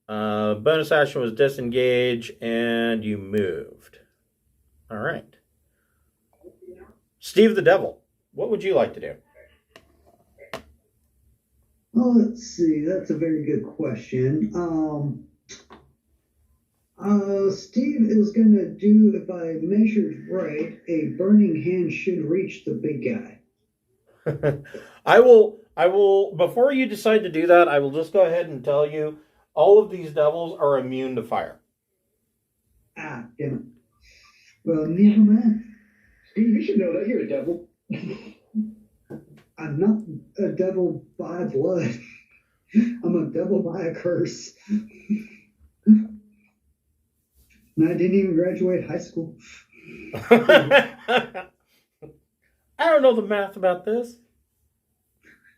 Bonus action was disengage, and you moved. All right. Steve the Devil, what would you like to do? Oh, let's see. That's a very good question. Steve is going to do, if I measured right, a burning hand should reach the big guy. I will, before you decide to do that, I will just go ahead and tell you, all of these devils are immune to fire. Ah, damn it. Well, never mind. Steve, you should know that you're a devil. I'm not a devil by blood. I'm a devil by a curse. And I didn't even graduate high school. I don't know the math about this.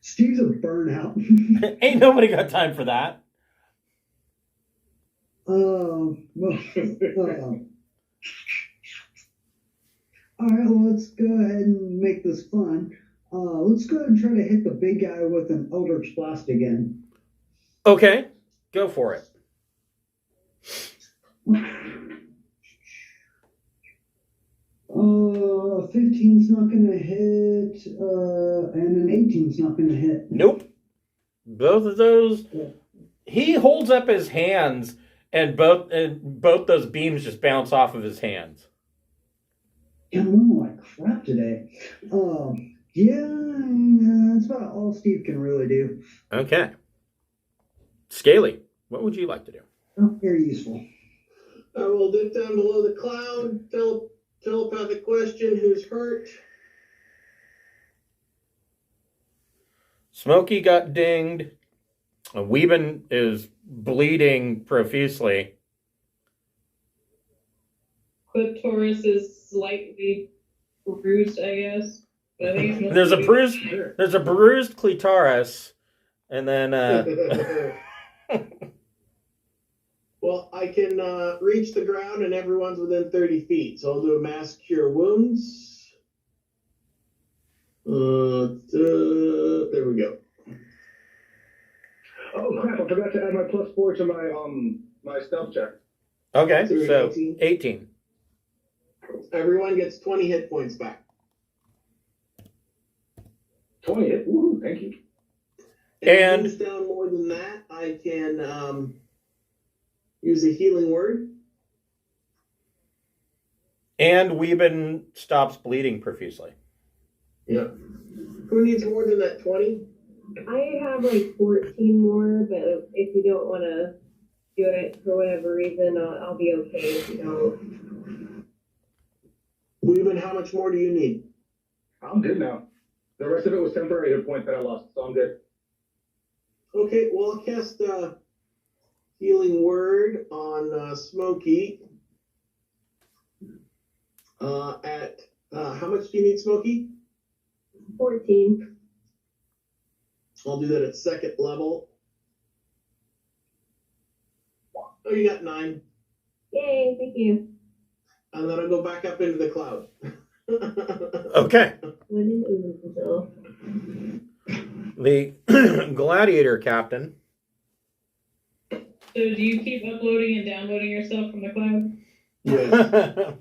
Steve's a burnout. Ain't nobody got time for that. All right, well, let's go ahead and make this fun. Let's go ahead and try to hit the big guy with an Eldritch Blast again. Okay, go for it. 15's not going to hit, and an 18's not going to hit. Nope. Both of those. He holds up his hands, and both those beams just bounce off of his hands. Yeah, I'm rolling like crap today. That's about all Steve can really do. Okay. Scaly, what would you like to do? Oh, very useful. I will dip down below the cloud, telepathic question, who's hurt? Smokey got dinged. Weeben is bleeding profusely. Clitoris is slightly bruised, I guess. But I think it's There's a bruised Clitoris, and then Well, I can reach the ground and everyone's within 30 feet. So I'll do a mass cure wounds. There we go. Oh crap! I forgot to add my +4 to my stealth check. Okay, So so 18. 18. Everyone gets 20 hit points back. 20. Woohoo! Thank you. And- If it moves down more than that, I can use a healing word. And Weeben stops bleeding profusely. Yeah. Who needs more than that 20? I have like 14 more, but if you don't want to do it for whatever reason, I'll be okay if you don't. Weeben, how much more do you need? I'm good now. The rest of it was temporary hit points that I lost, so I'm good. Okay, well, I'll cast healing word on Smokey. At how much do you need, Smokey? 14. I'll do that at second level. Oh, you got 9. Yay, thank you. And then I'll go back up into the cloud. Okay. What an angel. The gladiator captain. So do you keep uploading and downloading yourself from the cloud? Yes.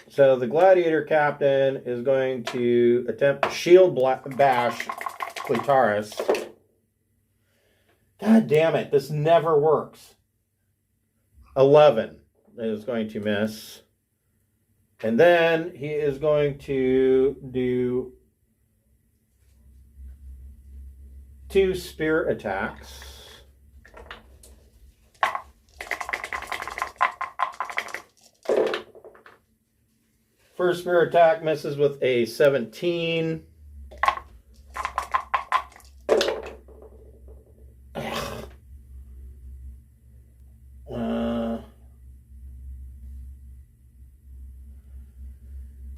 So the gladiator captain is going to attempt to shield bash Clitaris. God damn it, this never works. 11 is going to miss. And then he is going to do 2 spear attacks. First spear attack misses with a 17.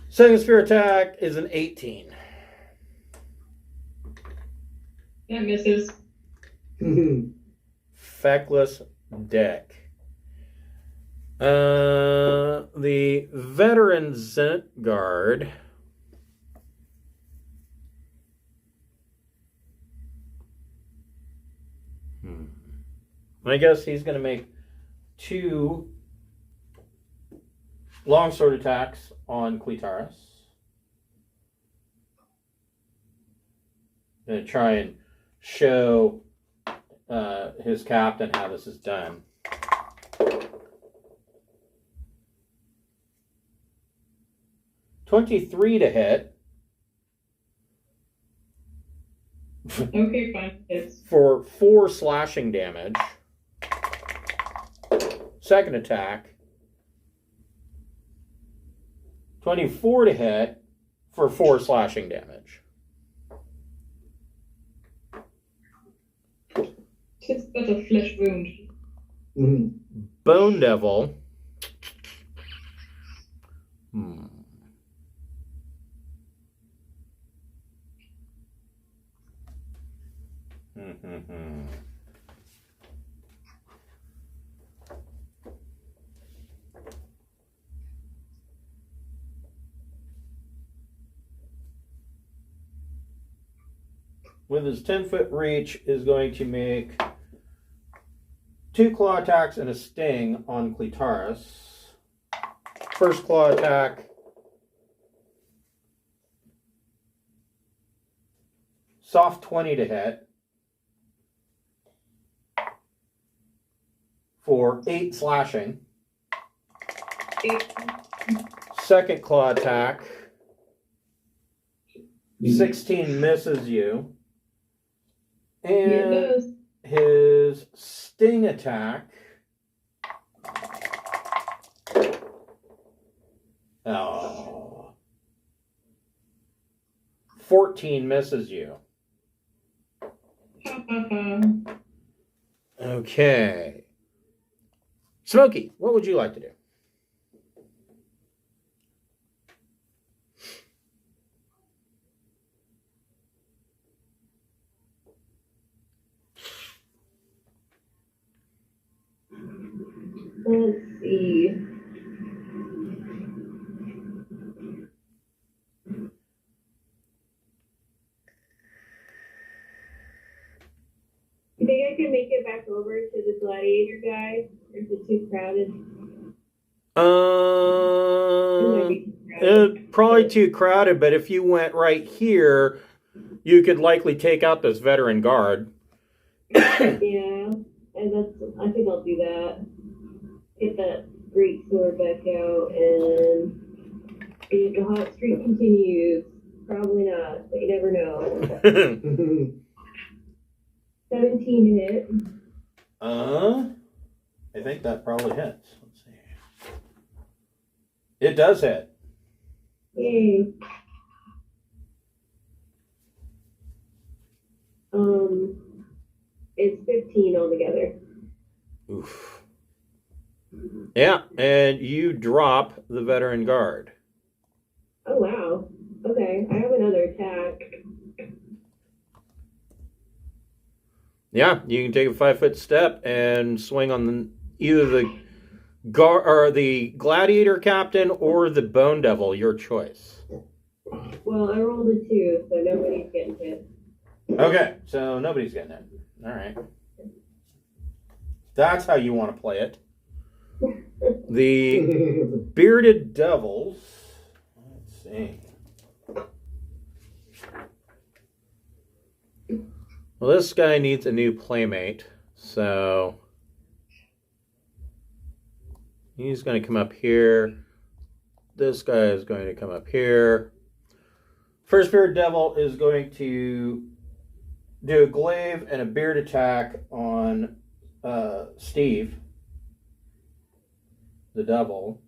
Second spear attack is an 18. That misses. Feckless deck. The veteran Zent guard. I guess he's going to make 2 longsword attacks on Clitaris. Going to try and show his captain how this is done. $23 to hit. Okay, fine. It's For 4 slashing damage. Second attack. 24 to hit for 4 slashing damage. that's a flesh wound. Bone Devil. With his 10-foot reach, is going to make 2 claw attacks and a sting on Clitaris. First claw attack. Soft 20 to hit. For 8 slashing. Second claw attack. 16 misses you. And his sting attack. Oh. 14 misses you. Okay. Smokey, what would you like to do? Let's see. You think I can make it back over to the gladiator guy? Or is it too crowded? Probably too crowded, but if you went right here, you could likely take out this veteran guard. Yeah, and I think I'll do that. Get that great sword back out, and if the hot streak continues, probably not, but you never know. 17 hit. I think that probably hits. Let's see. It does hit. Yay. It's 15 altogether. Oof. Yeah, and you drop the veteran guard. Oh, wow. Okay, I have another attack. Yeah, you can take a 5-foot step and swing on either the the gladiator captain or the bone devil, your choice. Well, I rolled a 2, so nobody's getting hit. Okay, so nobody's getting it. All right. That's how you want to play it. The bearded devils. Let's see. Well, this guy needs a new playmate, so he's going to come up here. This guy is going to come up here. First bearded devil is going to do a glaive and a beard attack on Steve, the devil.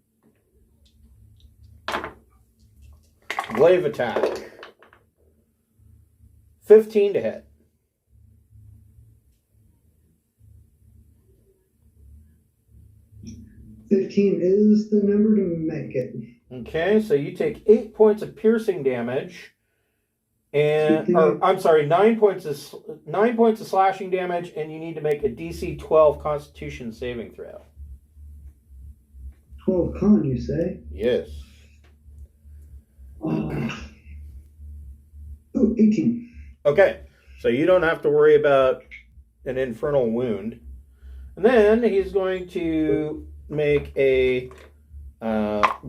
Glaive attack. 15 to hit. Is the number to make it. Okay, so you take 8 points of piercing damage, and 9 points of slashing damage, and you need to make a DC 12 Constitution saving throw. 12 con, you say? Yes. 18. Okay, so you don't have to worry about an infernal wound, and then he's going to make a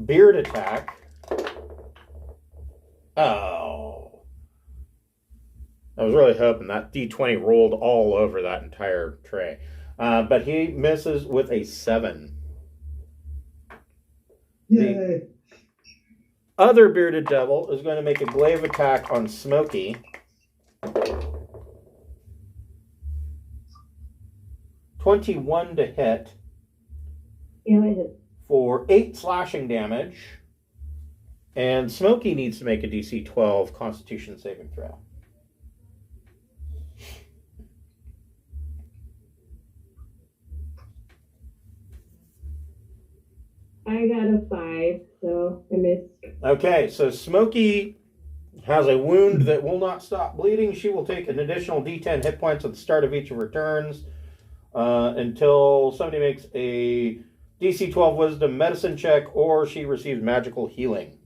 beard attack. Oh. I was really hoping that D20 rolled all over that entire tray. But he misses with a 7. Yay. The other bearded devil is going to make a glaive attack on Smokey. 21 to hit. Yeah, it is. For 8 slashing damage. And Smokey needs to make a DC 12 Constitution saving throw. I got a 5, so I missed. Okay, so Smokey has a wound that will not stop bleeding. She will take an additional D10 hit points at the start of each of her turns until somebody makes a DC 12 Wisdom medicine check or she receives magical healing.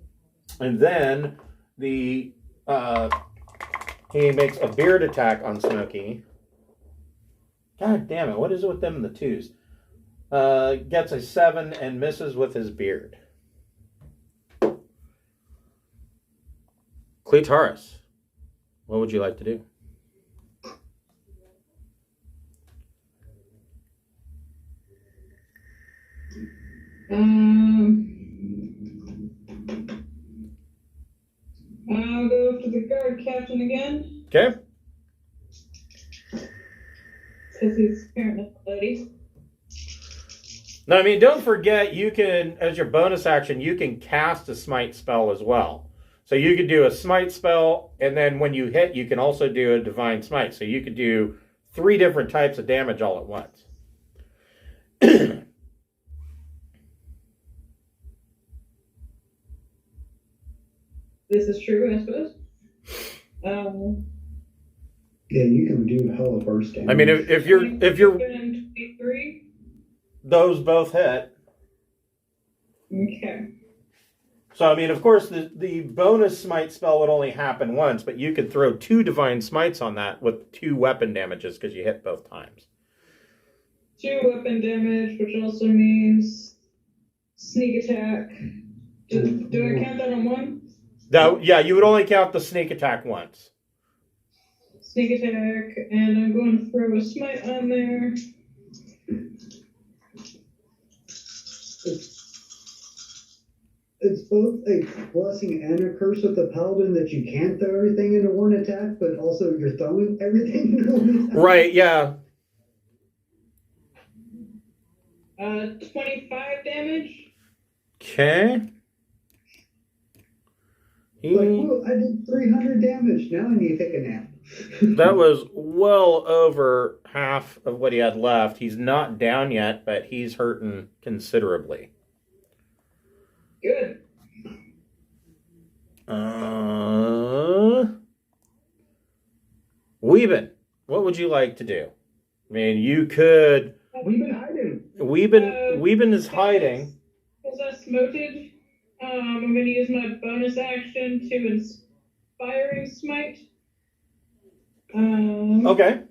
And then he makes a beard attack on Smokey. God damn it, what is it with them and the 2s? Gets a 7 and misses with his beard. Cleotaris, what would you like to do? I'll go after the guard captain again, Okay. because he's apparently a lady. Now, I mean, don't forget, you can, as your bonus action, you can cast a smite spell as well. So you could do a smite spell, and then when you hit, you can also do a divine smite. So you could do 3 different types of damage all at once. This is true, I suppose. Yeah, you can do hella burst damage. I mean, if you're 23. Those both hit. Okay. So, I mean, of course, the bonus smite spell would only happen once, but you could throw 2 divine smites on that with 2 weapon damages because you hit both times. 2 weapon damage, which also means sneak attack. Do I count that on one? Yeah, you would only count the sneak attack once. Sneak attack, and I'm going to throw a smite on there. It's both a blessing and a curse with the paladin that you can't throw everything into one attack, but also you're throwing everything into one attack. Right, yeah. 25 damage. Okay. Like, whoa, I did 300 damage. Now I need to take a nap. That was well over half of what he had left. He's not down yet, but he's hurting considerably. Good. Weeben, what would you like to do? I mean, you could. We've been hiding. Weeben is hiding. Because I smoted, I'm going to use my bonus action to inspiring smite. Okay.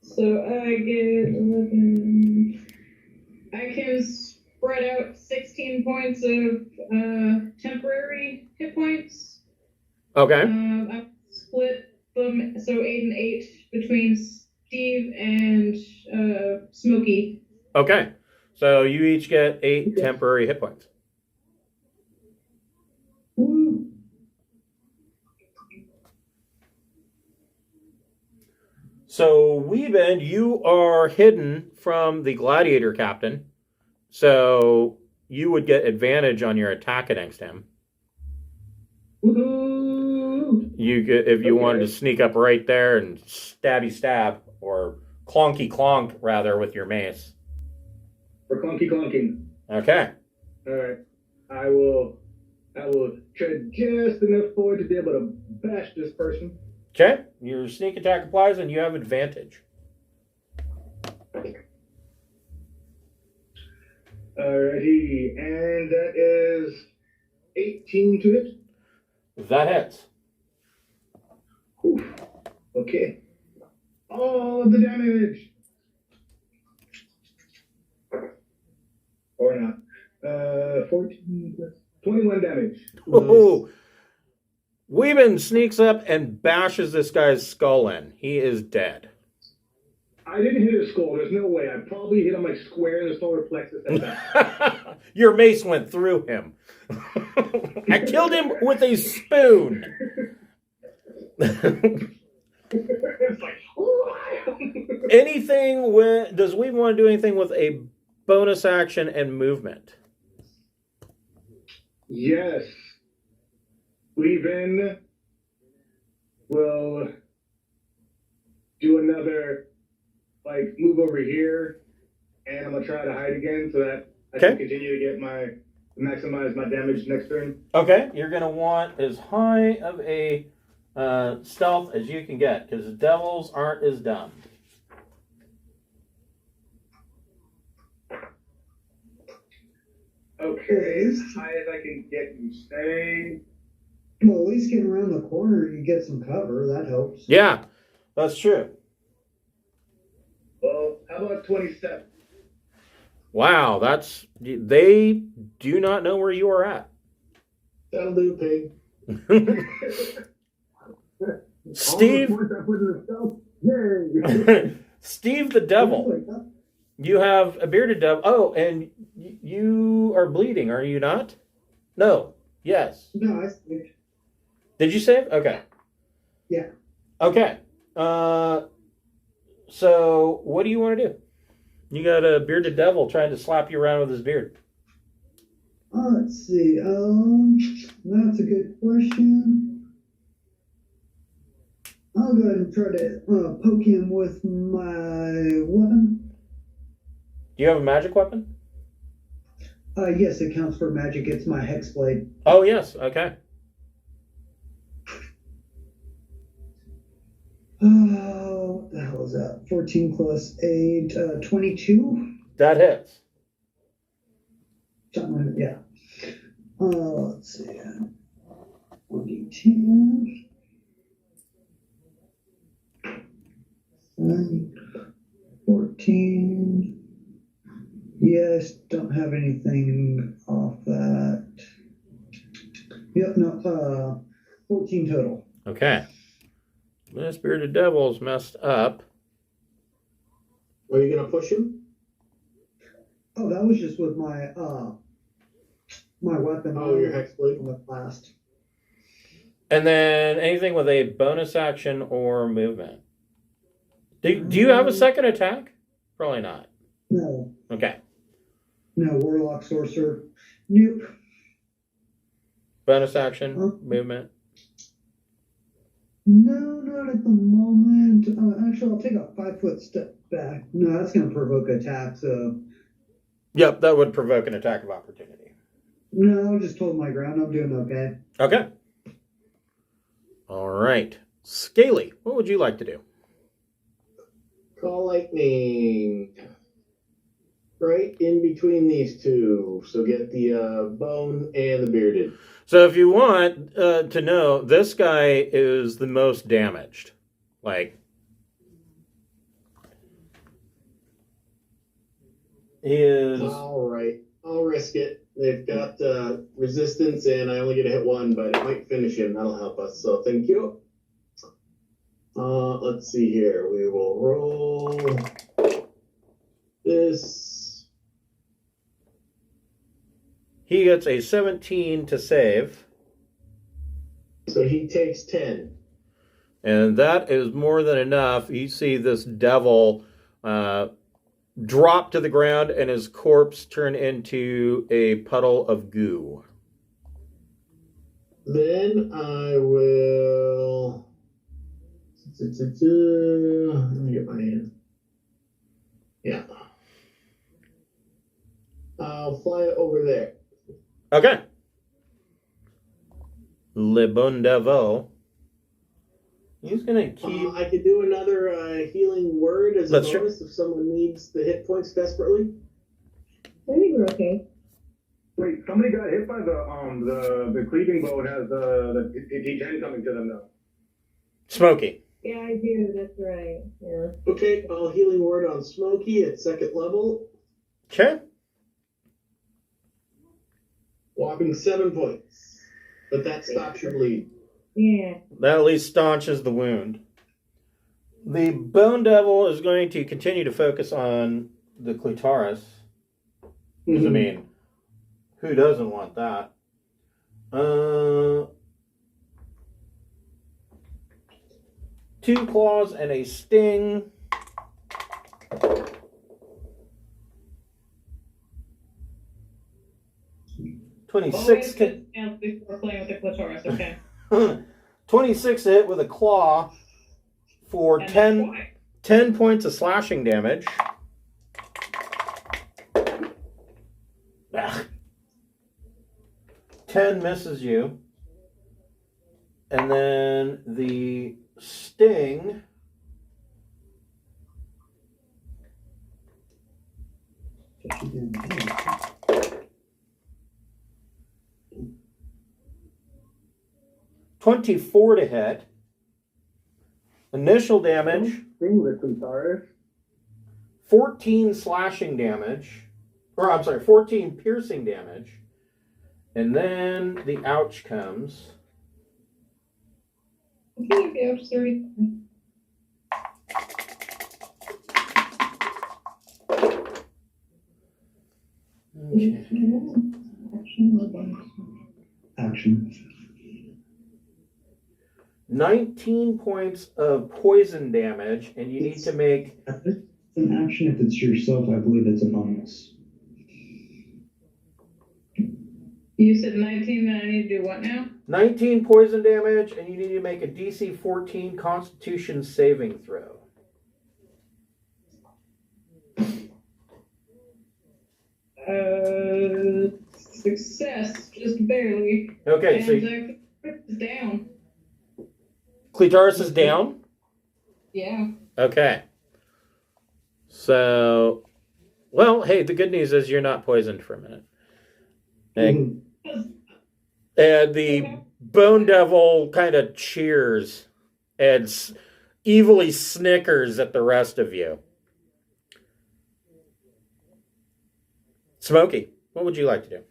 So I get 11. I can spread out 16 points of temporary hit points. Okay. I split them, so 8 and 8 between Steve and Smokey. Okay. So you each get 8 temporary hit points. Woo. So, Weeben, you are hidden from the gladiator captain. So, you would get advantage on your attack against him. Woohoo! You could, if you wanted to sneak up right there and stabby stab, or clonky clonk, rather, with your mace. For clunky clunking. Okay. Alright. I will tread just enough forward to be able to bash this person. Okay. Your sneak attack applies and you have advantage. Alrighty. And that is 18 to hit. That hits. Oof. Okay. All of the damage. Or not. 14 plus 21 damage. Ooh. Weeben sneaks up and bashes this guy's skull in. He is dead. I didn't hit his skull. There's no way. I probably hit him like square in the solar plexus. Your mace went through him. I killed him with a spoon. It's like, Anything with... Does Weeben want to do anything with a bonus action and movement? yes. Weeben will do another like move over here, and I'm gonna try to hide again so that I can continue to get maximize my damage next turn. Okay, you're going to want as high of a stealth as you can get, because devils aren't as dumb. Okay, as high as I can get, you say. Well, at least getting around the corner, you get some cover. That helps. Yeah, that's true. Well, how about 27? Wow, that's... They do not know where you are at. That'll do, pig. Steve... Yay! Steve the Devil. You have a bearded devil. Oh, and you are bleeding, are you not? No. Yes. No, I saved. Did you save? Okay. Yeah. Okay. So, what do you want to do? You got a bearded devil trying to slap you around with his beard. Let's see. That's a good question. I'll go ahead and try to poke him with my weapon. Do you have a magic weapon? Yes, it counts for magic. It's my hex blade. Oh, yes. Okay. what the hell is that? 14 plus 8, 22? That hits. Something like that, yeah. Let's see. 1d10. 14. Yes, don't have anything off that. Yep, no, 14 total. Okay. This bearded devil's messed up. Are you gonna push him? Oh, that was just with my my weapon. Oh, your hexblade from the blast. And then anything with a bonus action or movement. Do you have a second attack? Probably not. No. Okay. No, warlock, sorcerer. Nope. Bonus action, movement. No, not at the moment. Actually, I'll take a 5-foot step back. No, that's going to provoke attack, so. Yep, that would provoke an attack of opportunity. No, I'll just hold my ground. I'm doing okay. Okay. All right. Scaly, what would you like to do? Call lightning. Right in between these two. So get the bone and the bearded. So if you want to know, this guy is the most damaged. Like, he is... All right. I'll risk it. They've got resistance, and I only get to hit one, but it might finish him. That'll help us. So thank you. Let's see here. We will roll this. He gets a 17 to save. So he takes 10. And that is more than enough. You see this devil drop to the ground and his corpse turn into a puddle of goo. Then I will... Let me get my hand. Yeah. I'll fly it over there. Okay. Le Bon Devil. He's going to keep... I could do another healing word as a That's bonus if someone needs the hit points desperately. I think we're okay. Wait, somebody got hit by the cleaving bow and has the D10 coming to them though. Smokey. Yeah, I do. That's right. Yeah. Okay, I'll healing word on Smokey at 2nd level. Okay. Whopping 7 points. But that stops your bleed. Yeah. That at least staunches the wound. The Bone Devil is going to continue to focus on the clitoris. Because, I mean, who doesn't want that? 2 claws and a sting. Always good chance before playing with the clitoris, okay? 26 to hit with a claw for And 10 points of slashing damage. Ah. 10 misses you. And then the sting... $24 to hit. Initial damage. 14 slashing damage. Or, I'm sorry, 14 piercing damage. And then the ouch comes. Okay, if the ouch is 30. Okay. Action. 19 points of poison damage, and you need to make... It's an action if it's yourself. I believe it's a bonus. You said 19 and I need to do what now? 19 poison damage, and you need to make a DC 14 Constitution saving throw. Success, just barely. Okay, And so clitoris is down. Clitoris is down. Yeah. Okay. So, well, hey, the good news is you're not poisoned for a minute. And the Bone Devil kind of cheers and evilly snickers at the rest of you. Smokey, what would you like to do?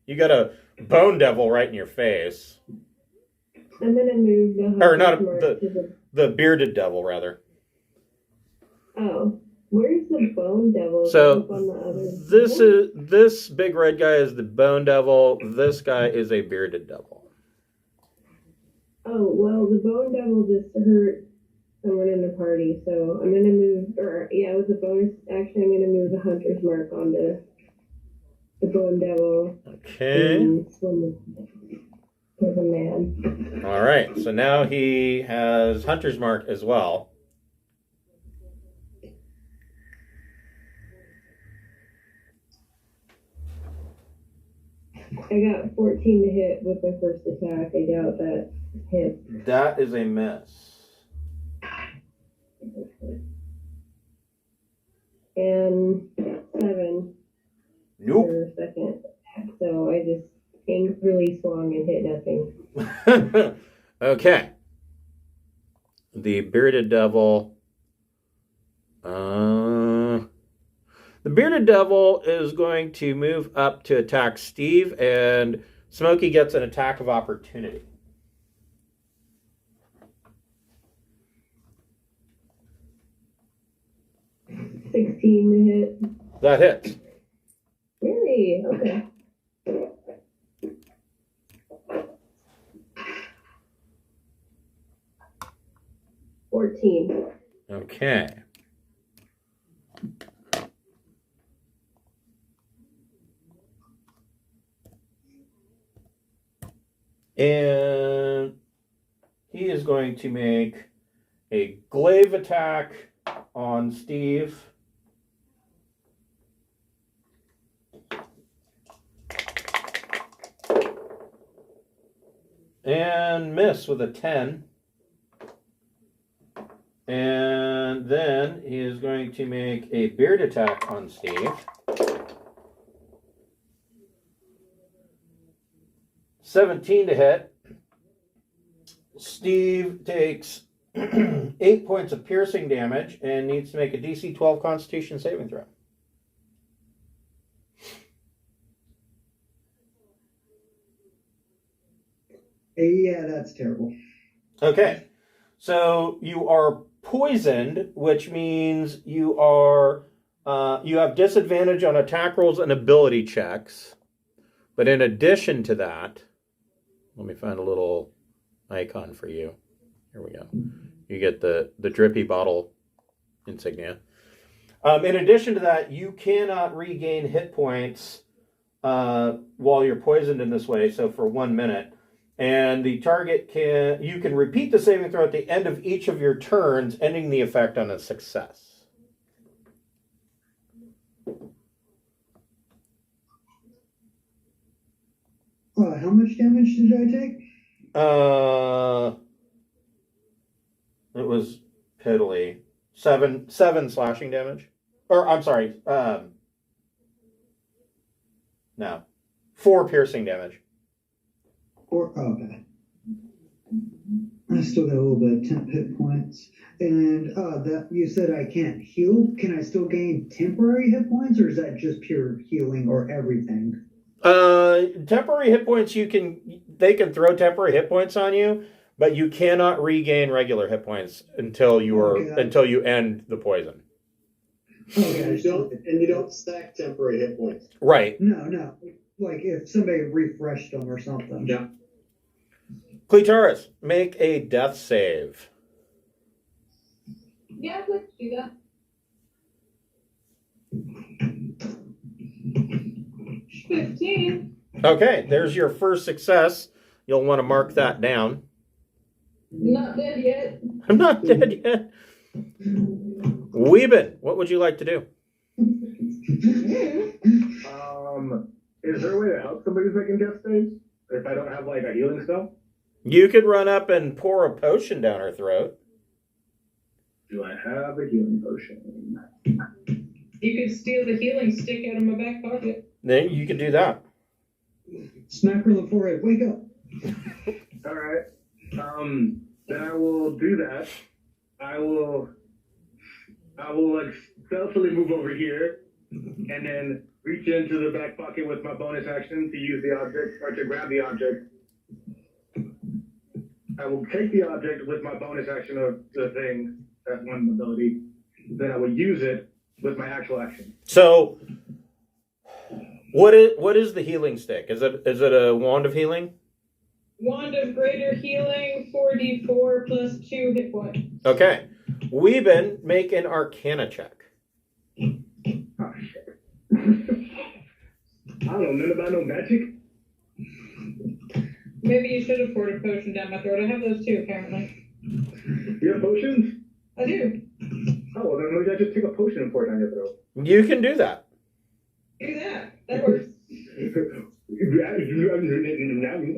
You got a Bone Devil right in your face. I'm gonna move the Or not Hunter's Mark to the Bearded Devil, rather. Oh, where's the Bone Devil? So Up on the other this big red guy is the Bone Devil. This guy is a Bearded Devil. Oh, well, the Bone Devil just hurt someone in the party, so I'm gonna move, with a bonus action, I'm gonna move the Hunter's Mark onto the Bone Devil. Okay. And swim with a man. All right. So now he has Hunter's Mark as well. I got 14 to hit with my first attack. I doubt that hits. That is a miss. And 7 Nope. for second attack. So I just angrily swung and hit nothing. Okay. The Bearded Devil. The Bearded Devil is going to move up to attack Steve, and Smokey gets an attack of opportunity. $16 to hit. That hits. Really? Okay. $14. Okay. And he is going to make a glaive attack on Steve. And miss with a 10. And then he is going to make a beard attack on Steve. 17 to hit. Steve takes 8 points of piercing damage and needs to make a DC 12 Constitution saving throw. Yeah, that's terrible. Okay. So you are poisoned, which means you are you have disadvantage on attack rolls and ability checks. But in addition to that, let me find a little icon for you. Here we go. You get the drippy bottle insignia. In addition to that, you cannot regain hit points while you're poisoned in this way, so for 1 minute. And the target you can repeat the saving throw at the end of each of your turns, ending the effect on a success. How much damage did I take? It was piddly. 7 slashing damage. Or I'm sorry. No. 4 piercing damage. Okay. I still got a little bit of temp hit points. And that you said I can't heal. Can I still gain temporary hit points, or is that just pure healing or everything? Temporary hit points, they can throw temporary hit points on you, but you cannot regain regular hit points until you end the poison. Okay. You don't stack temporary hit points. Right. No. Like if somebody refreshed them or something. Yeah. Clitoris, make a death save. Yeah, let's do that. $15. Okay, there's your first success. You'll want to mark that down. Not dead yet. I'm not dead yet. Weeben, what would you like to do? Is there a way to help somebody who's making death saves? If I don't have like a healing spell? You could run up and pour a potion down her throat. Do I have a healing potion? You could steal the healing stick out of my back pocket. Then you could do that. Smack her in the forehead. Wake up. All right. Then I will do that. I will like stealthily move over here and then reach into the back pocket with my bonus action to use the object or to grab the object. I will take the object with my bonus action of the thing. That's one ability. Then I will use it with my actual action. So, what is the healing stick? Is it a wand of healing? Wand of greater healing, 4d4 plus 2 hit points. Okay. Weeben, make an Arcana check. Oh, shit. I don't know nothing about no magic. Maybe you should have poured a potion down my throat. I have those too, apparently. You have potions? I do. Oh, well, then maybe I just take a potion and pour it down your throat. You can do that. Do that. That works. We're going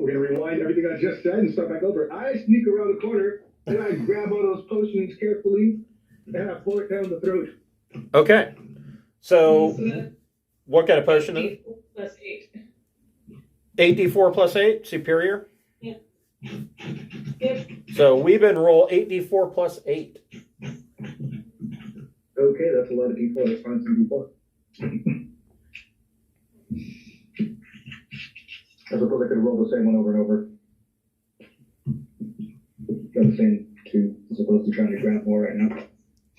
to rewind everything I just said and start back over. I sneak around the corner and I grab all those potions carefully and I pour it down the throat. Okay. So, that's what kind of potion is it? 8 plus 8. 8d4 plus 8, superior? Yeah. Yep. So, Weeben, roll 8d4 plus 8. Okay, that's a lot of D4. Let's find some D4. I suppose I could roll the same one over and over. Got the same two, as opposed to trying to grab more right now.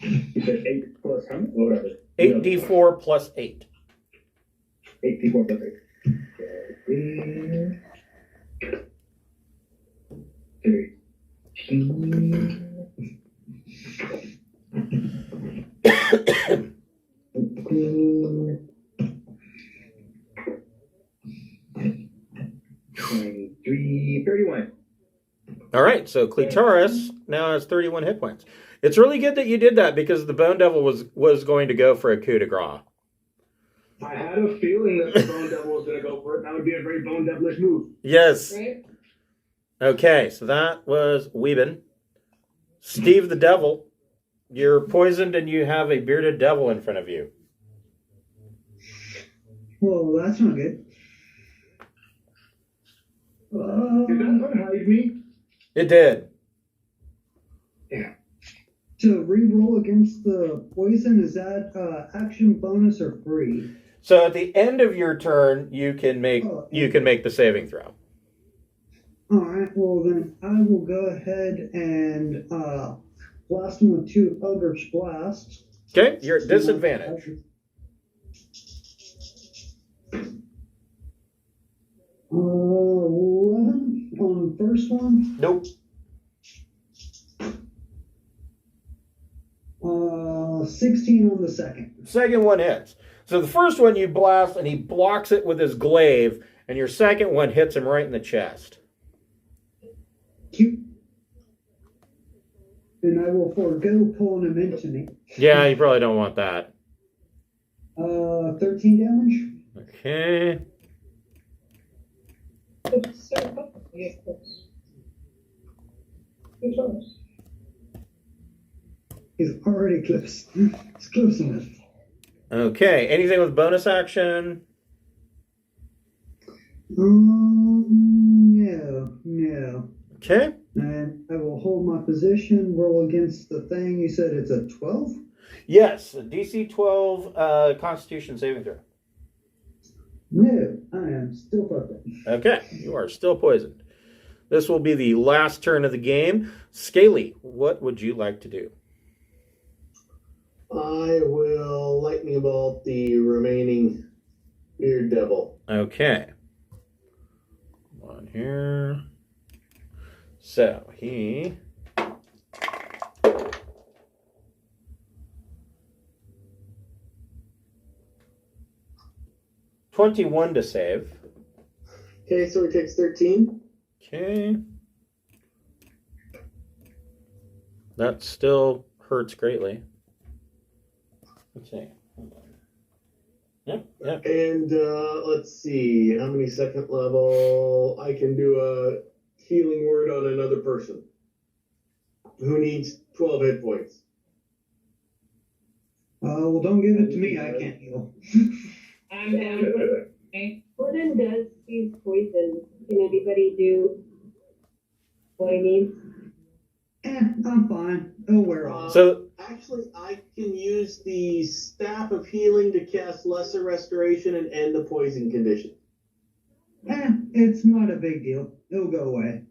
You said 8 plus how much? Well, whatever. 8d4 plus 8. 8d4 plus 8. Three, 31. All right, so Clitoris now has 31 hit points. It's really good that you did that because the Bone Devil was going to go for a coup de grace. I had a feeling that the Bone Devil was going to go for it. That would be a very Bone Devilish move. Yes. Right? Okay, so that was Weeben. Steve the Devil, you're poisoned and you have a bearded devil in front of you. Well, that's not good. Did that unhide me? It did. Yeah. To re-roll against the poison, is that action bonus or free? So at the end of your turn, you can make the saving throw. All right. Well, then I will go ahead and blast him with 2 Eldritch Blasts. Okay, you're at disadvantage. 11 on the first one. Nope. 16 on the second. Second one hits. So the first one you blast and he blocks it with his glaive, and your second one hits him right in the chest. Cute. And I will forego pulling him into me. Yeah, you probably don't want that. 13 damage. Okay. Oops, sorry. Yeah, close. Good choice. He's already close. It's close enough. Okay. Anything with bonus action? No. Okay. And I will hold my position, roll against the thing. You said it's a 12? Yes, a DC 12 Constitution saving throw. No, I am still fucking. Okay, you are still poisoned. This will be the last turn of the game. Scaly, what would you like to do? I will lightning bolt the remaining beard devil. Okay. One here. So he... $21 to save. Okay, so he takes 13. Okay. That still hurts greatly. Let's see. Hold on. Yep. And let's see, how many second level? I can do a healing word on another person who needs 12 hit points. Well, don't give it to me. I can't heal. I'm down. Okay. Gordon does use poison. Can anybody do what he needs? I'm fine. It'll wear off. So Actually, I can use the Staff of Healing to cast Lesser Restoration and end the poison condition. It's not a big deal. It'll go away.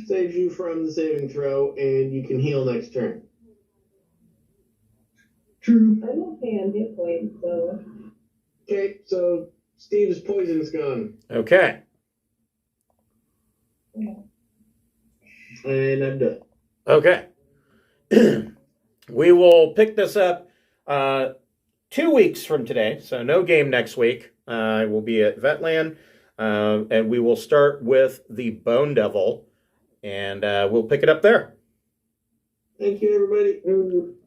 Saves you from the saving throw, and you can heal next turn. True. I'm okay on hit points, so. Okay, so Steve's poison's gone. okay. And I'm done. Okay. We will pick this up 2 weeks from today, so no game next week. We'll be at Vetland, and we will start with the Bone Devil, and we'll pick it up there. Thank you, everybody.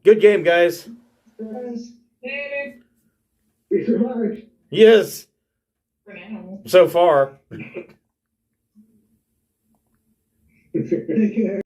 Good game, guys. Later. We survived. Yes, For now. so far. Take care.